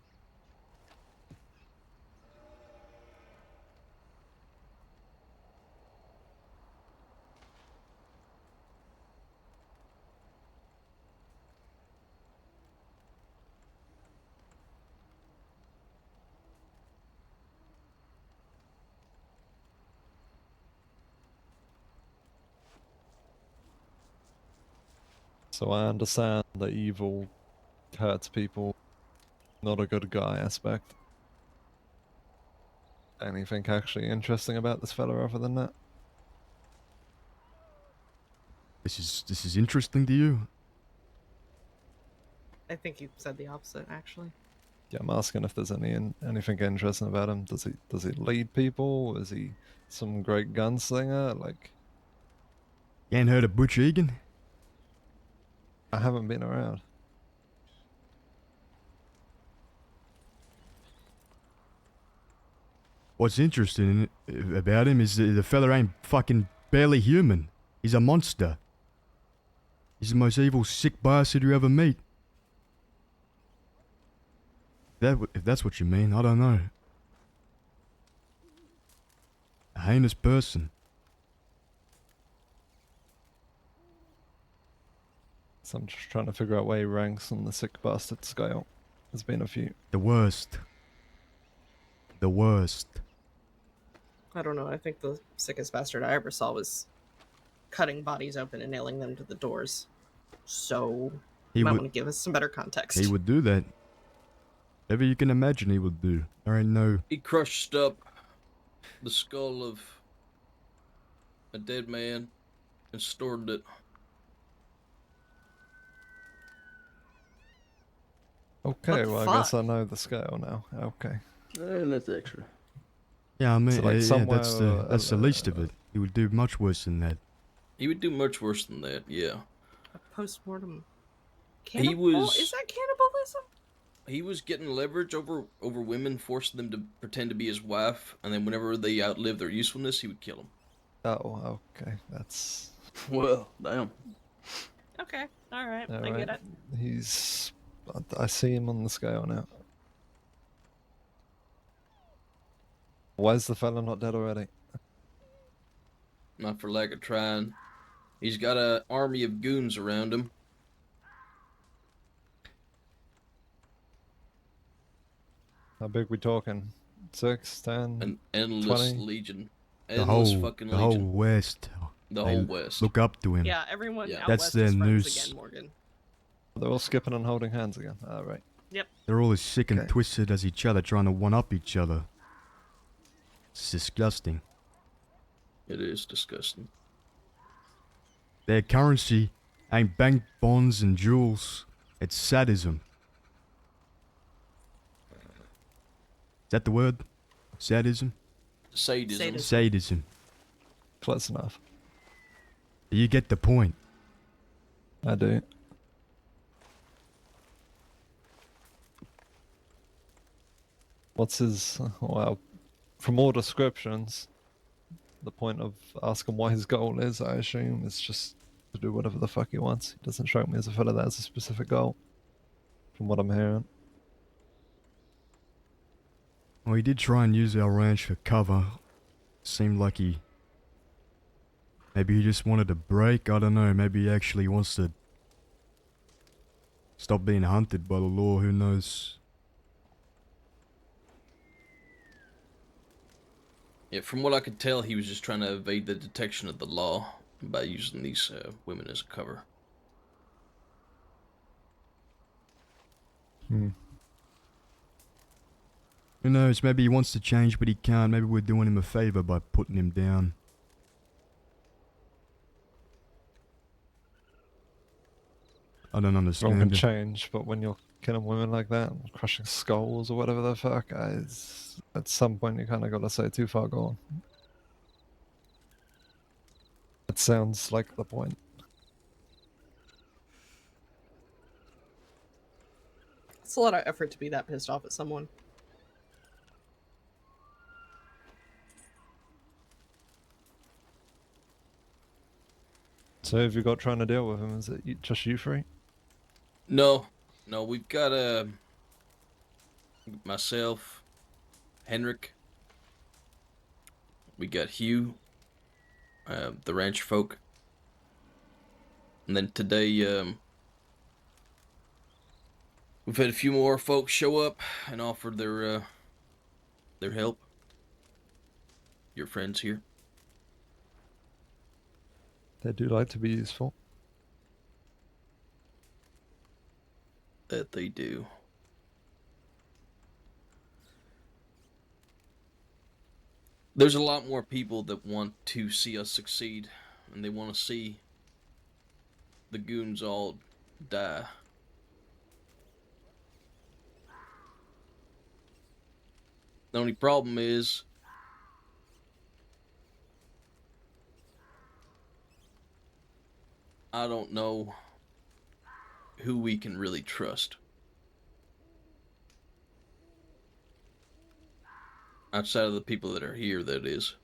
Speaker 16: So I understand the evil hurts people, not a good guy aspect. Anything actually interesting about this fella other than that?
Speaker 3: This is interesting to you?
Speaker 6: I think you said the opposite, actually.
Speaker 16: Yeah, I'm asking if there's anything interesting about him. Does he lead people? Is he some great gunslinger? Like,
Speaker 3: You ain't heard of Butch Egan?
Speaker 16: I haven't been around.
Speaker 3: What's interesting about him is the fella ain't fucking barely human. He's a monster. He's the most evil, sick bastard you ever meet. If that's what you mean, I don't know. A heinous person.
Speaker 16: So I'm just trying to figure out where he ranks on the sick bastard scale. There's been a few.
Speaker 3: The worst. The worst.
Speaker 6: I don't know. I think the sickest bastard I ever saw was cutting bodies open and nailing them to the doors. So you might want to give us some better context.
Speaker 3: He would do that. Whatever you can imagine he would do. There ain't no...
Speaker 5: He crushed up the skull of a dead man and stored it.
Speaker 16: Okay, well, I guess I know the scale now. Okay.
Speaker 14: And that's extra.
Speaker 3: Yeah, I mean,
Speaker 16: So, like,
Speaker 3: yeah, that's the least of it. He would do much worse than that.
Speaker 5: He would do much worse than that, yeah.
Speaker 6: A post-mortem
Speaker 5: He was...
Speaker 6: Is that cannibalism?
Speaker 5: He was getting leverage over women, forcing them to pretend to be his wife, and then whenever they outlived their usefulness, he would kill them.
Speaker 16: Oh, okay. That's...
Speaker 14: Well, damn.
Speaker 6: Okay, alright, I
Speaker 16: Alright.
Speaker 6: get it.
Speaker 16: He's... I see him on the scale now. Why is the fella not dead already?
Speaker 5: Not for lack of trying. He's got an army of goons around him.
Speaker 16: How big we talking? 6, 10,
Speaker 5: An endless
Speaker 16: 20?
Speaker 5: legion.
Speaker 3: The
Speaker 5: Endless
Speaker 3: whole,
Speaker 5: fucking
Speaker 3: the
Speaker 5: legion.
Speaker 3: whole West.
Speaker 5: The
Speaker 3: They
Speaker 5: whole West.
Speaker 3: Look up to him.
Speaker 6: Yeah, everyone out
Speaker 3: That's
Speaker 6: west
Speaker 3: their
Speaker 6: is friends
Speaker 3: news.
Speaker 6: again, Morgan.
Speaker 16: They're all skipping and holding hands again. Alright.
Speaker 6: Yep.
Speaker 3: They're all as sick and twisted as each other, trying to one-up each other. It's disgusting.
Speaker 5: It is disgusting.
Speaker 3: Their currency ain't bank bonds and jewels. It's sadism. Is that the word? Sadism?
Speaker 5: Sadism.
Speaker 3: Sadism.
Speaker 16: Close enough.
Speaker 3: You get the point.
Speaker 16: I do. What's his... Well, from all descriptions, the point of asking what his goal is, I assume, is just to do whatever the fuck he wants. He doesn't strike me as a fella that has a specific goal, from what I'm hearing.
Speaker 3: Well, he did try and use our ranch for cover. Seemed like maybe he just wanted a break, I don't know. Maybe he actually wants to stop being hunted by the law, who knows.
Speaker 5: Yeah, from what I could tell, he was just trying to evade the detection of the law by using these women as a cover.
Speaker 3: Who knows, maybe he wants to change but he can't. Maybe we're doing him a favor by putting him down. I don't understand.
Speaker 16: Wrong can change, but when you're killing women like that, and crushing skulls or whatever the fuck, at some point you kind of got to say too far gone. It sounds like the point.
Speaker 6: It's a lot of effort to be that pissed off at someone.
Speaker 16: So have you got trying to deal with him? Is it just you three?
Speaker 5: No, we've got myself, Henrik. We got Hugh, the ranch folk, and then today we've had a few more folks show up and offer their help. Your friends here.
Speaker 16: They do like to be useful.
Speaker 5: That they do. There's a lot more people that want to see us succeed, and they want to see the goons all die. The only problem is I don't know who we can really trust. Outside of the people that are here, that is.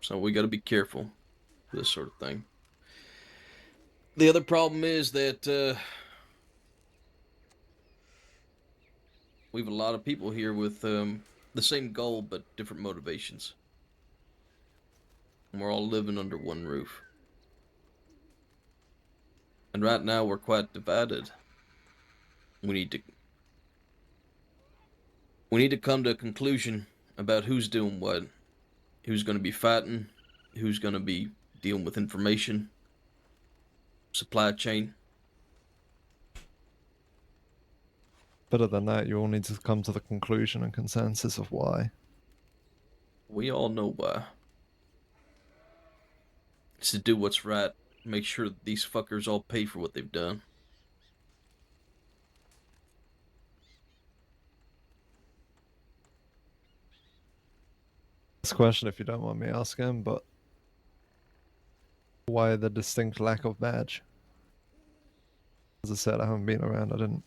Speaker 5: So we gotta be careful with this sort of thing. The other problem is that we have a lot of people here with the same goal but different motivations. And we're all living under one roof. And right now we're quite divided. We need to come to a conclusion about who's doing what. Who's going to be fighting, who's going to be dealing with information, supply chain.
Speaker 16: Better than that, you all need to come to the conclusion and consensus of why.
Speaker 5: We all know why. It's to do what's right, make sure that these fuckers all pay for what they've done.
Speaker 16: This question, if you don't mind me asking, but why the distinct lack of badge? As I said, I haven't been around. Haven't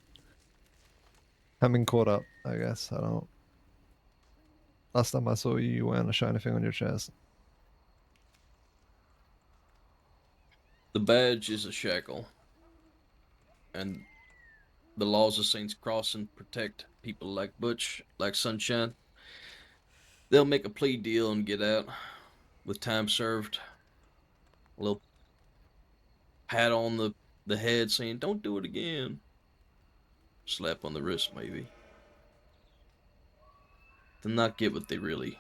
Speaker 16: been caught up, I guess. I don't. Last time I saw you, you wearing a shiny thing on your chest.
Speaker 5: The badge is a shackle. And the laws of Saints Crossing protect people like Butch, like Sunshine. They'll make a plea deal and get out with time served. A little pat on the head saying, don't do it again. Slap on the wrist, maybe. To not get what they really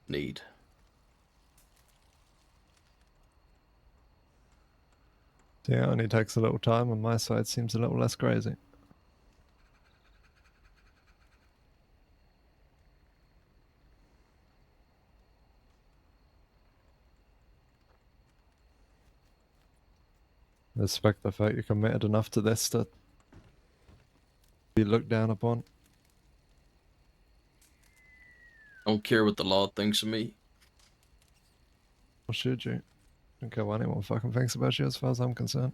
Speaker 5: need.
Speaker 16: Yeah, it only takes a little time, and my side seems a little less crazy. Respect the fact you're committed enough to this to be looked down upon.
Speaker 5: Don't care what the law thinks of me.
Speaker 16: Or should you? Don't care what anyone fucking thinks about you as far as I'm concerned.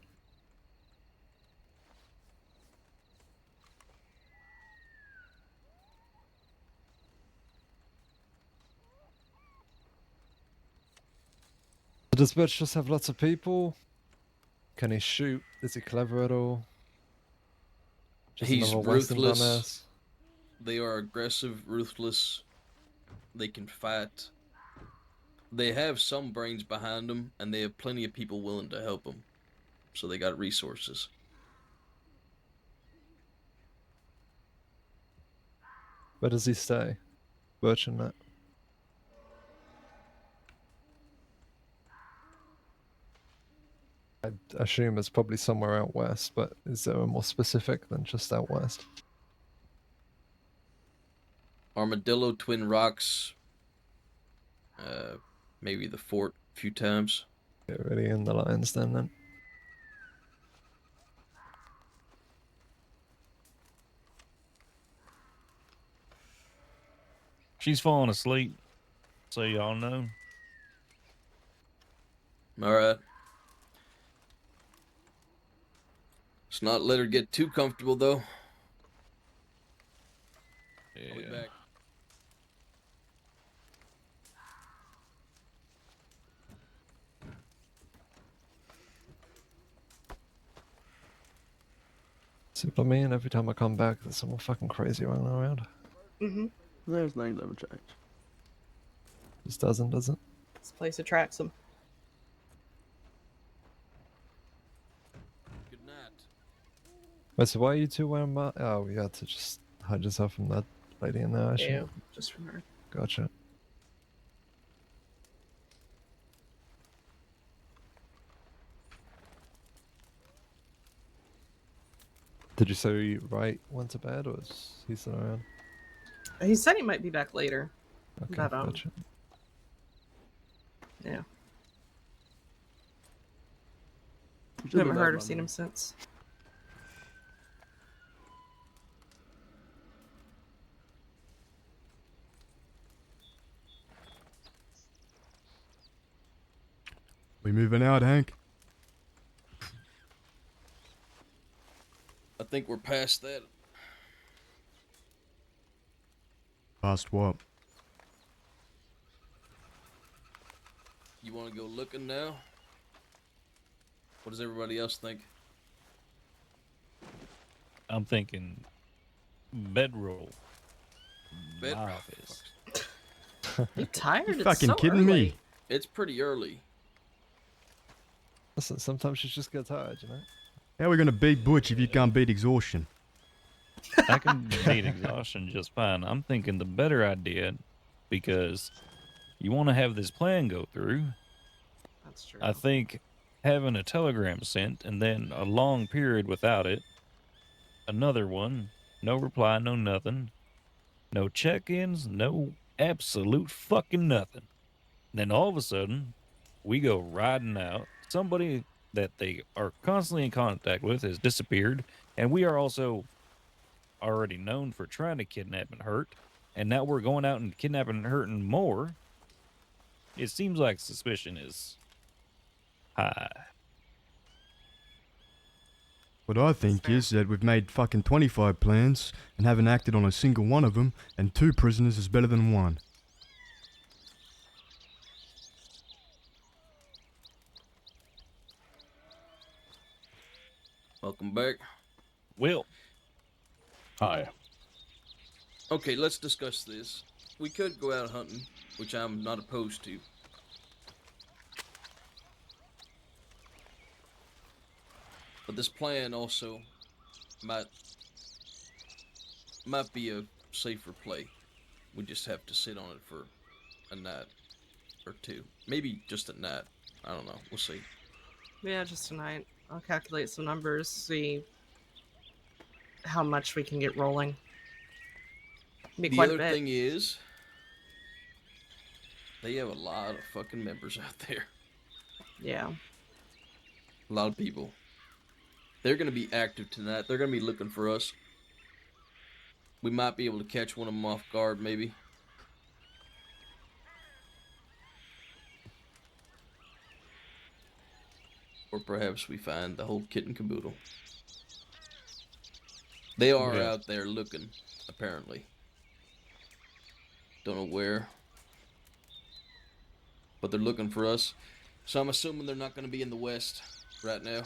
Speaker 16: Does Butch just have lots of people? Can he shoot? Is he clever at all? Just
Speaker 5: He's
Speaker 16: another Western
Speaker 5: ruthless.
Speaker 16: dumbass?
Speaker 5: They are aggressive, ruthless. They can fight. They have some brains behind them, and they have plenty of people willing to help them. So they got resources.
Speaker 16: Where does he stay? Butch and that. I assume it's probably somewhere out west, but is there a more specific than just out west?
Speaker 5: Armadillo, Twin Rocks. Maybe the fort a few times.
Speaker 16: Get ready in the lines then.
Speaker 10: She's falling asleep, so y'all know.
Speaker 5: Alright. Let's not let her get too comfortable, though.
Speaker 10: Yeah.
Speaker 5: I'll be back.
Speaker 16: Super me, and every time I come back, there's someone fucking crazy running around.
Speaker 6: Mm-hmm.
Speaker 14: There's things haven't changed.
Speaker 16: Just doesn't, does it?
Speaker 6: This place attracts them.
Speaker 5: Good night.
Speaker 16: Wait, so why are you two wearing oh, you had to just hide yourself from that lady in there, I
Speaker 6: Yeah,
Speaker 16: should.
Speaker 6: just from her.
Speaker 16: Gotcha. Did you say Wright went to bed, or is he still around?
Speaker 6: He said he might be back later.
Speaker 16: Okay,
Speaker 6: But,
Speaker 16: gotcha.
Speaker 6: Yeah.
Speaker 14: Just
Speaker 6: Haven't
Speaker 14: about
Speaker 6: heard or
Speaker 14: my
Speaker 6: seen
Speaker 14: money.
Speaker 6: him since.
Speaker 3: We moving out, Hank?
Speaker 5: I think we're past that.
Speaker 3: Past what?
Speaker 5: You want to go looking now? What does everybody else think?
Speaker 10: I'm thinking bedroll.
Speaker 5: Bed-
Speaker 10: My office.
Speaker 6: You tired?
Speaker 3: You
Speaker 6: It's
Speaker 3: fucking
Speaker 6: so
Speaker 3: kidding
Speaker 6: early.
Speaker 3: me?
Speaker 5: It's pretty early.
Speaker 16: Listen, sometimes you just get tired, you know?
Speaker 3: How are we gonna beat Butch if you can't beat exhaustion?
Speaker 10: I can beat exhaustion just fine. I'm thinking the better idea, because you want to have this plan go through.
Speaker 6: That's true.
Speaker 10: I think having a telegram sent and then a long period without it, another one, no reply, no nothing, no check-ins, no absolute fucking nothing. Then all of a sudden, we go riding out. Somebody that they are constantly in contact with has disappeared, and we are also already known for trying to kidnap and hurt, and now we're going out and kidnapping and hurting more. It seems like suspicion is high.
Speaker 3: What I think is that we've made fucking 25 plans and haven't acted on a single one of them, and 2 prisoners is better than 1.
Speaker 5: Welcome back.
Speaker 10: Will.
Speaker 7: Hi.
Speaker 5: Okay, let's discuss this. We could go out hunting, which I'm not opposed to. But this plan also might be a safer play. We just have to sit on it for a night or 2. Maybe just a night. I don't know. We'll see.
Speaker 6: Yeah, just tonight. I'll calculate some numbers, see how much we can get rolling. Be
Speaker 5: The
Speaker 6: quite a
Speaker 5: other
Speaker 6: bit.
Speaker 5: thing is, they have a lot of fucking members out there.
Speaker 6: Yeah.
Speaker 5: A lot of people. They're going to be active tonight. They're going to be looking for us. We might be able to catch one of them off guard, maybe. Or perhaps we find the whole kit and caboodle. They are
Speaker 7: Yeah.
Speaker 5: out there looking, apparently. Don't know where. But they're looking for us. So I'm assuming they're not going to be in the west right now.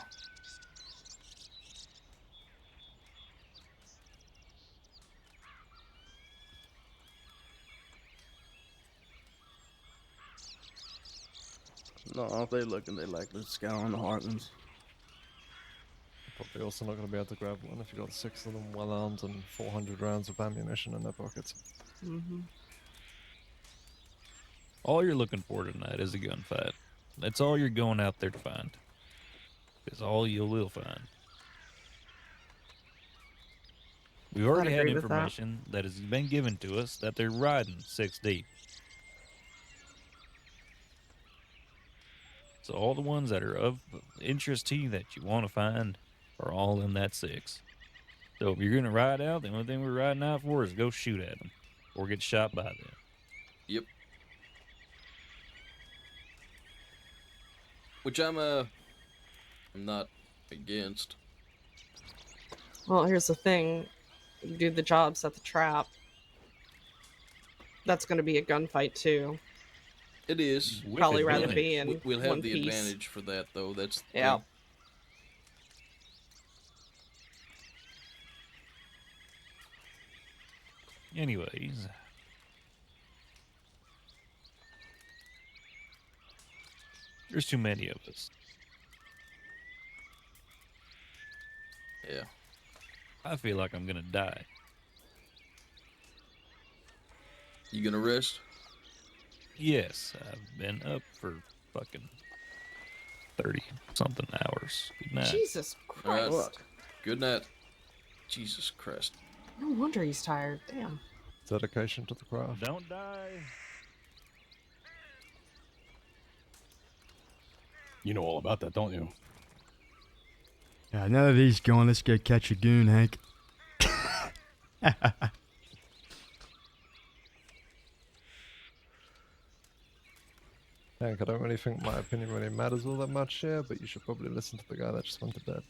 Speaker 14: No, if they looking, they likely scouring the heartlands.
Speaker 16: Probably also not going to be able to grab one if you got 6 of them well armed and 400 rounds of ammunition in their pockets.
Speaker 6: Mm-hmm.
Speaker 10: All you're looking for tonight is a gunfight. That's all you're going out there to find. It's all you will find. We've already had
Speaker 6: agree with that.
Speaker 10: information that has been given to us that they're riding 6 deep. So all the ones that are of interest to you that you want to find are all in that 6. So if you're going to ride out, the only thing we're riding out for is go shoot at them or get shot by them.
Speaker 5: Yep. Which I'm not against.
Speaker 6: Well, here's the thing. You do the job, set the trap. That's going to be a gunfight, too.
Speaker 5: It is.
Speaker 6: Probably rather be in
Speaker 5: We'll have
Speaker 6: one
Speaker 5: the
Speaker 6: piece.
Speaker 5: advantage for that, though. That's the
Speaker 6: Yeah.
Speaker 5: thing.
Speaker 10: Anyways, there's too many of us.
Speaker 5: Yeah.
Speaker 10: I feel like I'm gonna die.
Speaker 5: You gonna rest?
Speaker 10: Yes, I've been up for fucking 30-something hours. Good night.
Speaker 6: Jesus
Speaker 5: All right.
Speaker 6: Christ.
Speaker 5: Good night. Jesus Christ.
Speaker 6: No wonder he's tired. Damn.
Speaker 16: Dedication to the craft.
Speaker 10: Don't die.
Speaker 7: You know all about that, don't you?
Speaker 3: Yeah, now that he's gone, let's go catch a goon, Hank.
Speaker 16: Hank, I don't really think my opinion really matters all that much here, but you should probably listen to the guy that just went to bed.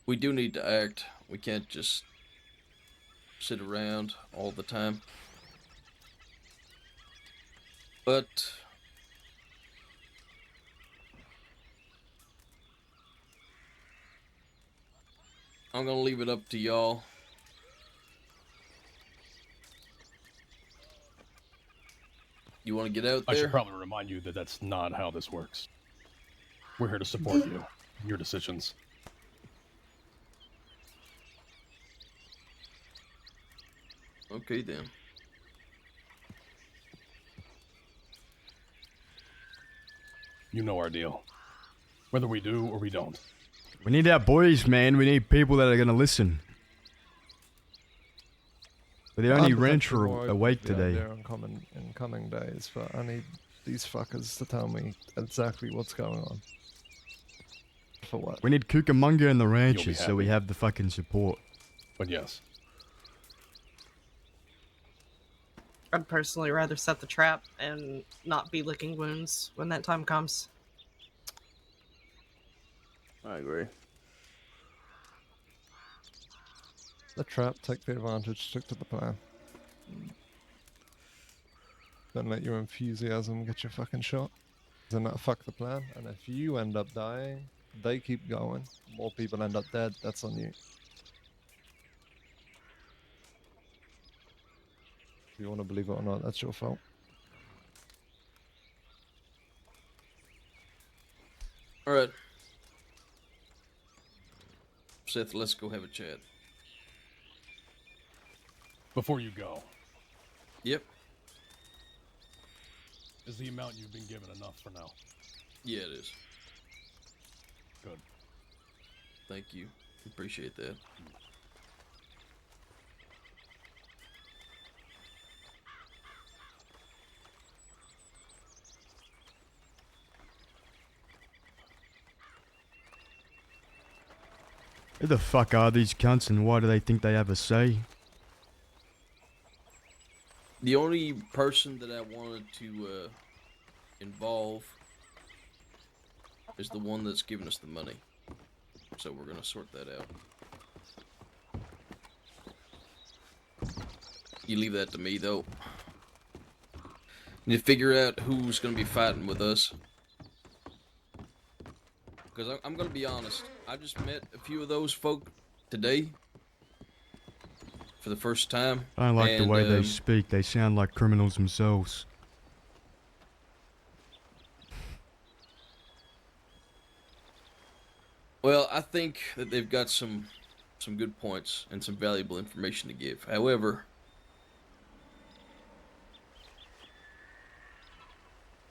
Speaker 5: We do need to act. We can't just sit around all the time. But I'm gonna leave it up to y'all. You want to get out
Speaker 7: I
Speaker 5: there?
Speaker 7: should probably remind you that that's not how this works. We're here to support you in your decisions.
Speaker 5: Okay, then.
Speaker 7: You know our deal. Whether we do or we don't.
Speaker 3: We need our boys, man. We need people that are gonna listen. We're the only
Speaker 16: I'm potentially
Speaker 3: rancher
Speaker 16: more open
Speaker 3: awake
Speaker 16: to the
Speaker 3: today.
Speaker 16: idea in coming days, but I need these fuckers to tell me exactly what's going on. For what?
Speaker 3: We need Cucamonga and the
Speaker 7: You'll be
Speaker 3: ranchers so we
Speaker 7: happy.
Speaker 3: have the fucking support.
Speaker 7: But yes.
Speaker 6: I'd personally rather set the trap and not be licking wounds when that time comes.
Speaker 4: I agree.
Speaker 16: The trap, take the advantage, stick to the plan. Don't let your enthusiasm get your fucking shot. Then that fuck the plan, and if you end up dying, they keep going. More people end up dead, that's on you. If you want to believe it or not, that's your fault.
Speaker 5: Alright. Seth, let's go have a chat.
Speaker 7: Before you go,
Speaker 5: Yep.
Speaker 7: is the amount you've been given enough for now?
Speaker 5: Yeah, it is.
Speaker 7: Good.
Speaker 5: Thank you. Appreciate that.
Speaker 3: Who the fuck are these cunts and why do they think they have a say?
Speaker 5: The only person that I wanted to involve is the one that's giving us the money. So we're gonna sort that out. You leave that to me, though. Need to figure out who's gonna be fighting with us. Because I'm gonna be honest, I just met a few of those folk today. For the first time.
Speaker 3: I don't like the way they speak. They sound like criminals themselves.
Speaker 5: Well, I think that they've got some good points and some valuable information to give. However,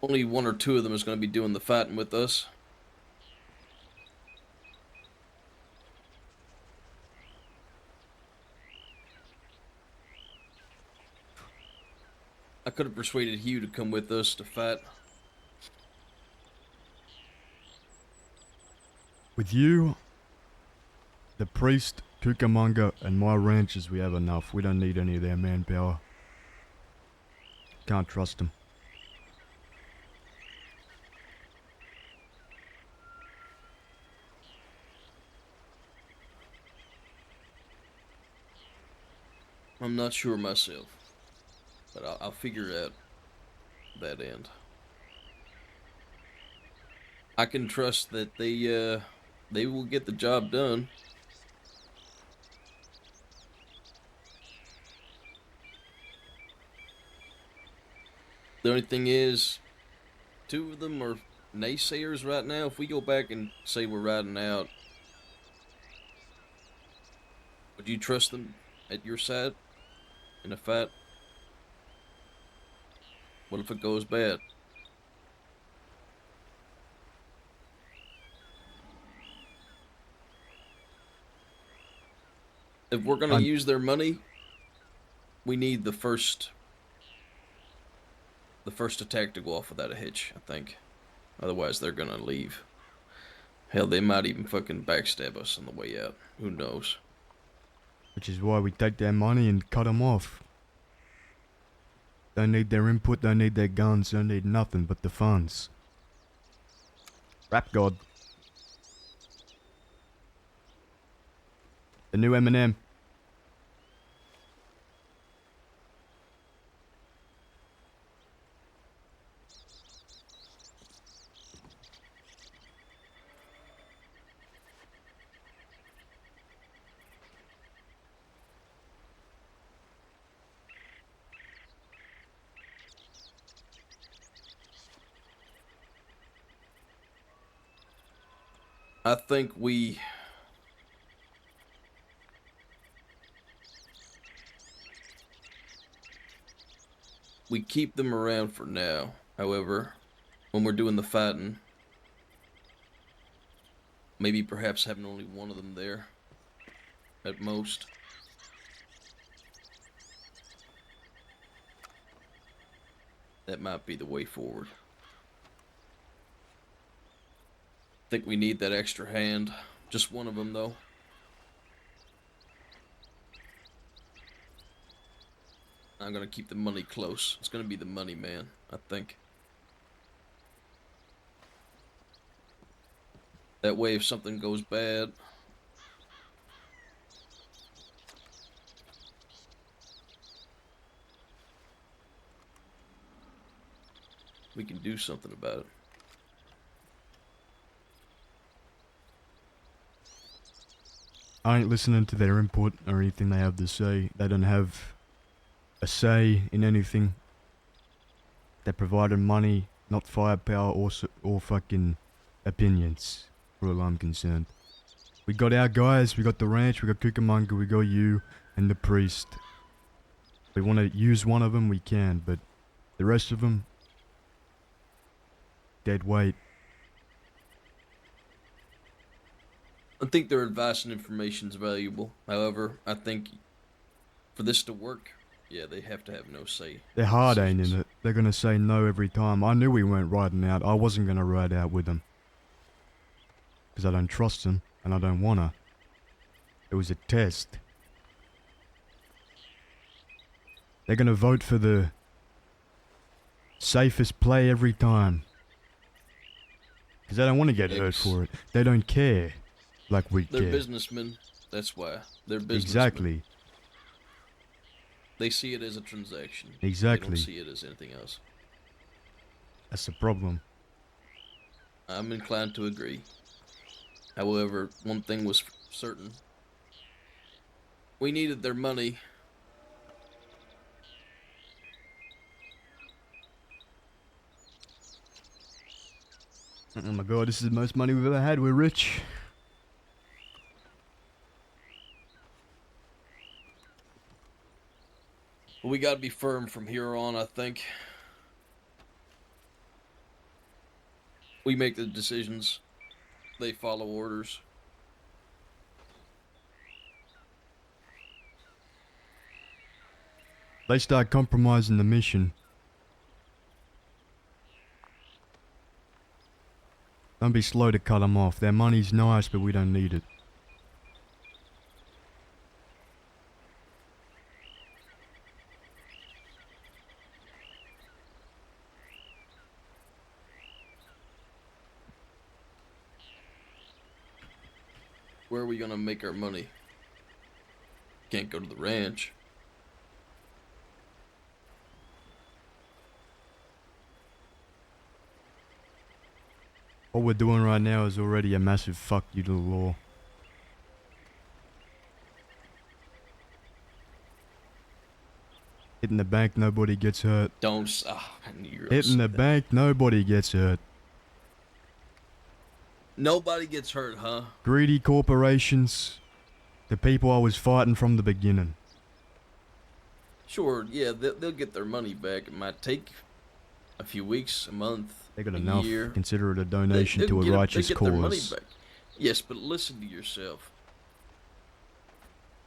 Speaker 5: only one or two of them is going to be doing the fighting with us. I could have persuaded Hugh to come with us to fight.
Speaker 3: With you, the priest, Cucamonga, and my ranchers, we have enough. We don't need any of their manpower. Can't trust them.
Speaker 5: I'm not sure myself, but I'll figure out that end. I can trust that they will get the job done. The only thing is, two of them are naysayers right now. If we go back and say we're riding out, would you trust them at your side in a fight? What if it goes bad? If we're gonna use their money, we need the first attack to go off without a hitch, I think. Otherwise, they're gonna leave. Hell, they might even fucking backstab us on the way out. Who knows?
Speaker 3: Which is why we take their money and cut them off. Don't need their input, don't need their guns, don't need nothing but the funds. Rap God. The new Eminem.
Speaker 5: I think we keep them around for now. However, when we're doing the fighting, maybe perhaps having only one of them there at most. That might be the way forward. I think we need that extra hand. Just one of them, though. I'm gonna keep the money close. It's gonna be the money man, I think. That way, if something goes bad, we can do something about it.
Speaker 3: I ain't listening to their input or anything they have to say. They don't have a say in anything. They provided money, not firepower or fucking opinions, for all I'm concerned. We got our guys, we got the ranch, we got Cucamonga, we got you, and the priest. If we want to use one of them, we can, but the rest of them, dead weight.
Speaker 5: I think their advice and information is valuable. However, I think for this to work, yeah, they have to have no say.
Speaker 3: Their heart ain't in it. They're gonna say no every time. I knew we weren't riding out. I wasn't gonna ride out with them. Because I don't trust them, and I don't wanna. It was a test. They're gonna vote for the safest play every time. Because they don't want to get hurt for it. They don't care like we care.
Speaker 5: They're businessmen. That's why. They're businessmen.
Speaker 3: Exactly.
Speaker 5: They see it as a transaction.
Speaker 3: Exactly.
Speaker 5: They don't see it as anything else.
Speaker 3: That's the problem.
Speaker 5: I'm inclined to agree. However, one thing was certain. We needed their money.
Speaker 3: Oh my god, this is the most money we've ever had. We're rich.
Speaker 5: But we gotta be firm from here on, I think. We make the decisions. They follow orders.
Speaker 3: They start compromising the mission. Don't be slow to cut them off. Their money's nice, but we don't need it.
Speaker 5: Where are we gonna make our money? Can't go to the ranch.
Speaker 3: What we're doing right now is already a massive fuck you to the law. Hitting the bank, nobody gets hurt.
Speaker 5: I knew you were
Speaker 3: Hitting the bank, nobody gets hurt.
Speaker 5: Nobody gets hurt, huh?
Speaker 3: Greedy corporations, the people I was fighting from the beginning.
Speaker 5: Sure, yeah, they'll get their money back. It might take a few weeks, a month,
Speaker 3: They got
Speaker 5: a
Speaker 3: enough.
Speaker 5: year.
Speaker 3: Consider it a donation
Speaker 5: They'll
Speaker 3: to a
Speaker 5: get
Speaker 3: righteous
Speaker 5: they get their money
Speaker 3: cause.
Speaker 5: back. Yes, but listen to yourself.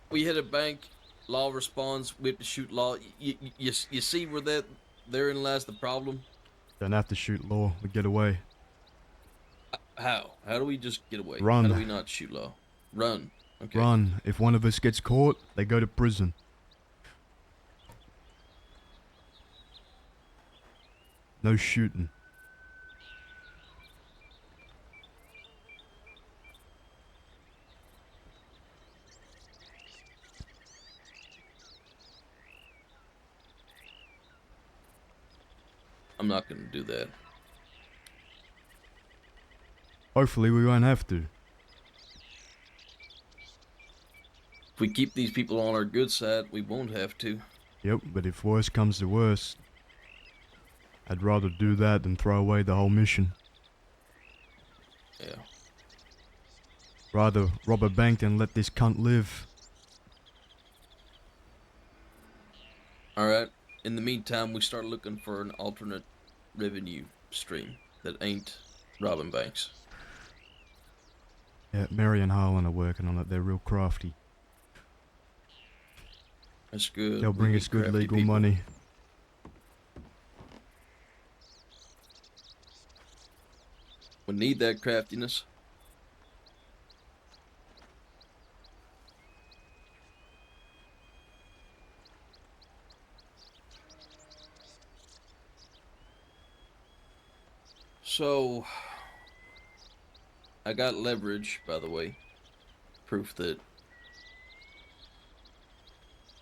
Speaker 5: We hit a bank, law responds, we have to shoot law. You see where therein lies the problem?
Speaker 3: Don't have to shoot law. We get away.
Speaker 5: How? How do we just get away?
Speaker 3: Run.
Speaker 5: How do we not shoot law? Run. Okay.
Speaker 3: Run. If one of us gets caught, they go to prison. No shooting.
Speaker 5: I'm not gonna do that.
Speaker 3: Hopefully we won't have to.
Speaker 5: If we keep these people on our good side, we won't have to.
Speaker 3: Yep, but if worse comes to worse, I'd rather do that than throw away the whole mission.
Speaker 5: Yeah.
Speaker 3: Rather rob a bank than let this cunt live.
Speaker 5: Alright, in the meantime, we start looking for an alternate revenue stream that ain't robbing banks.
Speaker 3: Yeah, Mary and Harlan are working on it. They're real crafty.
Speaker 5: That's good.
Speaker 3: They'll
Speaker 5: We
Speaker 3: bring
Speaker 5: need
Speaker 3: us good
Speaker 5: crafty
Speaker 3: legal
Speaker 5: people.
Speaker 3: money.
Speaker 5: We need that craftiness. So, I got leverage, by the way. Proof that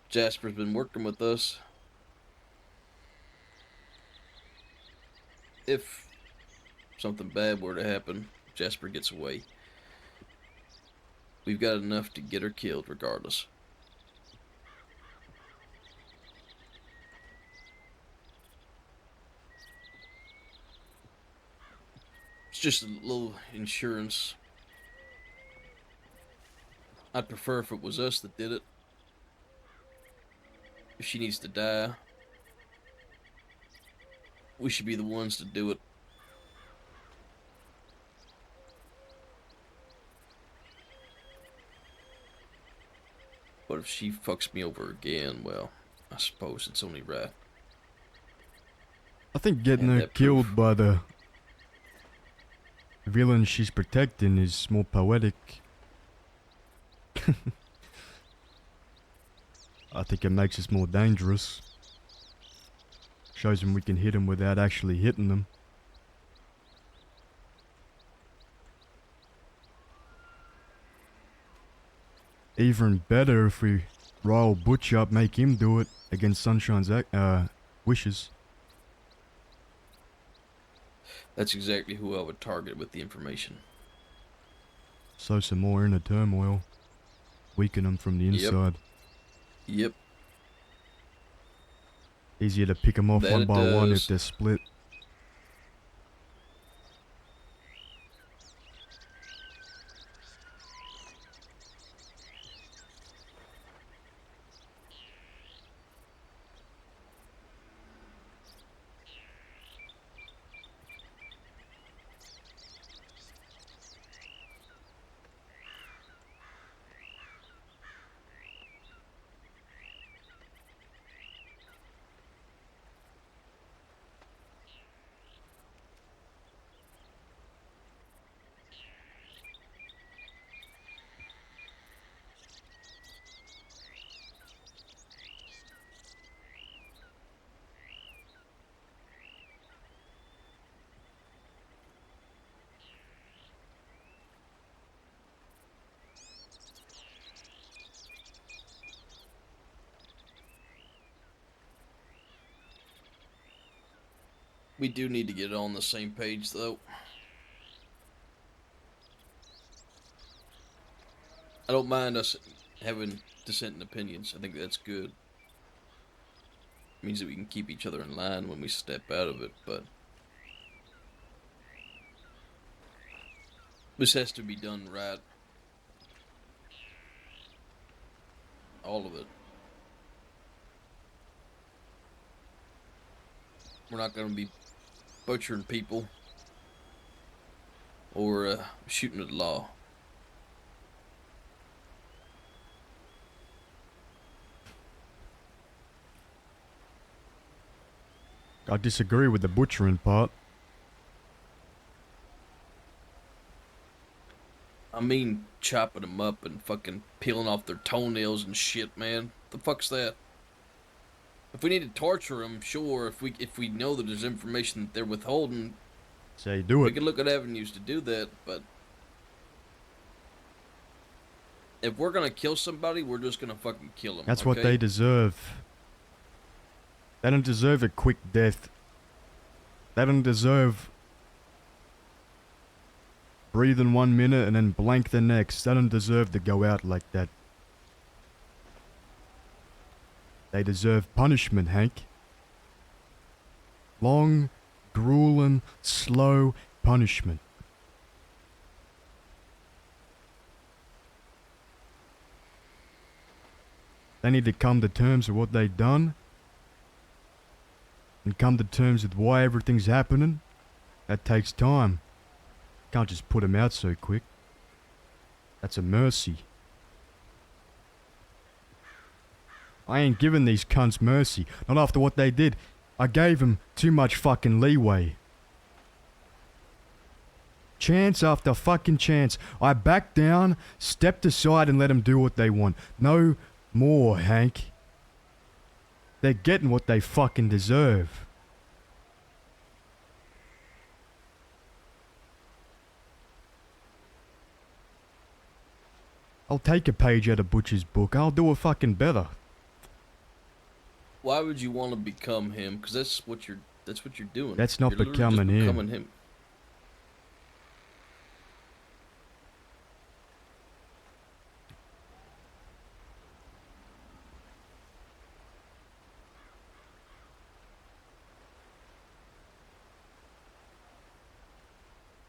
Speaker 5: Jasper's been working with us. If something bad were to happen, Jasper gets away. We've got enough to get her killed regardless. It's just a little insurance. I'd prefer if it was us that did it. If she needs to die, we should be the ones to do it. But if she fucks me over again, well, I suppose it's only right.
Speaker 3: I think getting
Speaker 5: And
Speaker 3: her
Speaker 5: that
Speaker 3: killed
Speaker 5: proof.
Speaker 3: by the villain she's protecting is more poetic. I think it makes us more dangerous. Shows them we can hit them without actually hitting them. Even better if we rile Butch up, make him do it against Sunshine's wishes.
Speaker 5: That's exactly who I would target with the information.
Speaker 3: Sow some more inner turmoil. Weaken them from the inside.
Speaker 5: Yep.
Speaker 3: Easier to pick them off
Speaker 5: That
Speaker 3: one
Speaker 5: it
Speaker 3: by one if
Speaker 5: does.
Speaker 3: they're split.
Speaker 5: We do need to get on the same page, though. I don't mind us having dissenting opinions. I think that's good. It means that we can keep each other in line when we step out of it, but this has to be done right. All of it. We're not going to be butchering people or shooting at the law.
Speaker 3: I disagree with the butchering part.
Speaker 5: I mean, chopping them up and fucking peeling off their toenails and shit, man. The fuck's that? If we need to torture them, sure. If we know that there's information that they're withholding,
Speaker 3: Say do
Speaker 5: we
Speaker 3: it.
Speaker 5: can look at avenues to do that. But if we're gonna kill somebody, we're just gonna fucking kill them.
Speaker 3: That's what they deserve. They don't deserve a quick death. They don't deserve breathing 1 minute and then blank the next. They don't deserve to go out like that. They deserve punishment, Hank. Long, grueling, slow punishment. They need to come to terms with what they've done. And come to terms with why everything's happening. That takes time. Can't just put them out so quick. That's a mercy. I ain't giving these cunts mercy. Not after what they did. I gave them too much fucking leeway. Chance after fucking chance. I backed down, stepped aside and let them do what they want. No more, Hank. They're getting what they fucking deserve. I'll take a page out of Butcher's book. I'll do it fucking better.
Speaker 5: Why would you want to become him? Because that's what you're doing.
Speaker 3: That's not
Speaker 5: You're literally just
Speaker 3: becoming him.
Speaker 5: becoming him.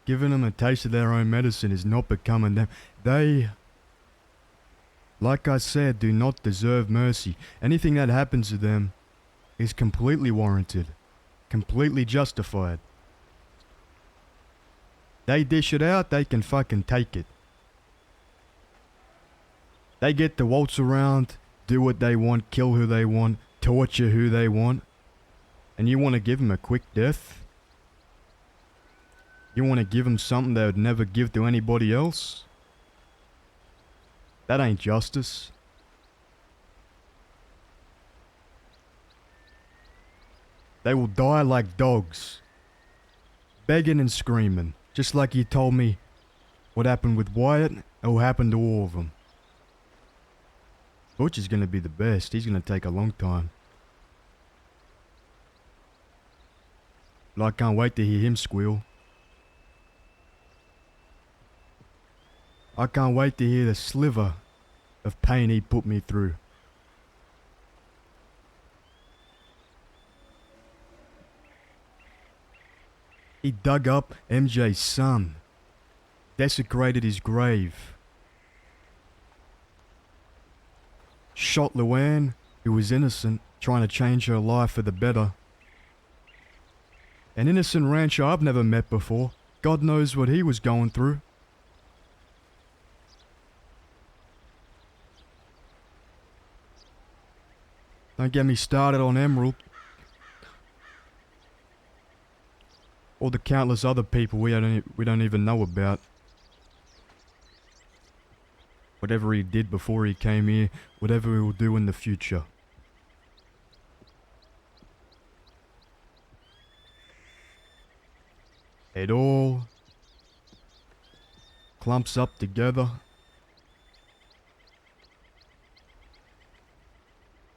Speaker 3: Giving them a taste of their own medicine is not becoming them. They, like I said, do not deserve mercy. Anything that happens to them is completely warranted. Completely justified. They dish it out, they can fucking take it. They get to waltz around, do what they want, kill who they want, torture who they want. And you want to give them a quick death? You want to give them something they would never give to anybody else? That ain't justice. They will die like dogs. Begging and screaming. Just like you told me what happened with Wyatt, it will happen to all of them. Butch is going to be the best. He's going to take a long time. But I can't wait to hear him squeal. I can't wait to hear the sliver of pain he put me through. He dug up MJ's son, desecrated his grave, shot Luann, who was innocent, trying to change her life for the better. An innocent rancher I've never met before. God knows what he was going through. Don't get me started on Emerald. Or the countless other people we don't even know about. Whatever he did before he came here, whatever he will do in the future. It all clumps up together.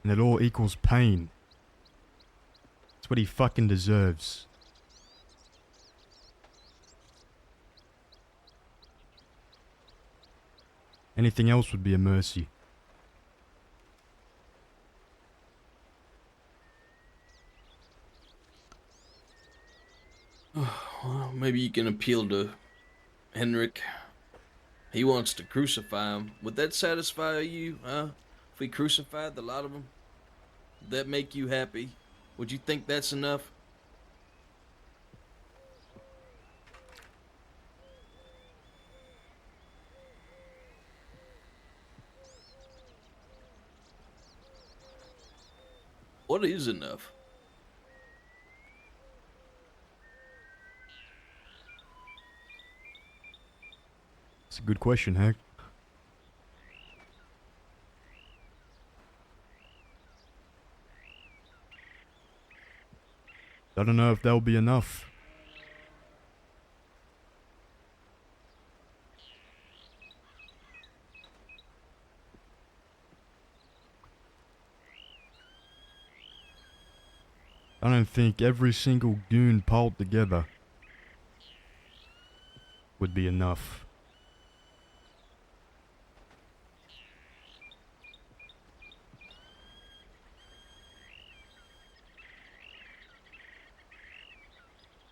Speaker 3: And it all equals pain. That's what he fucking deserves. Anything else would be a mercy.
Speaker 5: Well, maybe you can appeal to Henrik. He wants to crucify him. Would that satisfy you, huh? If we crucified the lot of them? Would that make you happy? Would you think that's enough? What is enough?
Speaker 3: It's a good question, Hank. I don't know if that'll be enough. I don't think every single goon pulled together would be enough.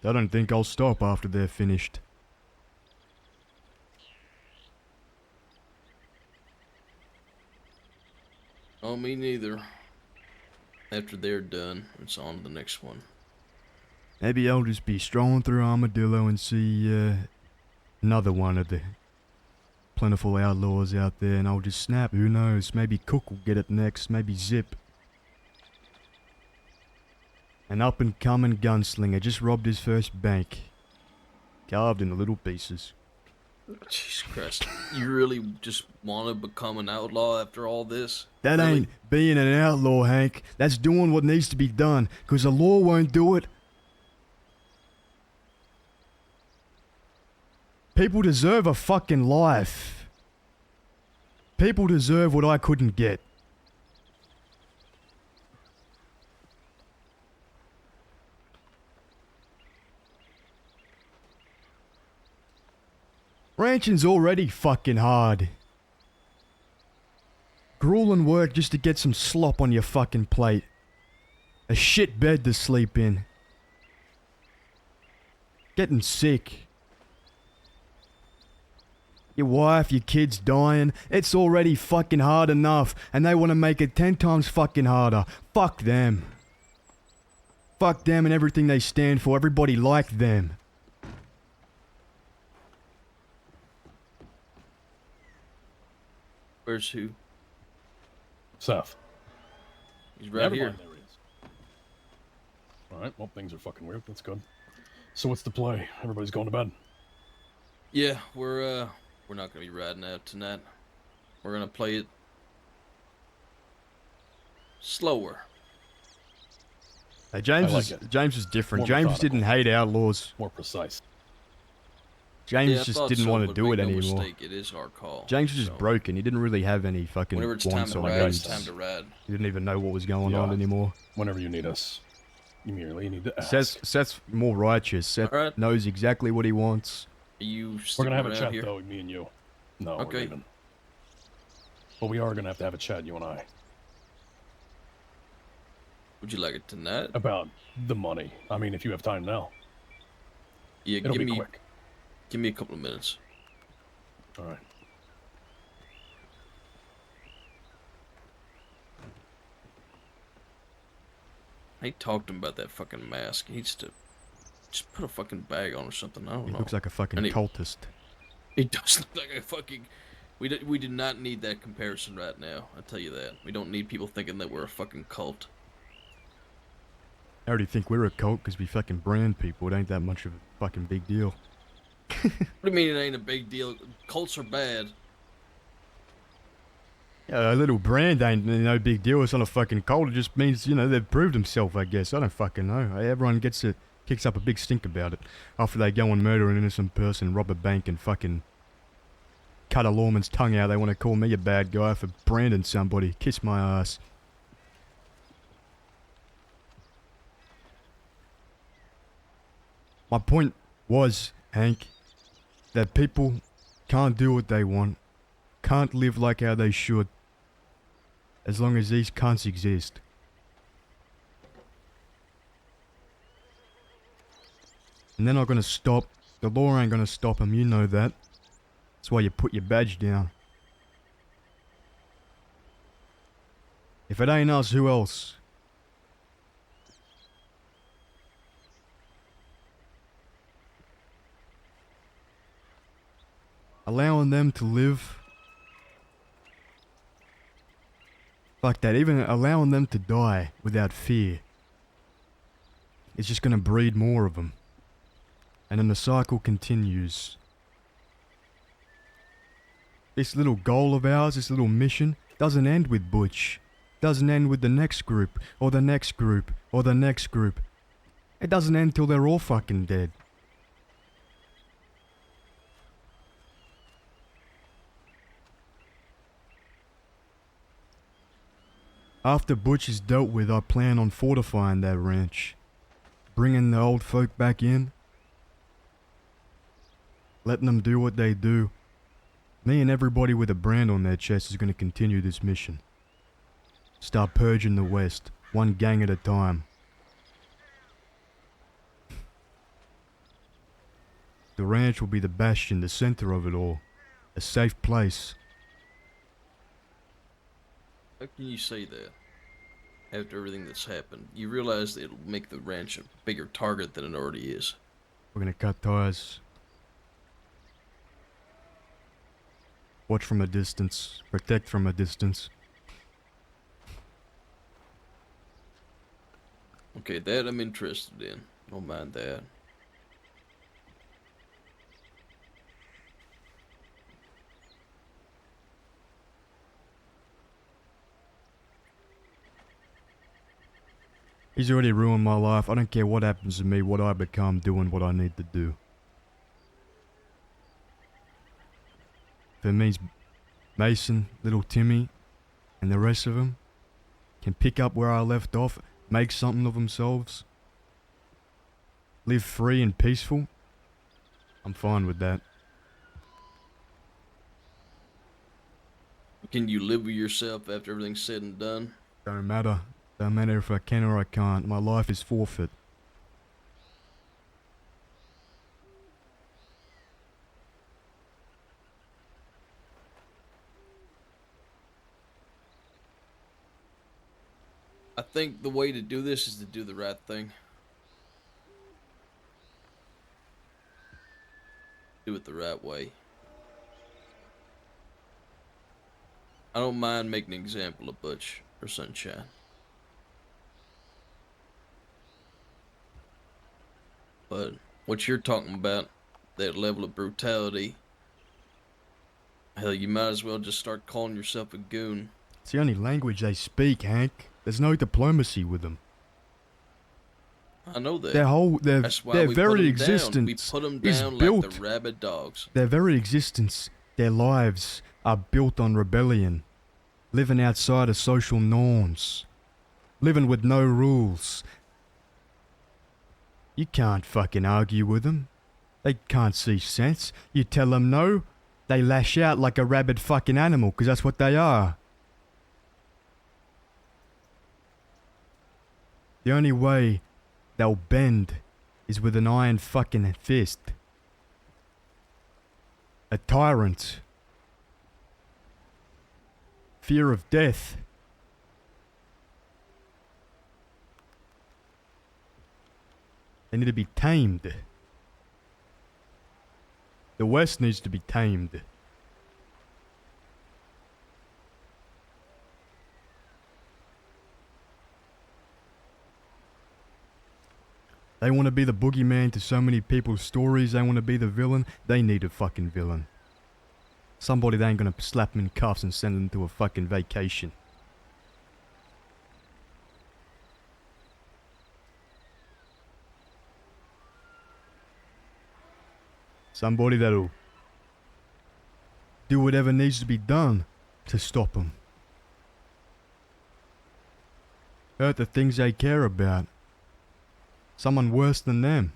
Speaker 3: I don't think I'll stop after they're finished.
Speaker 5: Oh, me neither. After they're done, it's on to the next one.
Speaker 3: Maybe I'll just be strolling through Armadillo and see another one of the plentiful outlaws out there, and I'll just snap. Who knows? Maybe Cook will get it next. Maybe Zip. An up-and-coming gunslinger just robbed his first bank. Carved into little pieces.
Speaker 5: Jesus Christ. You really just want to become an outlaw after all this?
Speaker 3: That
Speaker 5: Really?
Speaker 3: ain't being an outlaw, Hank. That's doing what needs to be done, 'cause the law won't do it. People deserve a fucking life. People deserve what I couldn't get. Ranching's already fucking hard. Grueling work just to get some slop on your fucking plate. A shit bed to sleep in. Getting sick. Your wife, your kids dying. It's already fucking hard enough, and they want to make it 10 times fucking harder. Fuck them. Fuck them and everything they stand for. Everybody like them.
Speaker 5: Where's who?
Speaker 7: Seth.
Speaker 5: He's right
Speaker 7: Never
Speaker 5: here.
Speaker 7: mind, there he is. Alright, well, things are fucking weird. That's good. So what's the play? Everybody's going to bed.
Speaker 5: Yeah, we're not gonna be riding out tonight. We're gonna play it slower.
Speaker 3: James
Speaker 7: I like
Speaker 3: is
Speaker 7: it.
Speaker 3: James is different.
Speaker 7: More
Speaker 3: James
Speaker 7: methodical.
Speaker 3: didn't hate outlaws.
Speaker 7: More precise.
Speaker 3: James
Speaker 5: Yeah, I
Speaker 3: just
Speaker 5: thought
Speaker 3: didn't
Speaker 5: so,
Speaker 3: want to
Speaker 5: but
Speaker 3: do
Speaker 5: make
Speaker 3: it
Speaker 5: no
Speaker 3: anymore.
Speaker 5: mistake, it is our call.
Speaker 3: James was just broken. He didn't really have any fucking
Speaker 5: Whenever it's time
Speaker 3: wants
Speaker 5: to
Speaker 3: or
Speaker 5: ride, it's
Speaker 3: needs.
Speaker 5: time to ride.
Speaker 3: He didn't even know what was going on
Speaker 7: Yeah.
Speaker 3: anymore.
Speaker 7: Whenever you need us, you merely need to ask.
Speaker 3: Seth's more righteous. Seth
Speaker 5: Alright.
Speaker 3: knows exactly what he wants.
Speaker 5: Are you
Speaker 7: We're
Speaker 5: sticking
Speaker 7: gonna have a
Speaker 5: around
Speaker 7: chat
Speaker 5: here?
Speaker 7: though, me and you. No,
Speaker 5: Okay.
Speaker 7: we're leaving. But we are gonna have to have a chat, you and I,
Speaker 5: Would you like it tonight?
Speaker 7: about the money. I mean, if you have time now.
Speaker 5: Yeah,
Speaker 7: It'll
Speaker 5: give
Speaker 7: be
Speaker 5: me
Speaker 7: quick.
Speaker 5: give me a couple of minutes.
Speaker 7: All right.
Speaker 5: I talked to him about that fucking mask. He needs to just put a fucking bag on or something. I don't
Speaker 3: He
Speaker 5: know.
Speaker 3: looks like a fucking
Speaker 5: And he-
Speaker 3: cultist.
Speaker 5: He does look like a fucking. We do not need that comparison right now. I tell you that. We don't need people thinking that we're a fucking cult.
Speaker 3: I already think we're a cult because we fucking brand people. It ain't that much of a fucking big deal.
Speaker 5: What do you mean it ain't a big deal? Cults are bad.
Speaker 3: Yeah, a little brand ain't no big deal. It's not a fucking cult. It just means, you know, they've proved themselves, I guess. I don't fucking know. Everyone kicks up a big stink about it. After they go and murder an innocent person, rob a bank, and fucking cut a lawman's tongue out, they want to call me a bad guy for branding somebody. Kiss my ass. My point was, Hank, that people can't do what they want, can't live like how they should, as long as these cunts exist. And they're not gonna stop. The law ain't gonna stop them, you know that. That's why you put your badge down. If it ain't us, who else? Allowing them to live. Fuck that, even allowing them to die without fear. It's just gonna breed more of them. And then the cycle continues. This little goal of ours, this little mission, doesn't end with Butch. Doesn't end with the next group, or the next group, or the next group. It doesn't end till they're all fucking dead. After Butch is dealt with, I plan on fortifying that ranch. Bringing the old folk back in. Letting them do what they do. Me and everybody with a brand on their chest is going to continue this mission. Start purging the West, one gang at a time. The ranch will be the bastion, the center of it all. A safe place.
Speaker 5: How can you say that? After everything that's happened, you realize that it'll make the ranch a bigger target than it already is.
Speaker 3: We're gonna cut ties. Watch from a distance. Protect from a distance.
Speaker 5: Okay, that I'm interested in. Don't mind that.
Speaker 3: He's already ruined my life. I don't care what happens to me, what I become, doing what I need to do. If it means Mason, little Timmy, and the rest of them can pick up where I left off, make something of themselves, live free and peaceful, I'm fine with that.
Speaker 5: Can you live with yourself after everything's said and done?
Speaker 3: Don't matter. Don't matter if I can or I can't. My life is forfeit.
Speaker 5: I think the way to do this is to do the right thing. Do it the right way. I don't mind making an example of Butch or Sunshine. But what you're talking about, that level of brutality, hell, you might as well just start calling yourself a goon.
Speaker 3: It's the only language they speak, Hank. There's no diplomacy with them.
Speaker 5: I know that.
Speaker 3: That's why their very existence
Speaker 5: we put them
Speaker 3: is
Speaker 5: down
Speaker 3: built.
Speaker 5: like the rabid dogs.
Speaker 3: Their very existence, their lives are built on rebellion, living outside of social norms, living with no rules. You can't fucking argue with them. They can't see sense. You tell them no, they lash out like a rabid fucking animal, 'cause that's what they are. The only way they'll bend is with an iron fucking fist. A tyrant. Fear of death. They need to be tamed. The West needs to be tamed. They want to be the boogeyman to so many people's stories. They want to be the villain. They need a fucking villain. Somebody they ain't gonna slap them in cuffs and send them to a fucking vacation. Somebody that'll do whatever needs to be done to stop them. Hurt the things they care about. Someone worse than them.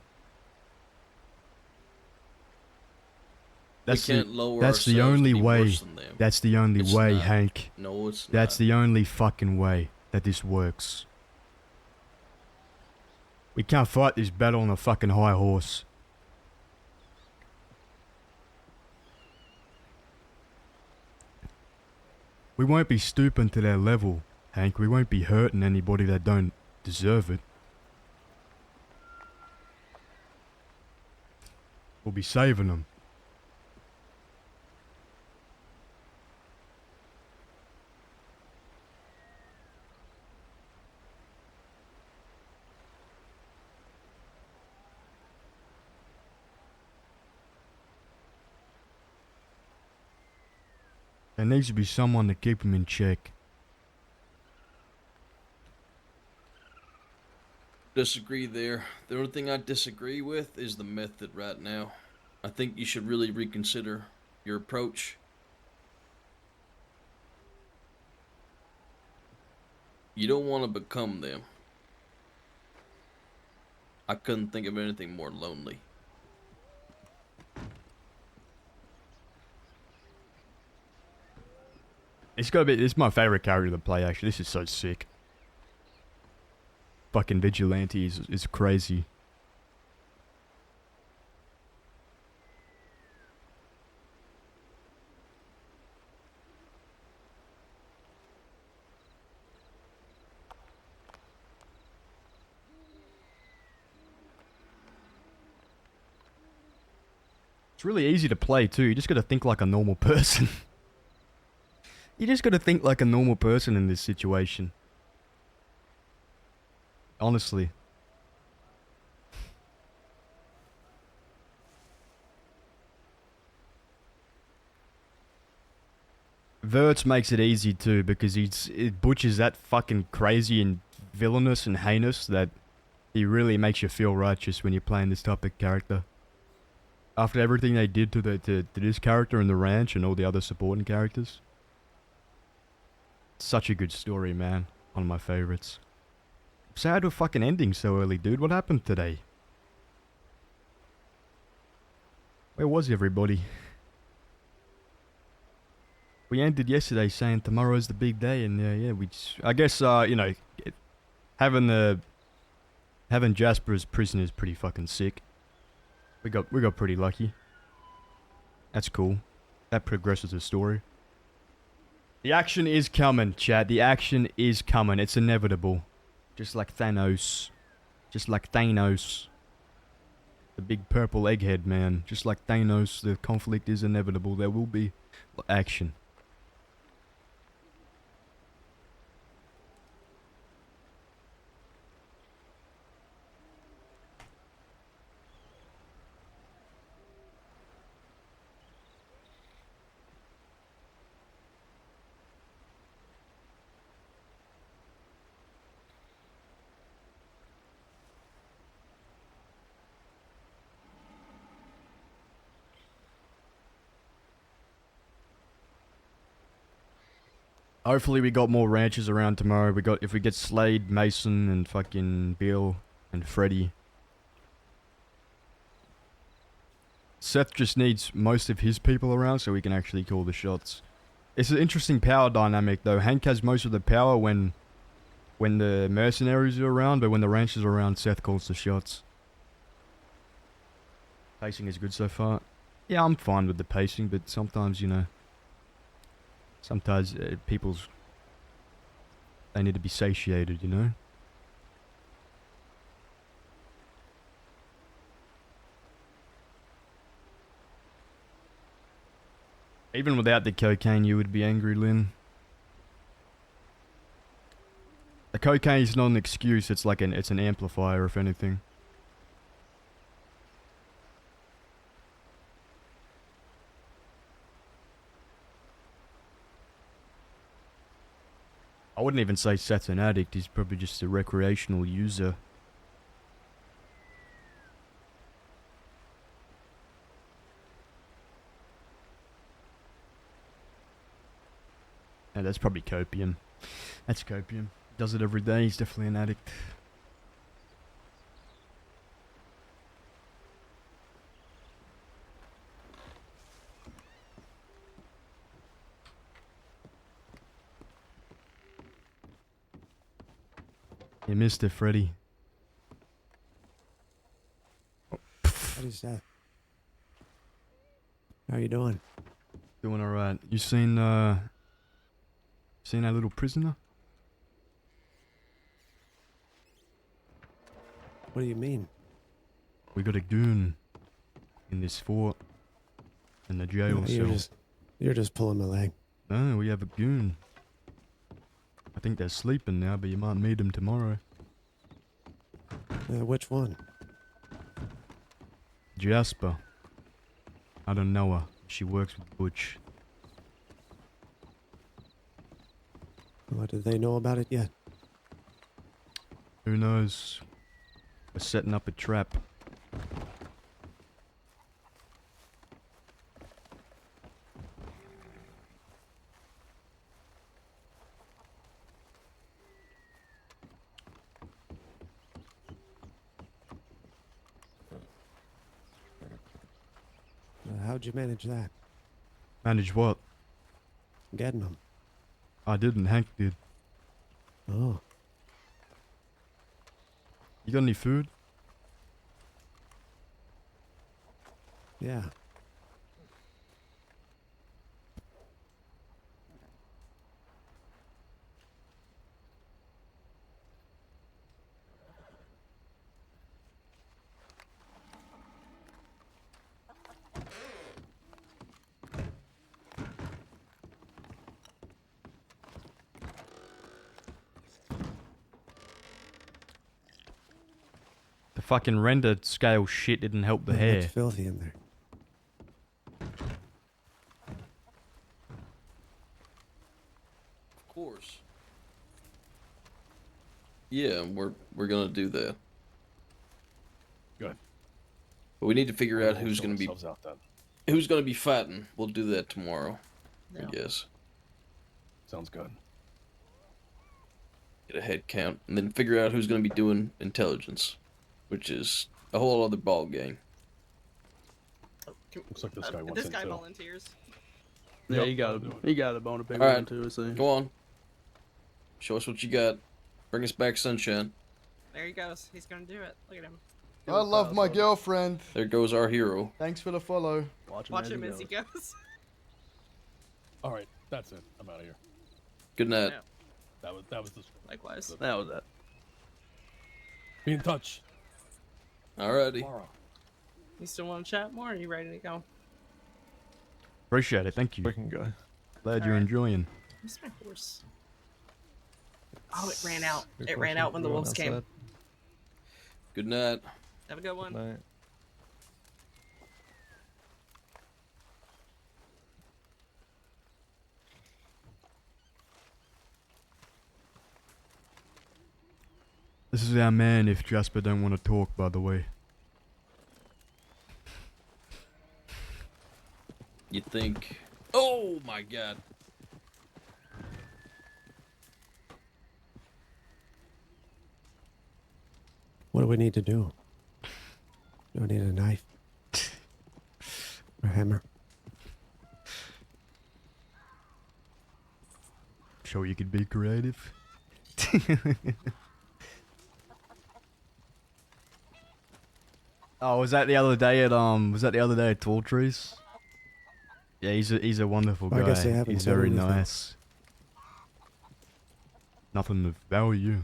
Speaker 3: That's
Speaker 5: we can't lower
Speaker 3: that's the
Speaker 5: ourselves
Speaker 3: only
Speaker 5: to be
Speaker 3: way.
Speaker 5: worse than them.
Speaker 3: That's the only
Speaker 5: It's
Speaker 3: way,
Speaker 5: not.
Speaker 3: Hank.
Speaker 5: No, it's
Speaker 3: That's
Speaker 5: not.
Speaker 3: the only fucking way that this works. We can't fight this battle on a fucking high horse. We won't be stooping to their level, Hank. We won't be hurting anybody that don't deserve it. We'll be saving them. There needs to be someone to keep them in check.
Speaker 5: Disagree there. The only thing I disagree with is the method right now. I think you should really reconsider your approach. You don't want to become them. I couldn't think of anything more lonely.
Speaker 3: It's my favorite character to play, actually. This is so sick. Fucking vigilante is crazy. It's really easy to play too. You just gotta think like a normal person. You just gotta think like a normal person in this situation. Honestly. Verts makes it easy too because Butch is that fucking crazy and villainous and heinous that he really makes you feel righteous when you're playing this type of character. After everything they did to this character in the ranch and all the other supporting characters. Such a good story, man. One of my favorites. Sad we're fucking ending so early, dude. What happened today? Where was everybody? We ended yesterday saying tomorrow's the big day, and yeah, I guess you know, having Jasper as prisoner is pretty fucking sick. We got pretty lucky. That's cool. That progresses the story. The action is coming, chat. The action is coming. It's inevitable. Just like Thanos. Just like Thanos. The big purple egghead man. Just like Thanos, the conflict is inevitable. There will be action. Hopefully we got more ranches around tomorrow. If we get Slade, Mason, and fucking Bill, and Freddy. Seth just needs most of his people around so we can actually call the shots. It's an interesting power dynamic though. Hank has most of the power when the mercenaries are around, but when the ranchers are around, Seth calls the shots. Pacing is good so far. Yeah, I'm fine with the pacing, but sometimes, you know... Sometimes they need to be satiated, you know? Even without the cocaine, you would be angry, Lynn. The cocaine is not an excuse, it's like it's an amplifier, if anything. I wouldn't even say Seth's an addict, he's probably just a recreational user. Yeah, that's probably copium. That's copium. Does it every day, he's definitely an addict. You missed it, Freddy.
Speaker 17: What is that? How you doing?
Speaker 3: Doing alright. You seen our little prisoner?
Speaker 17: What do you mean?
Speaker 3: We got a goon in this fort in the jail
Speaker 17: No,
Speaker 3: cell.
Speaker 17: You're just pulling my leg.
Speaker 3: No, we have a goon. I think they're sleeping now, but you might meet them tomorrow.
Speaker 17: Which one?
Speaker 3: Jasper. I don't know her. She works with Butch.
Speaker 17: What, do they know about it yet?
Speaker 3: Who knows? We're setting up a trap.
Speaker 17: How'd you manage that?
Speaker 3: Manage what?
Speaker 17: Getting them.
Speaker 3: I didn't. Hank did.
Speaker 17: Oh.
Speaker 3: You got any food?
Speaker 17: Yeah.
Speaker 3: fucking render scale shit didn't help the hair.
Speaker 17: It's filthy in there.
Speaker 5: Of course. Yeah, we're gonna do that.
Speaker 7: Good.
Speaker 5: But we need to figure out who's gonna be
Speaker 7: Out then.
Speaker 5: who's gonna be fighting. We'll do that tomorrow.
Speaker 6: Yeah.
Speaker 5: I guess.
Speaker 7: Sounds good.
Speaker 5: Get a head count, and then figure out who's gonna be doing intelligence, which is a whole other ball game.
Speaker 7: Looks like this guy wants
Speaker 6: This
Speaker 7: it
Speaker 6: guy
Speaker 7: too.
Speaker 6: volunteers.
Speaker 14: Yeah,
Speaker 7: Yep,
Speaker 14: you got
Speaker 7: I'll
Speaker 14: a
Speaker 7: do it.
Speaker 14: you got a bone to pick
Speaker 5: All
Speaker 14: with him
Speaker 5: right,
Speaker 14: too. So
Speaker 5: go on. Show us what you got. Bring us back sunshine.
Speaker 6: There he goes. He's gonna do it. Look at him.
Speaker 18: I love my girlfriend.
Speaker 5: There goes our hero.
Speaker 18: Thanks for the follow.
Speaker 6: Watch him as he goes.
Speaker 7: All right, that's it. I'm out of here.
Speaker 5: Good night.
Speaker 6: Yeah.
Speaker 7: That was this.
Speaker 6: Likewise.
Speaker 14: that was that.
Speaker 7: Be in touch.
Speaker 5: Alrighty.
Speaker 7: Tomorrow.
Speaker 6: You still want to chat more? Or are you ready to go?
Speaker 3: Appreciate it, thank you.
Speaker 16: We can go.
Speaker 3: Glad you're
Speaker 6: Alright.
Speaker 3: enjoying.
Speaker 6: Where's my horse? Oh, it ran out.
Speaker 16: Good
Speaker 6: It ran
Speaker 16: question.
Speaker 6: out when the
Speaker 16: Everyone
Speaker 6: wolves
Speaker 16: else
Speaker 6: came.
Speaker 16: said.
Speaker 5: Good night.
Speaker 6: Have a good one.
Speaker 16: Night.
Speaker 3: This is our man if Jasper don't want to talk, by the way.
Speaker 5: You think? Oh my God.
Speaker 17: What do we need to do? Do we need a knife? Or a hammer?
Speaker 3: Show you could be creative. Oh, was that the other day at Tall Trees? Yeah, he's a wonderful guy.
Speaker 17: I guess they haven't
Speaker 3: He's
Speaker 17: said
Speaker 3: very
Speaker 17: anything.
Speaker 3: nice. Nothing of value.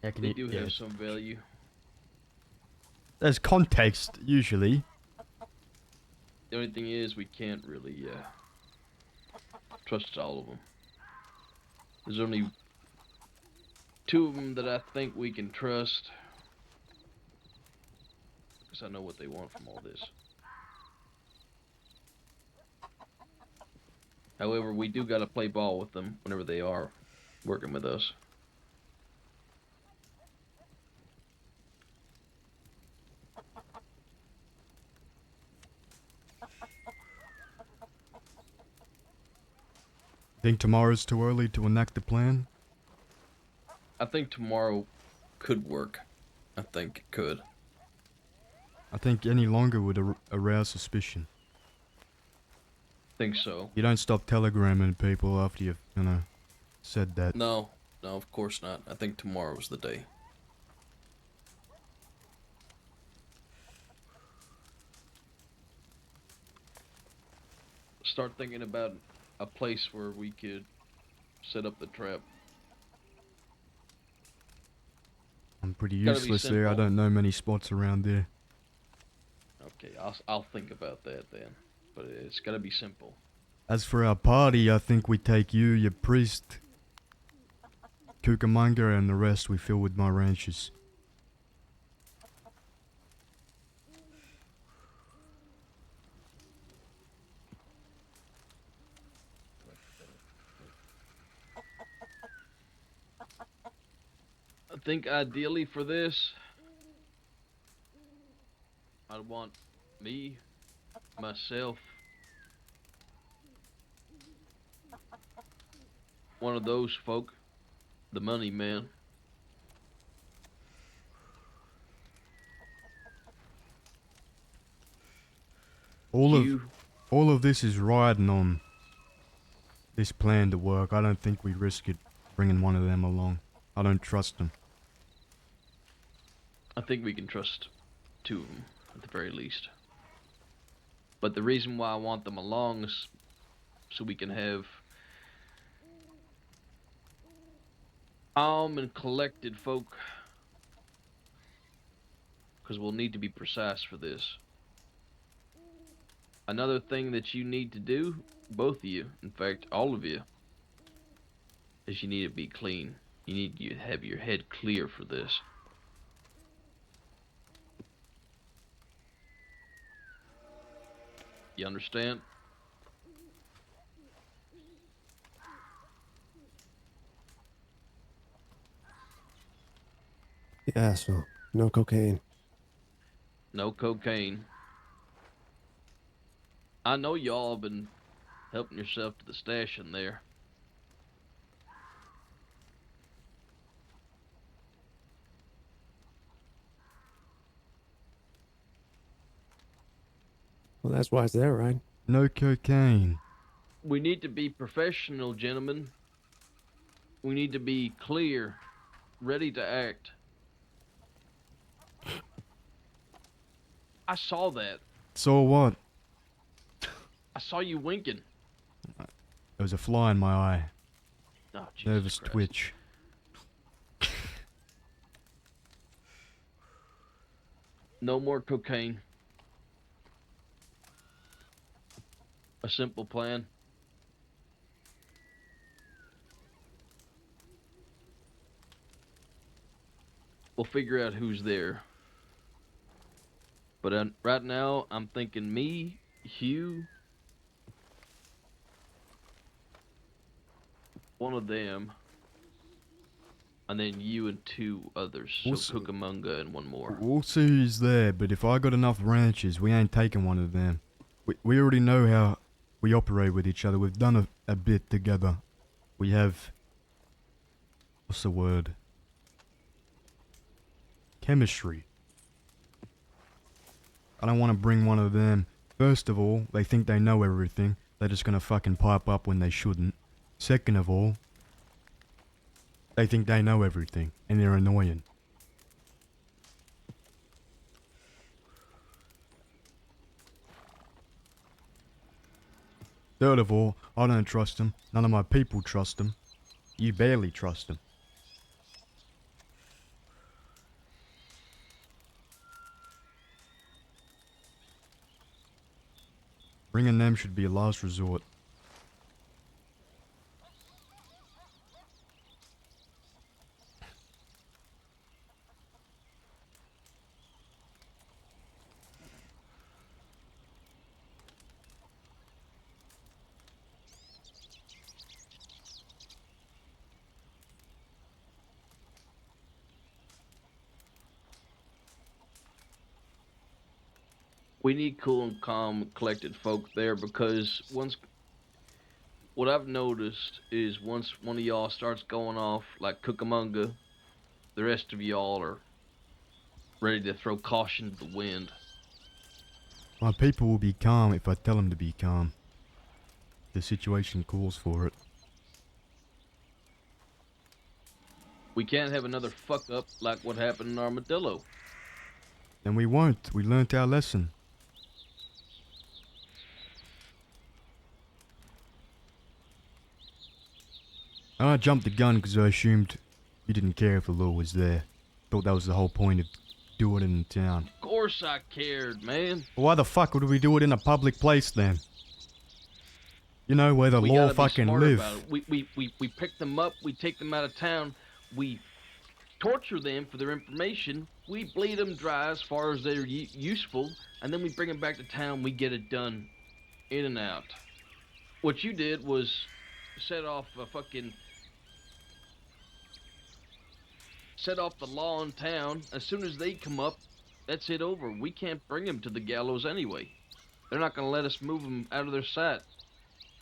Speaker 3: Yeah, can
Speaker 5: They
Speaker 3: you-
Speaker 5: do
Speaker 3: yeah.
Speaker 5: have some value.
Speaker 3: There's context usually.
Speaker 5: The only thing is we can't really trust all of them. There's only 2 of them that I think we can trust. Because I know what they want from all this. However, we do gotta play ball with them whenever they are working with us.
Speaker 3: Think tomorrow's too early to enact the plan?
Speaker 5: I think tomorrow could work. I think it could.
Speaker 3: I think any longer would arouse suspicion.
Speaker 5: Think so.
Speaker 3: You don't stop telegramming people after you've, said that.
Speaker 5: No, of course not. I think tomorrow's the day. Start thinking about a place where we could set up the trap.
Speaker 3: I'm pretty
Speaker 5: Gotta be
Speaker 3: useless there. I
Speaker 5: simple.
Speaker 3: don't know many spots around there.
Speaker 5: Okay, I'll think about that then. But it's gotta be simple.
Speaker 3: As for our party, I think we take you, your priest, Cucamonga, and the rest we fill with my ranches.
Speaker 5: I think ideally for this, I'd want me, myself, one of those folk, the money man.
Speaker 3: All of this is riding on this plan to work. I don't think we risk it bringing one of them along. I don't trust them.
Speaker 5: I think we can trust 2 of them, at the very least. But the reason why I want them along is so we can have Calm and collected, folk. Because we'll need to be precise for this. Another thing that you need to do, both of you, in fact, all of you, is you need to be clean. You need to have your head clear for this. You understand?
Speaker 17: Yeah, so no cocaine.
Speaker 5: No cocaine. I know y'all been helping yourself to the stash in there.
Speaker 17: Well, that's why it's there, right?
Speaker 3: No cocaine.
Speaker 5: We need to be professional, gentlemen. We need to be clear, ready to act. I saw that.
Speaker 3: So what?
Speaker 5: I saw you winking.
Speaker 3: There was a fly in my eye.
Speaker 5: Oh, Jesus
Speaker 3: Nervous
Speaker 5: Christ.
Speaker 3: twitch.
Speaker 5: No more cocaine. A simple plan. We'll figure out who's there. But right now, I'm thinking me, Hugh, one of them, and then you and two others. So Cucamonga and one more.
Speaker 3: We'll see who's there, but if I got enough ranches, we ain't taking one of them. We already know how we operate with each other. We've done a bit together. We have... What's the word? Chemistry. I don't want to bring one of them. First of all, they think they know everything. They're just gonna fucking pipe up when they shouldn't. Second of all, they think they know everything, and they're annoying. Third of all, I don't trust them. None of my people trust them. You barely trust them. Bringing them should be a last resort.
Speaker 5: We need cool and calm, collected folk there because what I've noticed is once one of y'all starts going off like Cucamonga, the rest of y'all are ready to throw caution to the wind.
Speaker 3: My people will be calm if I tell them to be calm. The situation calls for it.
Speaker 5: We can't have another fuck up like what happened in Armadillo.
Speaker 3: And we won't. We learnt our lesson. I jumped the gun because I assumed you didn't care if the law was there. Thought that was the whole point of doing it in town.
Speaker 5: Of course I cared, man.
Speaker 3: Why the fuck would we do it in a public place then? You know, where the law fucking live.
Speaker 5: We pick them up, we take them out of town, we torture them for their information, we bleed them dry as far as they're useful, and then we bring them back to town, we get it done. In and out. What you did was set off the law in town. As soon as they come up, that's it over. We can't bring them to the gallows anyway. They're not going to let us move them out of their sight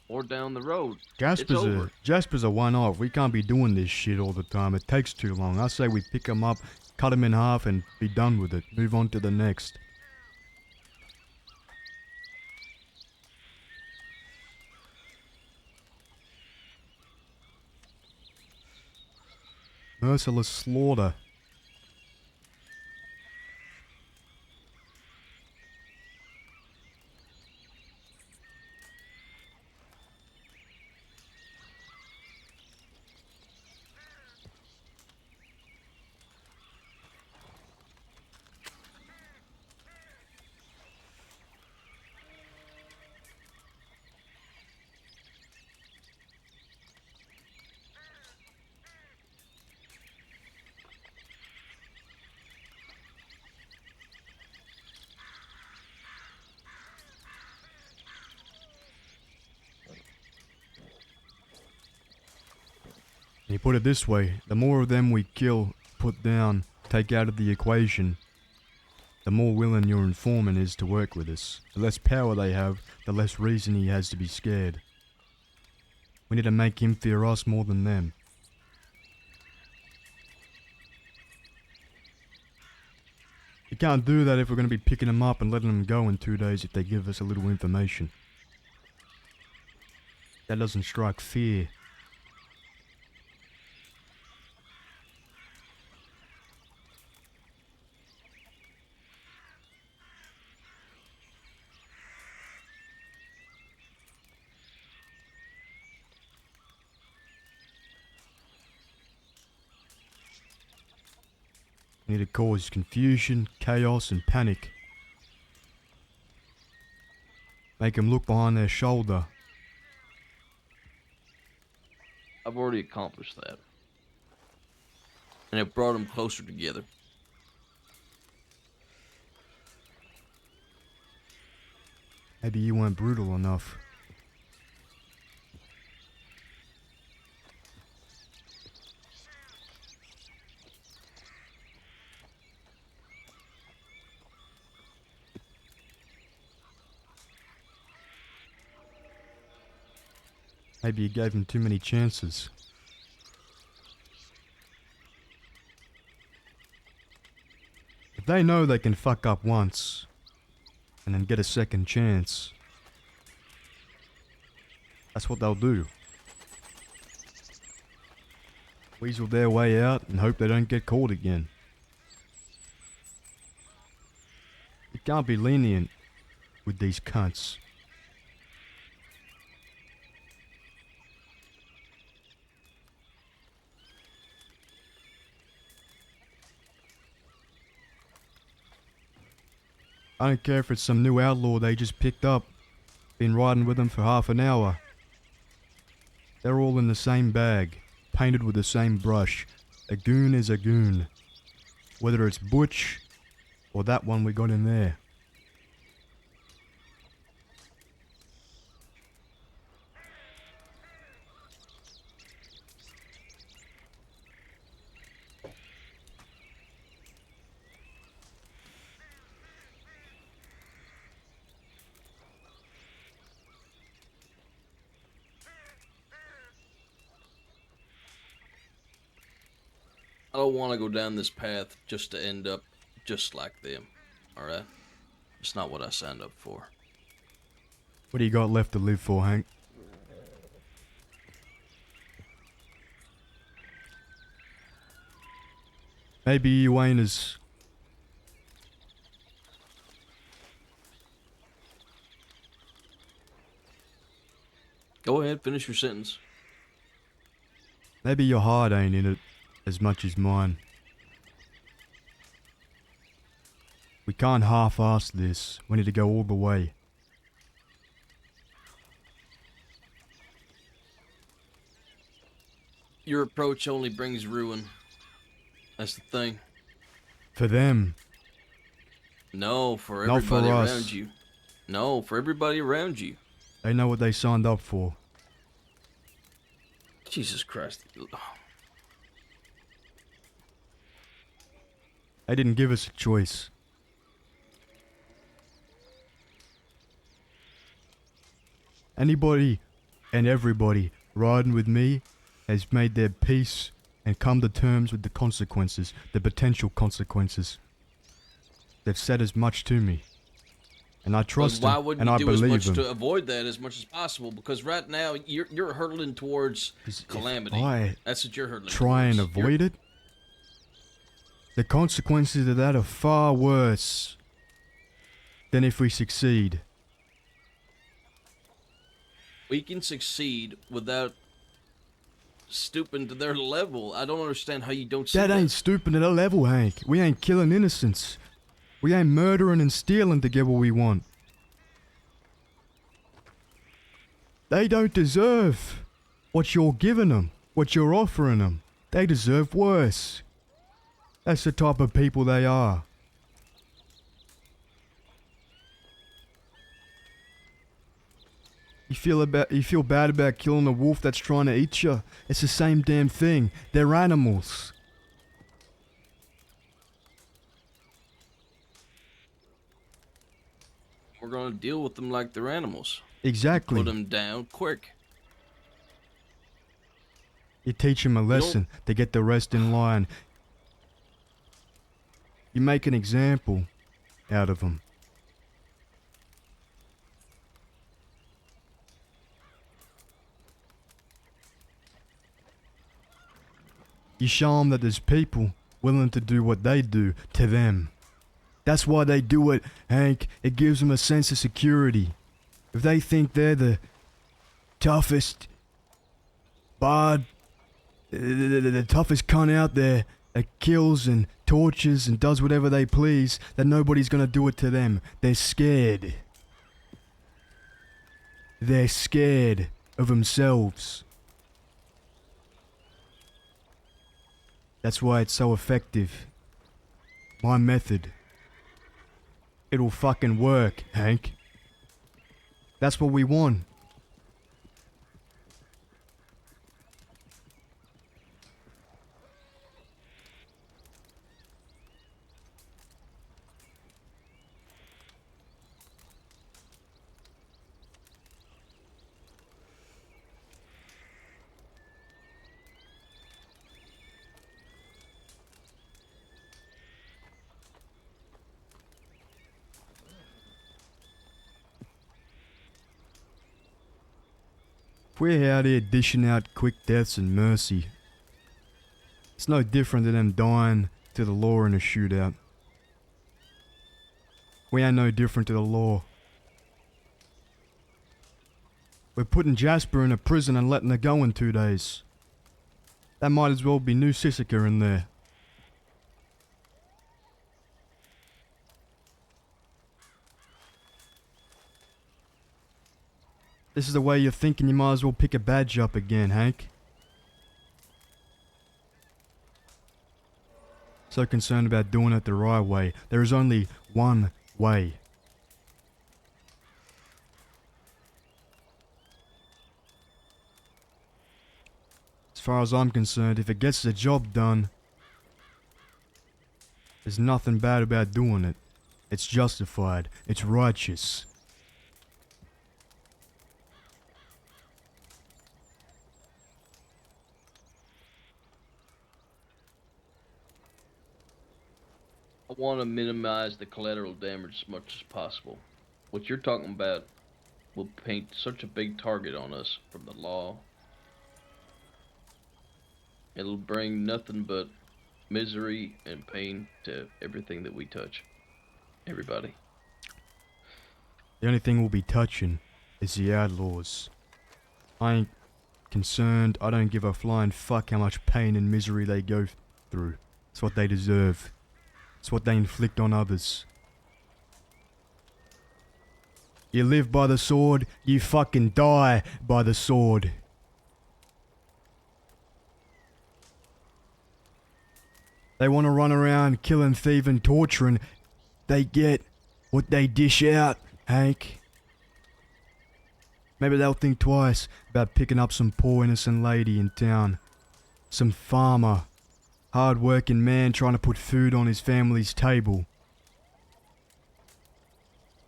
Speaker 5: or down the road.
Speaker 3: Jasper's a one-off. We can't be doing this shit all the time. It takes too long. I say we pick them up, cut them in half, and be done with it. Move on to the next. Merciless slaughter. You put it this way, the more of them we kill, put down, take out of the equation, the more willing your informant is to work with us. The less power they have, the less reason he has to be scared. We need to make him fear us more than them. You can't do that if we're going to be picking them up and letting them go in 2 days if they give us a little information. That doesn't strike fear. Need to cause confusion, chaos, and panic. Make them look behind their shoulder.
Speaker 5: I've already accomplished that. And it brought them closer together.
Speaker 3: Maybe you weren't brutal enough. Maybe you gave them too many chances. If they know they can fuck up once, and then get a second chance, that's what they'll do. Weasel their way out and hope they don't get caught again. You can't be lenient with these cunts. I don't care if it's some new outlaw they just picked up. Been riding with them for half an hour. They're all in the same bag, painted with the same brush. A goon is a goon. Whether it's Butch or that one we got in there.
Speaker 5: I don't want to go down this path just to end up just like them, alright? It's not what I signed up for.
Speaker 3: What do you got left to live for, Hank? Maybe you ain't as...
Speaker 5: Go ahead, finish your sentence.
Speaker 3: Maybe your heart ain't in it as much as mine. We can't half-ass this. We need to go all the way.
Speaker 5: Your approach only brings ruin. That's the thing.
Speaker 3: For them.
Speaker 5: No, for
Speaker 3: Not for
Speaker 5: everybody
Speaker 3: us.
Speaker 5: around you. No, for everybody around you.
Speaker 3: They know what they signed up for.
Speaker 5: Jesus Christ.
Speaker 3: They didn't give us a choice. Anybody and everybody riding with me has made their peace and come to terms with the consequences, the potential consequences. They've said as much to me. And I trust
Speaker 5: Why
Speaker 3: them,
Speaker 5: wouldn't
Speaker 3: and
Speaker 5: you
Speaker 3: I
Speaker 5: do as
Speaker 3: believe
Speaker 5: much
Speaker 3: them.
Speaker 5: to avoid that as much as possible? Because right now you're hurtling towards calamity.
Speaker 3: I
Speaker 5: That's what you're hurtling
Speaker 3: try and
Speaker 5: towards.
Speaker 3: avoid it, the consequences of that are far worse than if we succeed.
Speaker 5: We can succeed without stooping to their level. I don't understand how you don't see
Speaker 3: That ain't stooping to the level, Hank. We ain't killing innocents. We ain't murdering and stealing to get what we want. They don't deserve what you're giving them, what you're offering them. They deserve worse. That's the type of people they are. You feel bad about killing a wolf that's trying to eat you. It's the same damn thing. They're animals.
Speaker 5: We're gonna deal with them like they're animals.
Speaker 3: Exactly.
Speaker 5: Put them down quick.
Speaker 3: You teach them a lesson. They get the rest in line. You make an example out of them. You show them that there's people willing to do what they do to them. That's why they do it, Hank. It gives them a sense of security. If they think they're the toughest bard, the toughest cunt out there that kills and tortures and does whatever they please, that nobody's gonna do it to them. They're scared. They're scared of themselves. That's why it's so effective. My method. It'll fucking work, Hank. That's what we want. We're out here dishing out quick deaths and mercy. It's no different than them dying to the law in a shootout. We ain't no different to the law. We're putting Jasper in a prison and letting her go in 2 days. That might as well be New Sisika in there. This is the way you're thinking, you might as well pick a badge up again, Hank. So concerned about doing it the right way. There is only one way. As far as I'm concerned, if it gets the job done, there's nothing bad about doing it. It's justified. It's righteous.
Speaker 5: I want to minimize the collateral damage as much as possible. What you're talking about will paint such a big target on us from the law. It'll bring nothing but misery and pain to everything that we touch. Everybody.
Speaker 3: The only thing we'll be touching is the outlaws. I ain't concerned. I don't give a flying fuck how much pain and misery they go through. It's what they deserve. It's what they inflict on others. You live by the sword, you fucking die by the sword. They want to run around killing, thieving, torturing. They get what they dish out, Hank. Maybe they'll think twice about picking up some poor innocent lady in town. Some farmer. Hard-working man trying to put food on his family's table.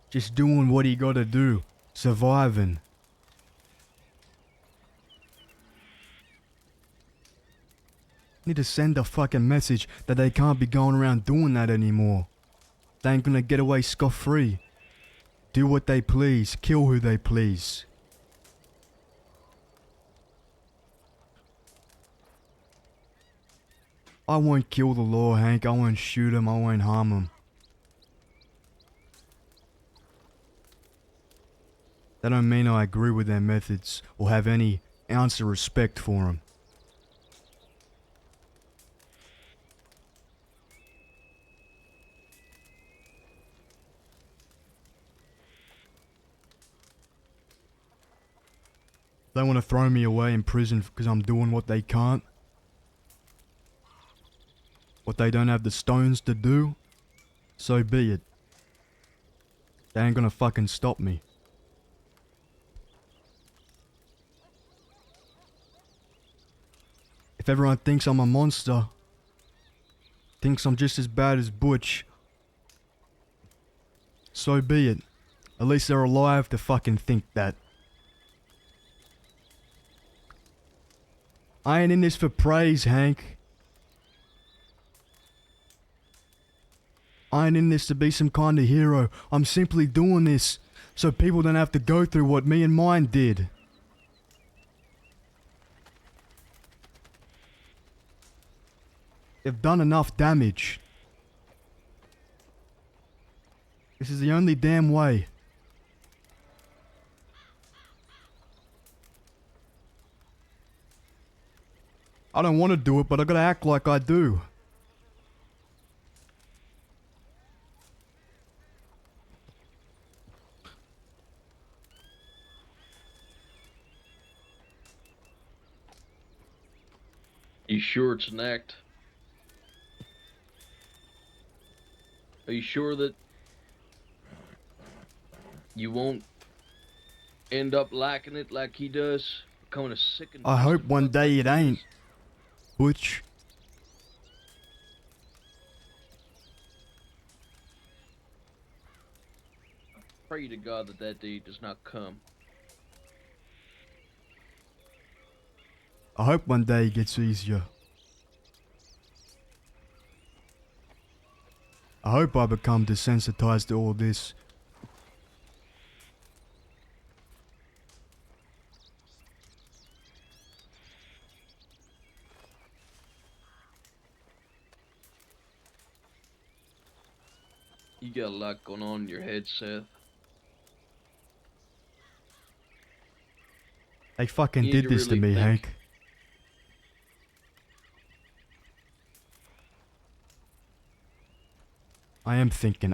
Speaker 3: Just doing what he gotta do. Surviving. Need to send a fucking message that they can't be going around doing that anymore. They ain't gonna get away scot-free. Do what they please. Kill who they please. I won't kill the law, Hank. I won't shoot him. I won't harm him. That don't mean I agree with their methods or have any ounce of respect for them. They want to throw me away in prison because I'm doing what they can't. What they don't have the stones to do, so be it. They ain't gonna fucking stop me. If everyone thinks I'm a monster, thinks I'm just as bad as Butch, so be it. At least they're alive to fucking think that. I ain't in this for praise, Hank. I ain't in this to be some kind of hero. I'm simply doing this so people don't have to go through what me and mine did. They've done enough damage. This is the only damn way. I don't want to do it, but I gotta act like I do.
Speaker 5: You sure it's an act? Are you sure that you won't end up liking it like he does? Becoming a sick and
Speaker 3: I hope one day it ain't. Butch.
Speaker 5: Pray to God that that day does not come.
Speaker 3: I hope one day it gets easier. I hope I become desensitized to all this.
Speaker 5: You got a lot going on in your head, Seth.
Speaker 3: They fucking
Speaker 5: You need
Speaker 3: did
Speaker 5: to
Speaker 3: this to
Speaker 5: really
Speaker 3: me,
Speaker 5: think.
Speaker 3: Hank. I'm thinking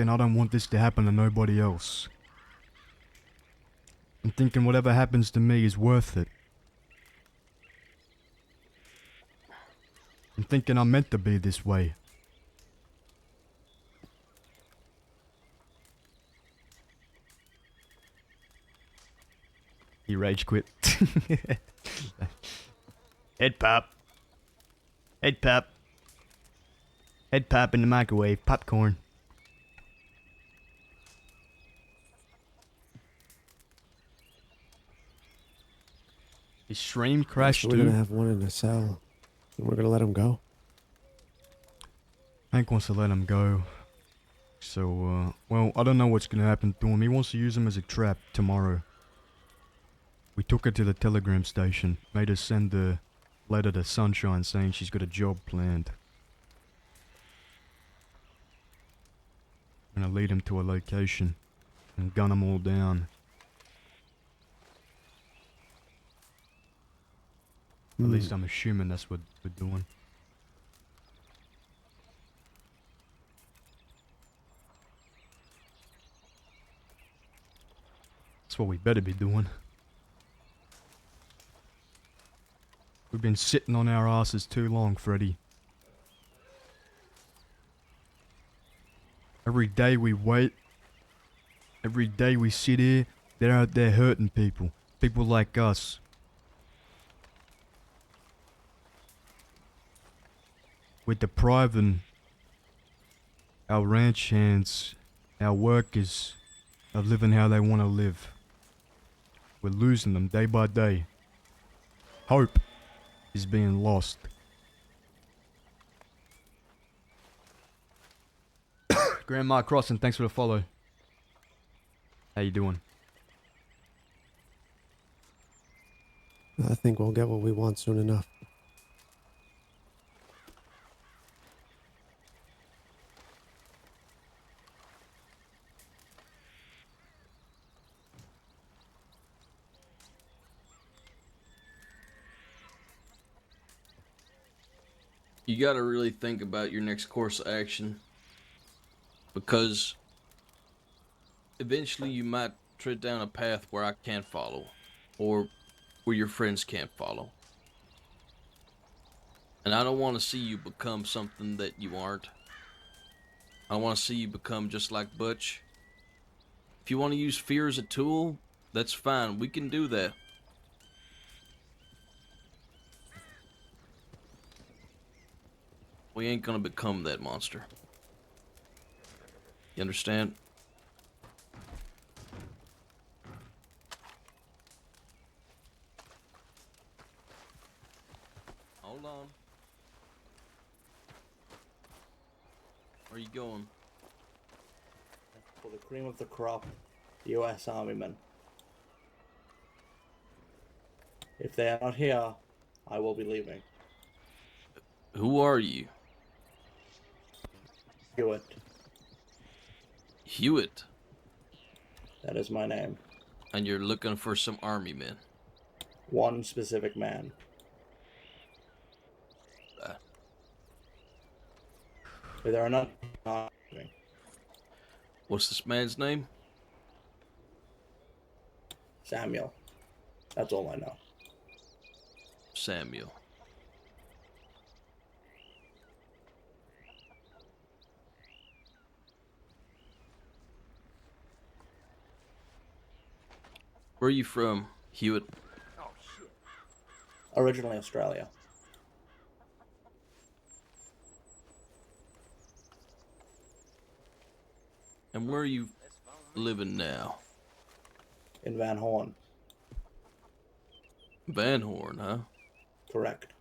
Speaker 3: I don't want this to happen to nobody else. I'm thinking whatever happens to me is worth it. I'm thinking I'm meant to be this way. He rage quit. Head pop. Head pop. Head pop in the microwave. Popcorn. His stream crashed
Speaker 17: So we're gonna
Speaker 3: too.
Speaker 17: have one in the cell, and we're gonna let him go.
Speaker 3: Hank wants to let him go. So, well, I don't know what's gonna happen to him. He wants to use him as a trap tomorrow. We took her to the telegram station. Made her send a letter to Sunshine saying she's got a job planned. I'm gonna lead him to a location and gun them all down. At least I'm assuming that's what we're doing. That's what we better be doing. We've been sitting on our asses too long, Freddy. Every day we wait. Every day we sit here. They're out there hurting people. People like us. We're depriving our ranch hands, our workers, of living how they want to live. We're losing them day by day. Hope is being lost. Grandma Crossing, thanks for the follow. How you doing?
Speaker 17: I think we'll get what we want soon enough.
Speaker 5: You gotta really think about your next course of action. Because eventually you might tread down a path where I can't follow. Or where your friends can't follow. And I don't want to see you become something that you aren't. I want to see you become just like Butch. If you want to use fear as a tool, that's fine. We can do that. We ain't gonna become that monster. You understand? Hold on. Where you going?
Speaker 19: For the cream of the crop, U.S. Army men. If they are not here, I will be leaving.
Speaker 5: Who are you?
Speaker 19: Hewitt.
Speaker 5: Hewitt?
Speaker 19: That is my name.
Speaker 5: And you're looking for some army men?
Speaker 19: One specific man. If there are not...
Speaker 5: What's this man's name?
Speaker 19: Samuel. That's all I know.
Speaker 5: Samuel. Where are you from, Hewitt?
Speaker 19: Originally Australia.
Speaker 5: And where are you living now?
Speaker 19: In Van Horn.
Speaker 5: Van Horn, huh?
Speaker 19: Correct.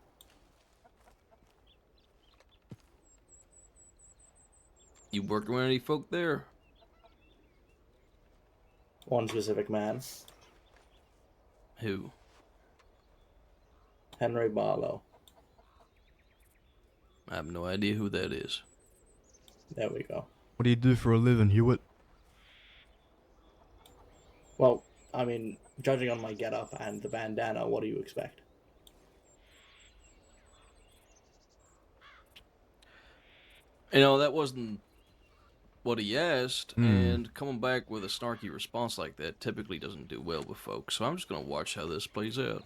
Speaker 5: You working with any folk there?
Speaker 19: One specific man.
Speaker 5: Who?
Speaker 19: Henry Barlow.
Speaker 5: I have no idea who that is.
Speaker 19: There we go.
Speaker 3: What do you do for a living, Hewitt?
Speaker 19: Well, I mean, judging on my getup and the bandana, what do you expect?
Speaker 5: You know, that wasn't what he asked, and coming back with a snarky response like that typically doesn't do well with folks, so I'm just going to watch how this plays out.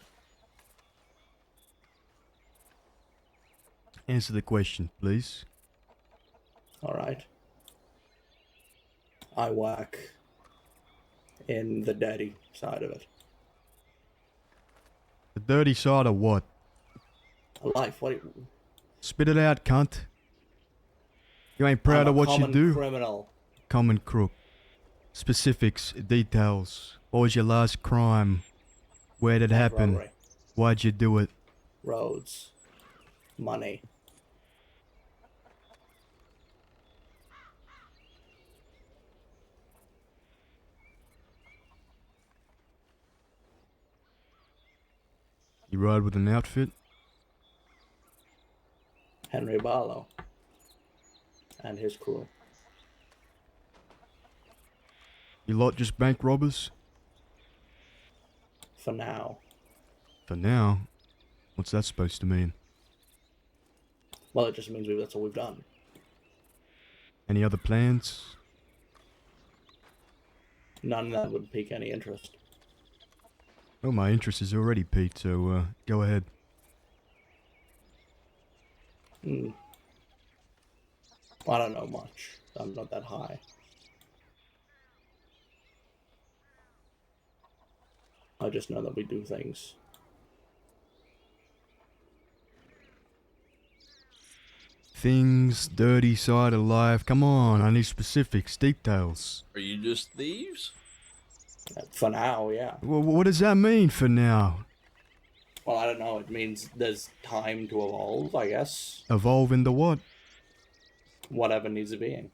Speaker 3: Answer the question, please.
Speaker 19: Alright. I work in the dirty side of it.
Speaker 3: The dirty side of what?
Speaker 19: Life, what do you...
Speaker 3: Spit it out, cunt. You ain't proud of what you do?
Speaker 19: Criminal.
Speaker 3: Common crook. Specifics, details. What was your last crime? Where did it happen?
Speaker 19: Robbery.
Speaker 3: Why'd you do it?
Speaker 19: Roads. Money.
Speaker 3: You ride with an outfit?
Speaker 19: Henry Barlow. And his crew.
Speaker 3: You lot just bank robbers?
Speaker 19: For now.
Speaker 3: For now? What's that supposed to mean?
Speaker 19: Well, it just means that's all we've done.
Speaker 3: Any other plans?
Speaker 19: None that would pique any interest.
Speaker 3: Oh, my interest is already piqued, so go ahead.
Speaker 19: I don't know much. I'm not that high. I just know that we do things.
Speaker 3: Things, dirty side of life. Come on, I need specifics, details.
Speaker 5: Are you just thieves?
Speaker 19: For now, yeah.
Speaker 3: Well, what does that mean for now?
Speaker 19: Well, I don't know. It means there's time to evolve, I guess.
Speaker 3: Evolve into what?
Speaker 19: Whatever needs being.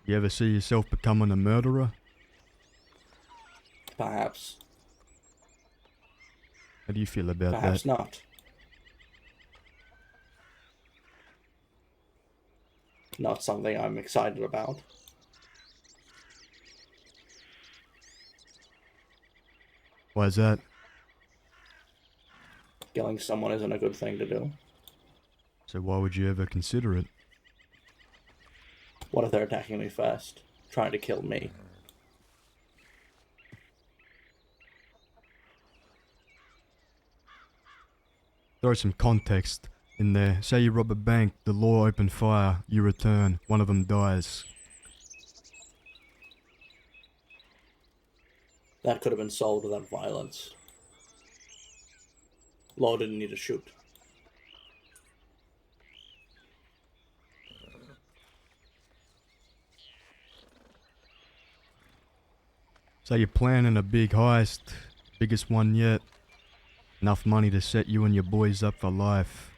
Speaker 3: You ever see yourself becoming a murderer?
Speaker 19: Perhaps.
Speaker 3: How do you feel about that?
Speaker 19: Perhaps not. Not something I'm excited about.
Speaker 3: Why is that?
Speaker 19: Killing someone isn't a good thing to do.
Speaker 3: So why would you ever consider it?
Speaker 19: What if they're attacking me first? Trying to kill me?
Speaker 3: Throw some context in there. Say you rob a bank, the law open fire, you return, one of them dies.
Speaker 19: That could have been solved without violence. Law didn't need to shoot.
Speaker 3: So you're planning a big heist, biggest one yet. Enough money to set you and your boys up for life.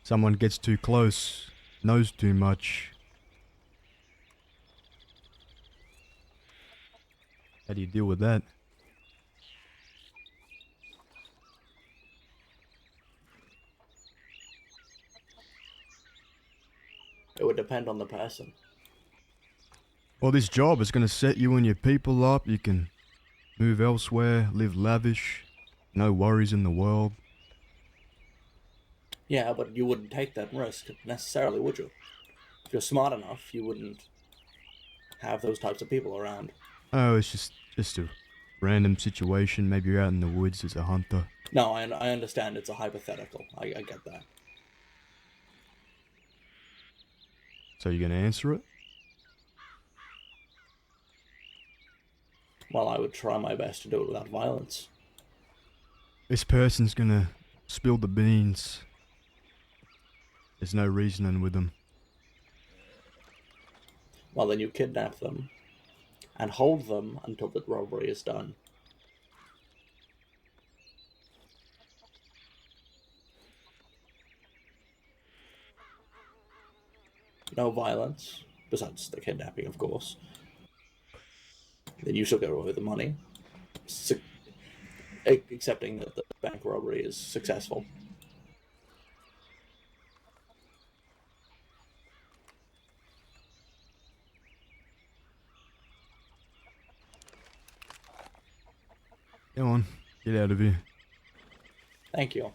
Speaker 3: Someone gets too close, knows too much. How do you deal with that?
Speaker 19: It would depend on the person.
Speaker 3: Well, this job is going to set you and your people up. You can move elsewhere, live lavish, no worries in the world.
Speaker 19: Yeah, but you wouldn't take that risk necessarily, would you? If you're smart enough, you wouldn't have those types of people around.
Speaker 3: Oh, it's just a random situation. Maybe you're out in the woods as a hunter.
Speaker 19: No, I understand it's a hypothetical. I get that.
Speaker 3: So you're going to answer it?
Speaker 19: Well, I would try my best to do it without violence.
Speaker 3: This person's going to spill the beans. There's no reasoning with them.
Speaker 19: Well, then you kidnap them and hold them until the robbery is done. No violence, besides the kidnapping, of course. Then you shall get away with the money, accepting that the bank robbery is successful.
Speaker 3: Come on, get out of here.
Speaker 19: Thank you.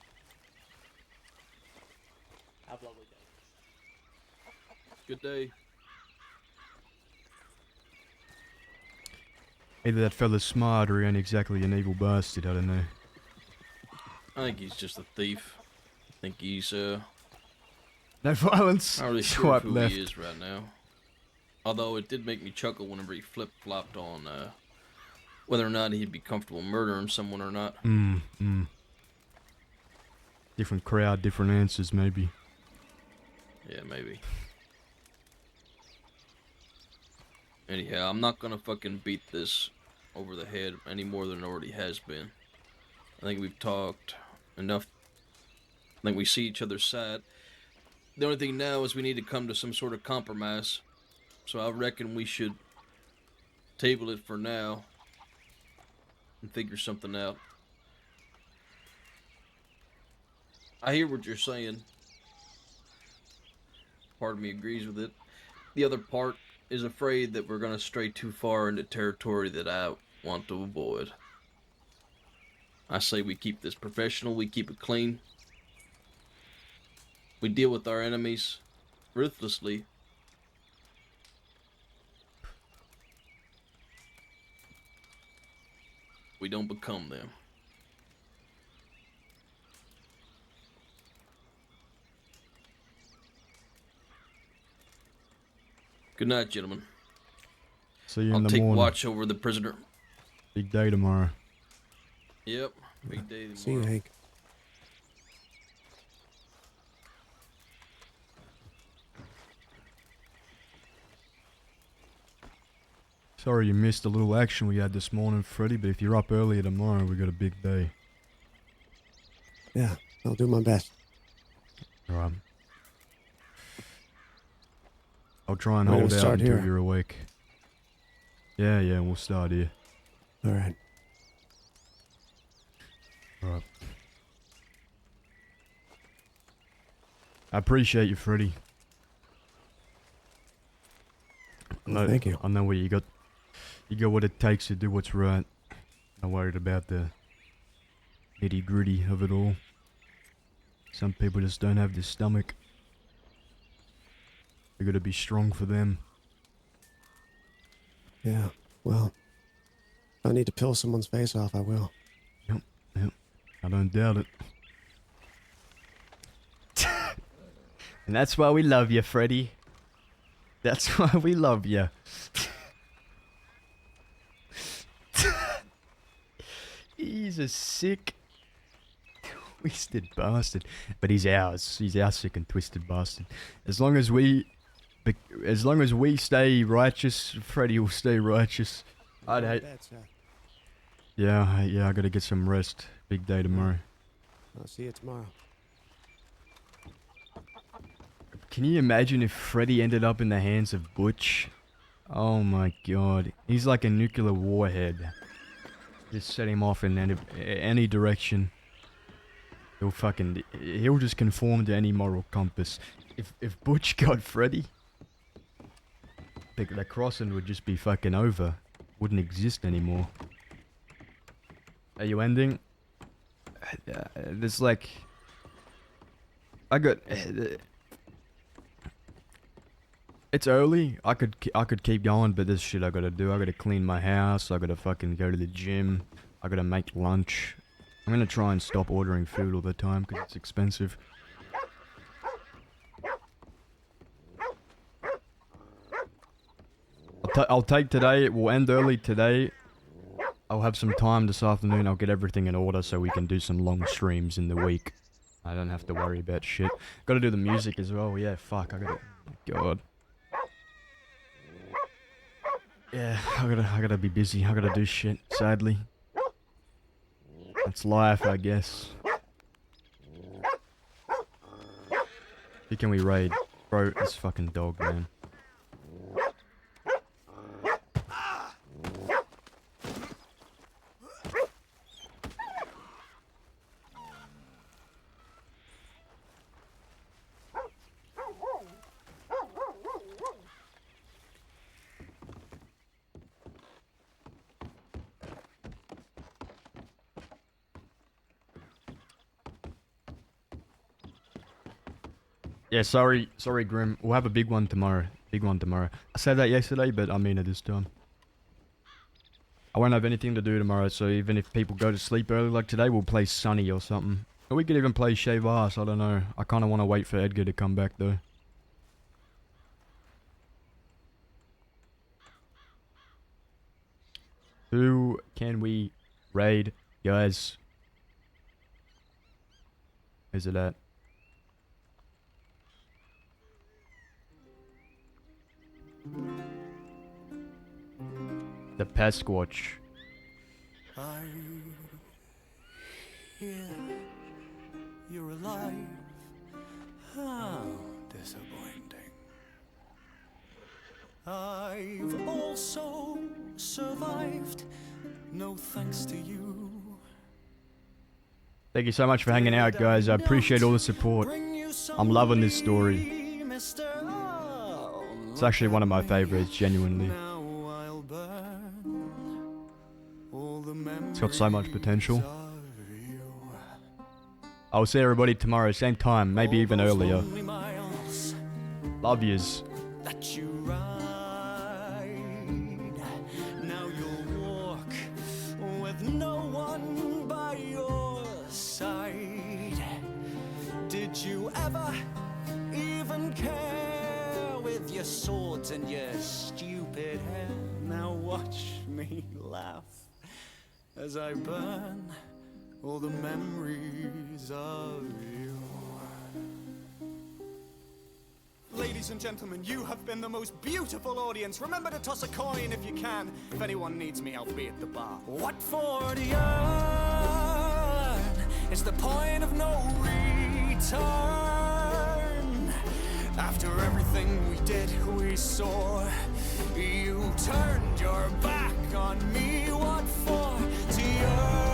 Speaker 19: Have a lovely day.
Speaker 5: Good day.
Speaker 3: Either that fella's smart or he ain't exactly an evil bastard, I don't know.
Speaker 5: I think he's just a thief. I think he's,
Speaker 3: No violence.
Speaker 5: not really sure
Speaker 3: Swipe
Speaker 5: who
Speaker 3: left.
Speaker 5: he is right now. Although it did make me chuckle whenever he flip-flopped on, whether or not he'd be comfortable murdering someone or not.
Speaker 3: Different crowd, different answers, maybe.
Speaker 5: Yeah, maybe. Anyhow, I'm not gonna fucking beat this over the head any more than it already has been. I think we've talked enough. I think we see each other's side. The only thing now is we need to come to some sort of compromise. So I reckon we should table it for now and figure something out. I hear what you're saying. Part of me agrees with it. The other part is afraid that we're going to stray too far into territory that I want to avoid. I say we keep this professional, we keep it clean. We deal with our enemies ruthlessly. We don't become them. Good night, gentlemen.
Speaker 3: See you
Speaker 5: I'll
Speaker 3: in the
Speaker 5: take
Speaker 3: morning.
Speaker 5: watch over the prisoner.
Speaker 3: Big day tomorrow.
Speaker 5: Yep, big day tomorrow.
Speaker 17: See you, Hank.
Speaker 3: Sorry you missed the little action we had this morning, Freddy, but if you're up earlier tomorrow, we got a big day.
Speaker 17: Yeah, I'll do my best.
Speaker 3: Alright. I'll try and
Speaker 17: We're
Speaker 3: hold
Speaker 17: gonna
Speaker 3: out
Speaker 17: start
Speaker 3: until
Speaker 17: here.
Speaker 3: you're awake. Yeah, we'll start here.
Speaker 17: Alright.
Speaker 3: Alright. I appreciate you, Freddy.
Speaker 17: Well, thank you.
Speaker 3: I know what you got. You got what it takes to do what's right. Not worried about the nitty gritty of it all. Some people just don't have the stomach. You gotta be strong for them.
Speaker 17: Yeah, well, if I need to peel someone's face off, I will.
Speaker 3: Yep. I don't doubt it. And that's why we love you, Freddy. That's why we love you. He's a sick, twisted bastard. But he's ours. He's our sick and twisted bastard. As long as we stay righteous, Freddy will stay righteous. I'd hate. Yeah, I gotta get some rest. Big day tomorrow.
Speaker 17: I'll see you tomorrow.
Speaker 3: Can you imagine if Freddy ended up in the hands of Butch? Oh my god. He's like a nuclear warhead. Just set him off in any direction. He'll just conform to any moral compass. If Butch got Freddy, the crossing would just be fucking over. Wouldn't exist anymore. Are you ending? There's like... It's early. I could keep going, but there's shit I gotta do. I gotta clean my house. I gotta fucking go to the gym. I gotta make lunch. I'm gonna try and stop ordering food all the time because it's expensive. I'll take today. We'll end early today. I'll have some time this afternoon. I'll get everything in order so we can do some long streams in the week. I don't have to worry about shit. Gotta do the music as well. Yeah, fuck. I gotta... God. Yeah, I gotta be busy. I gotta do shit, sadly. That's life, I guess. Who can we raid? Bro, this fucking dog, man. Yeah, sorry, Grim. We'll have a big one tomorrow. Big one tomorrow. I said that yesterday, but I mean it this time. I won't have anything to do tomorrow, so even if people go to sleep early like today, we'll play Sunny or something. Or we could even play Shave Ass, I don't know. I kind of want to wait for Edgar to come back, though. Who can we raid, guys? Where's it at? The Pesquatch.
Speaker 2: I hear you're alive. How disappointing. I've also survived. No thanks to you.
Speaker 3: Thank you so much for hanging out, guys. I appreciate all the support. I'm loving this story. It's actually one of my favorites, genuinely. It's got so much potential. I'll see everybody tomorrow, same time, maybe even earlier. Love yous.
Speaker 2: That you ride. Now you'll walk with no one by your side. Did you ever even care with your swords and your stupid hair? Now watch me laugh as I burn all the memories of you. Ladies and gentlemen, you have been the most beautiful audience. Remember to toss a coin if you can. If anyone needs me, I'll be at the bar. What for to earn? It's the point of no return. After everything we did, we saw, you turned your back on me. What for to earn?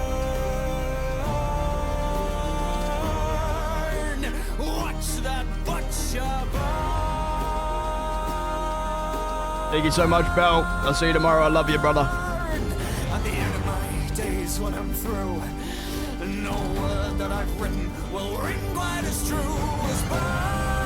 Speaker 2: Watch that butcher burn.
Speaker 3: Thank you so much, pal. I'll see you tomorrow. I love you, brother.
Speaker 2: At the end of my days when I'm through, no word that I've written will ring quite as true as burn.